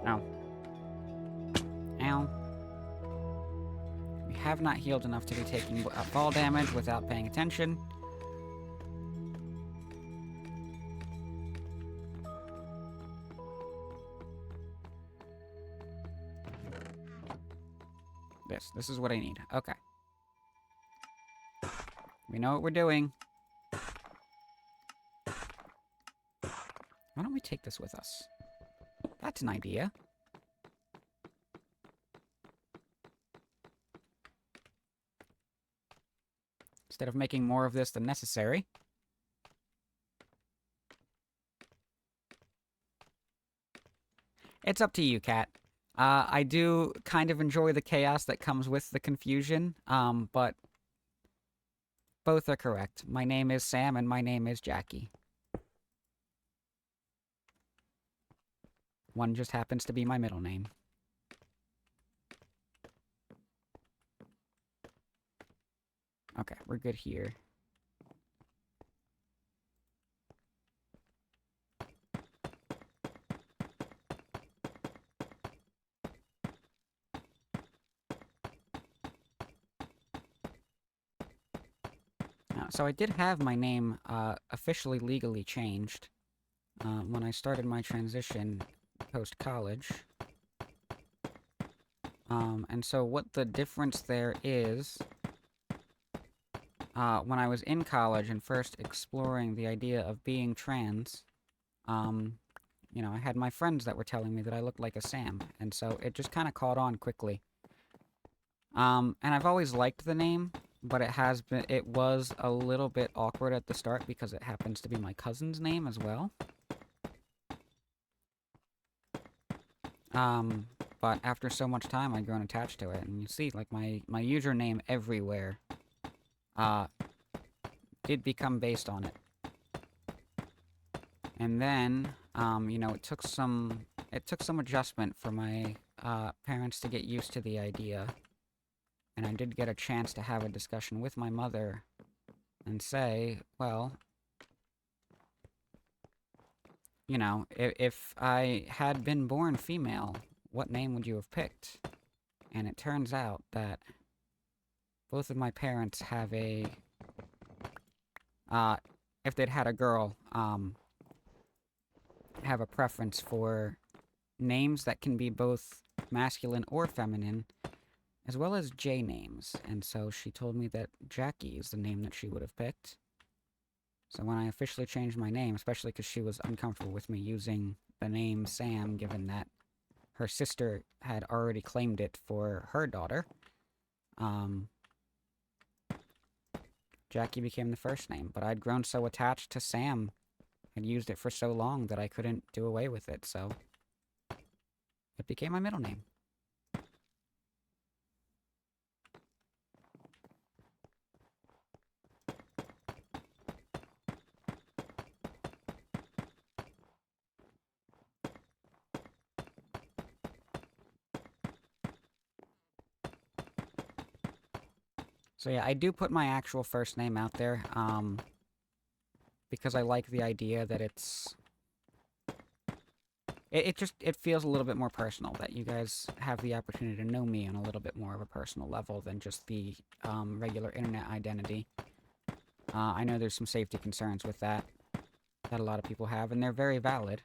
Ow. Ow. We have not healed enough to be taking fall damage without paying attention. This is what I need. Okay. We know what we're doing. Why don't we take this with us? That's an idea. Instead of making more of this than necessary. It's up to you, cat. I do kind of enjoy the chaos that comes with the confusion, but both are correct. My name is Sam, and my name is Jackie. One just happens to be my middle name. Okay, we're good here. So I did have my name officially legally changed when I started my transition post-college. And so what the difference there is, when I was in college and first exploring the idea of being trans, you know, I had my friends that were telling me that I looked like a Sam, and so it just kind of caught on quickly. And I've always liked the name, but it was a little bit awkward at the start because it happens to be my cousin's name as well. But after so much time, I'd grown attached to it, and you see, like, my username everywhere, did become based on it. And then, you know, it took some adjustment for my, parents to get used to the idea. And I did get a chance to have a discussion with my mother and say, well, you know, if I had been born female, what name would you have picked? And it turns out that both of my parents have a, uh, if they'd had a girl, have a preference for names that can be both masculine or feminine, as well as J names. And so she told me that Jackie is the name that she would have picked. So when I officially changed my name, especially because she was uncomfortable with me using the name Sam, given that her sister had already claimed it for her daughter, um, Jackie became the first name. But I'd grown so attached to Sam and used it for so long that I couldn't do away with it, so it became my middle name. So yeah, I do put my actual first name out there, because I like the idea that it feels a little bit more personal, that you guys have the opportunity to know me on a little bit more of a personal level than just the regular internet identity. I know there's some safety concerns with that a lot of people have, and they're very valid.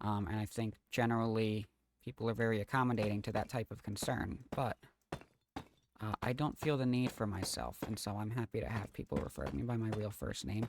And I think generally people are very accommodating to that type of concern, but I don't feel the need for myself, and so I'm happy to have people refer to me by my real first name.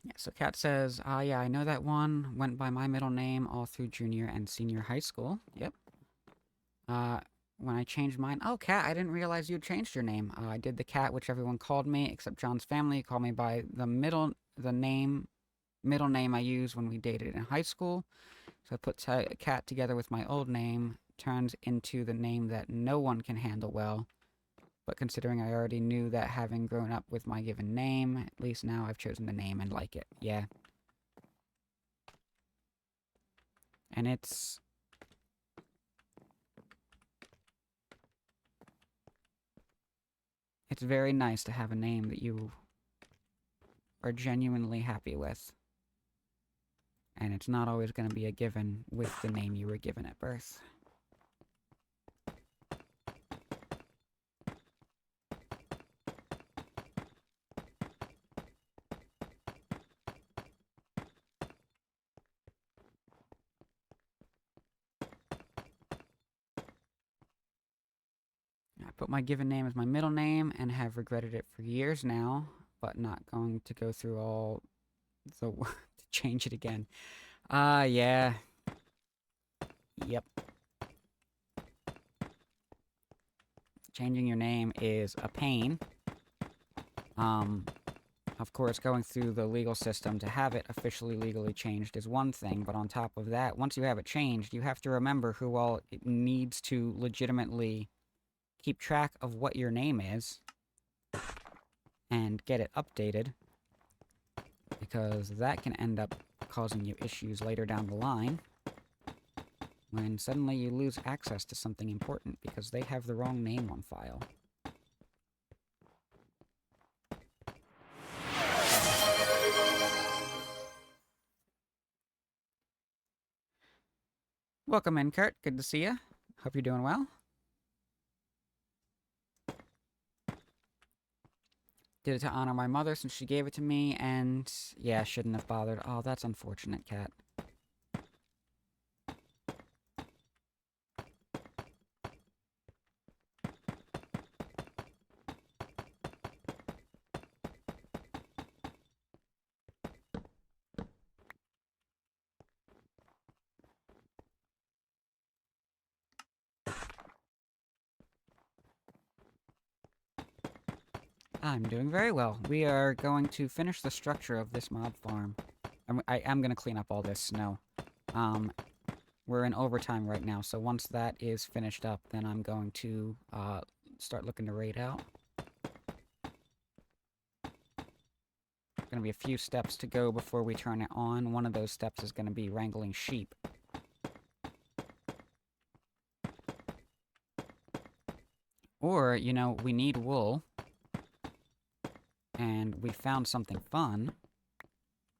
Yeah, so Kat says, yeah, I know that one. Went by my middle name all through junior and senior high school. Yep. Uh, when I changed mine, oh, Kat, I didn't realize you'd changed your name. I did the Kat, which everyone called me, except John's family called me by middle name I used when we dated in high school. So I put Kat together with my old name, turns into the name that no one can handle well. But considering I already knew that having grown up with my given name, at least now I've chosen the name and like it. Yeah. And it's very nice to have a name that you are genuinely happy with. And it's not always going to be a given with the name you were given at birth. I put my given name as my middle name and have regretted it for years now, but not going to go through all the work to change it again. Yeah. Yep. Changing your name is a pain. Of course, going through the legal system to have it officially legally changed is one thing, but on top of that, once you have it changed, you have to remember who all it needs to legitimately keep track of what your name is and get it updated, because that can end up causing you issues later down the line when suddenly you lose access to something important because they have the wrong name on file. Welcome in, Kurt. Good to see you. Hope you're doing well. Did it to honor my mother since she gave it to me, and yeah, shouldn't have bothered. Oh, that's unfortunate, Kat. I'm doing very well. We are going to finish the structure of this mob farm. I am going to clean up all this snow. We're in overtime right now, so once that is finished up, then I'm going to start looking to raid out. Gonna be a few steps to go before we turn it on. One of those steps is gonna be wrangling sheep. Or, you know, we need wool. And we found something fun.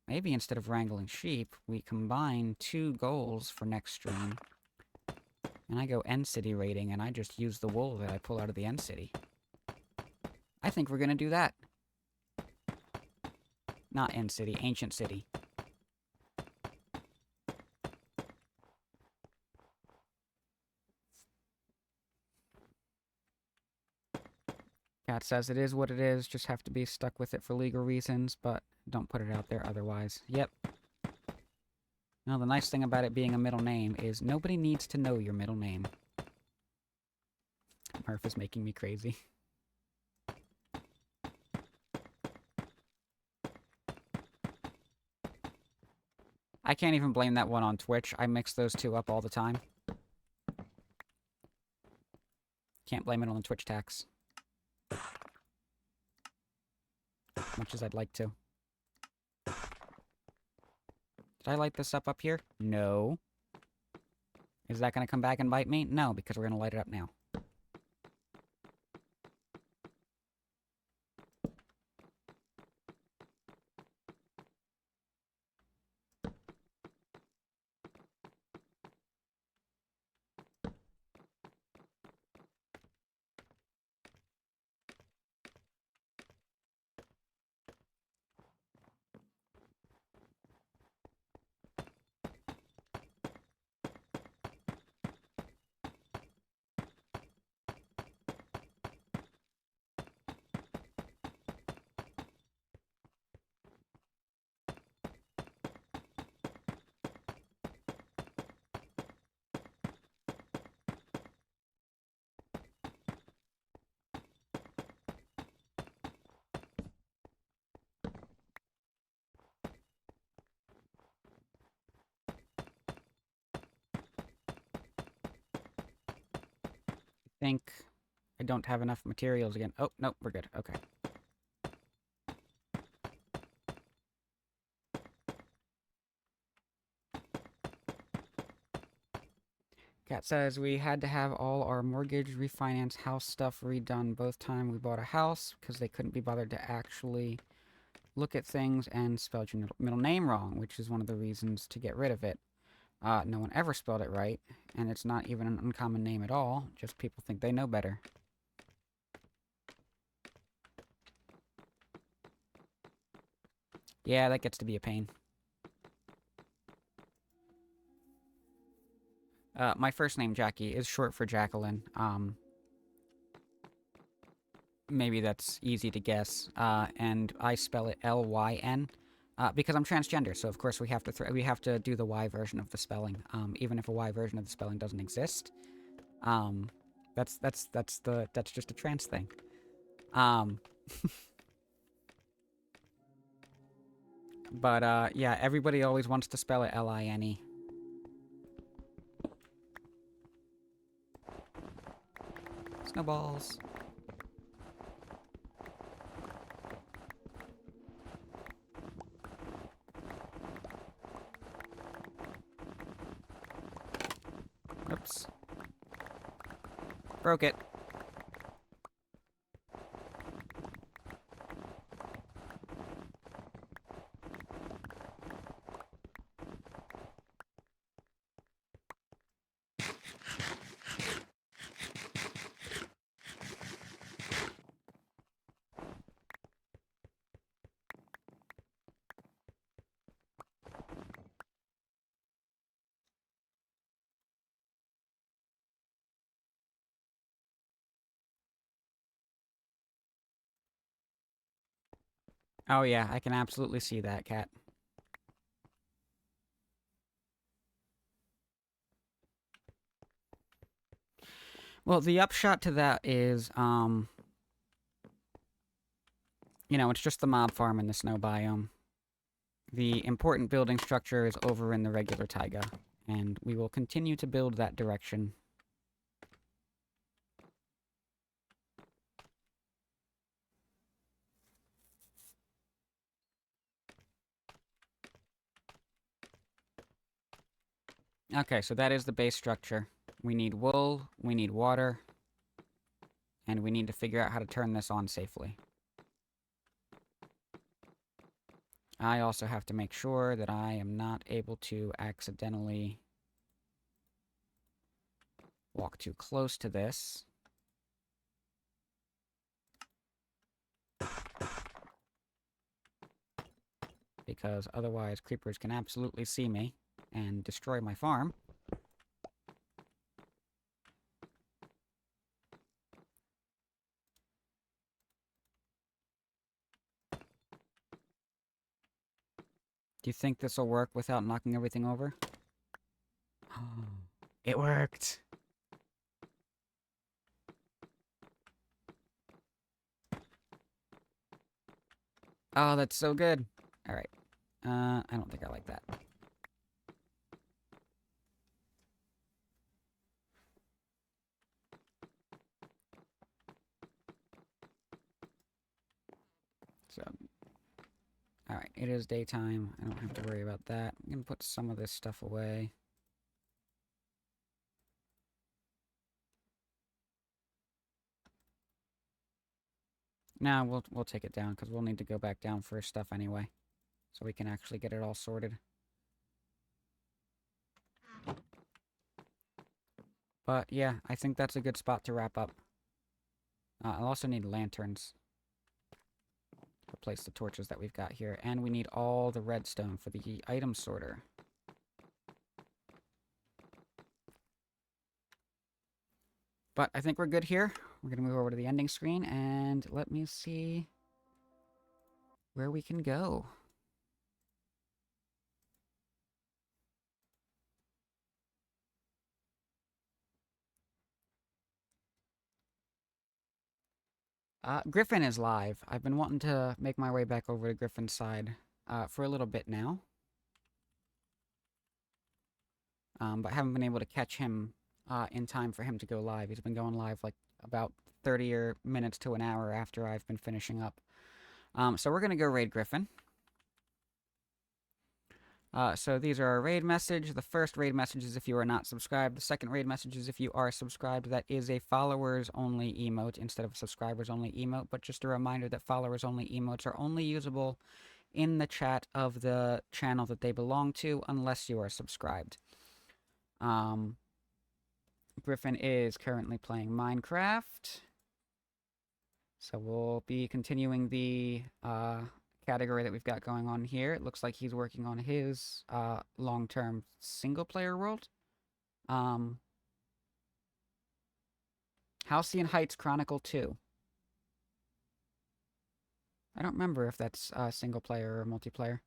Maybe instead of wrangling sheep, we combine 2 goals for next stream. And I go end city raiding, and I just use the wool that I pull out of the end city. I think we're gonna do that. Not end city, ancient city. Cat says it is what it is, just have to be stuck with it for legal reasons, but don't put it out there otherwise. Yep. Now, the nice thing about it being a middle name is nobody needs to know your middle name. Murph is making me crazy. I can't even blame that one on Twitch. I mix those two up all the time. Can't blame it on the Twitch tax. Much as I'd like to. Did I light this up here? No. Is that gonna come back and bite me? No, because we're gonna light it up now. I think I don't have enough materials again. Oh, no, we're good. Okay. Cat says we had to have all our mortgage, refinance, house stuff redone both time we bought a house because they couldn't be bothered to actually look at things and spelled your middle name wrong, which is one of the reasons to get rid of it. No one ever spelled it right, and it's not even an uncommon name at all, just people think they know better. Yeah, that gets to be a pain. My first name, Jackie, is short for Jacqueline. Maybe that's easy to guess. And I spell it Lyn, because I'm transgender. So of course we have to do the Y version of the spelling, even if a Y version of the spelling doesn't exist. That's just a trans thing. But yeah, everybody always wants to spell it Line. Snowballs. Oops. Broke it. Oh yeah, I can absolutely see that, Cat. Well, the upshot to that is, you know, it's just the mob farm in the snow biome. The important building structure is over in the regular taiga. And we will continue to build that direction. Okay, so that is the base structure. We need wool, we need water, and we need to figure out how to turn this on safely. I also have to make sure that I am not able to accidentally walk too close to this. Because otherwise creepers can absolutely see me and destroy my farm. Do you think this will work without knocking everything over? It worked! Oh, that's so good. Alright. I don't think I like that. So, alright, it is daytime. I don't have to worry about that. I'm gonna put some of this stuff away. Now we'll take it down, because we'll need to go back down for stuff anyway. So we can actually get it all sorted. But yeah, I think that's a good spot to wrap up. I'll also need lanterns. Replace the torches that we've got here. And we need all the redstone for the item sorter. But I think we're good here. We're going to move over to the ending screen, and let me see where we can go. Griffin is live. I've been wanting to make my way back over to Griffin's side for a little bit now. But haven't been able to catch him in time for him to go live. He's been going live like about 30 minutes to an hour after I've been finishing up. So we're going to go raid Griffin. So these are our raid message. The first raid message is if you are not subscribed. The second raid message is if you are subscribed. That is a followers only emote instead of a subscribers only emote. But just a reminder that followers only emotes are only usable in the chat of the channel that they belong to unless you are subscribed. Griffin is currently playing Minecraft. So we'll be continuing the category that we've got going on here. It looks like he's working on his long-term single-player world. Halcyon Heights Chronicle 2. I don't remember if that's single-player or multiplayer.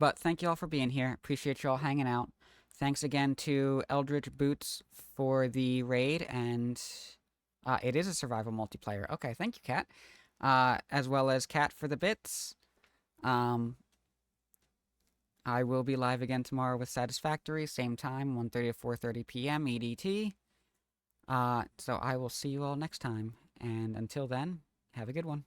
But thank you all for being here. Appreciate you all hanging out. Thanks again to Eldritch Boots for the raid, and it is a survival multiplayer. Okay, thank you, Kat. As well as Kat for the bits. I will be live again tomorrow with Satisfactory, same time, 1:30 to 4:30 p.m. EDT. So I will see you all next time, and until then, have a good one.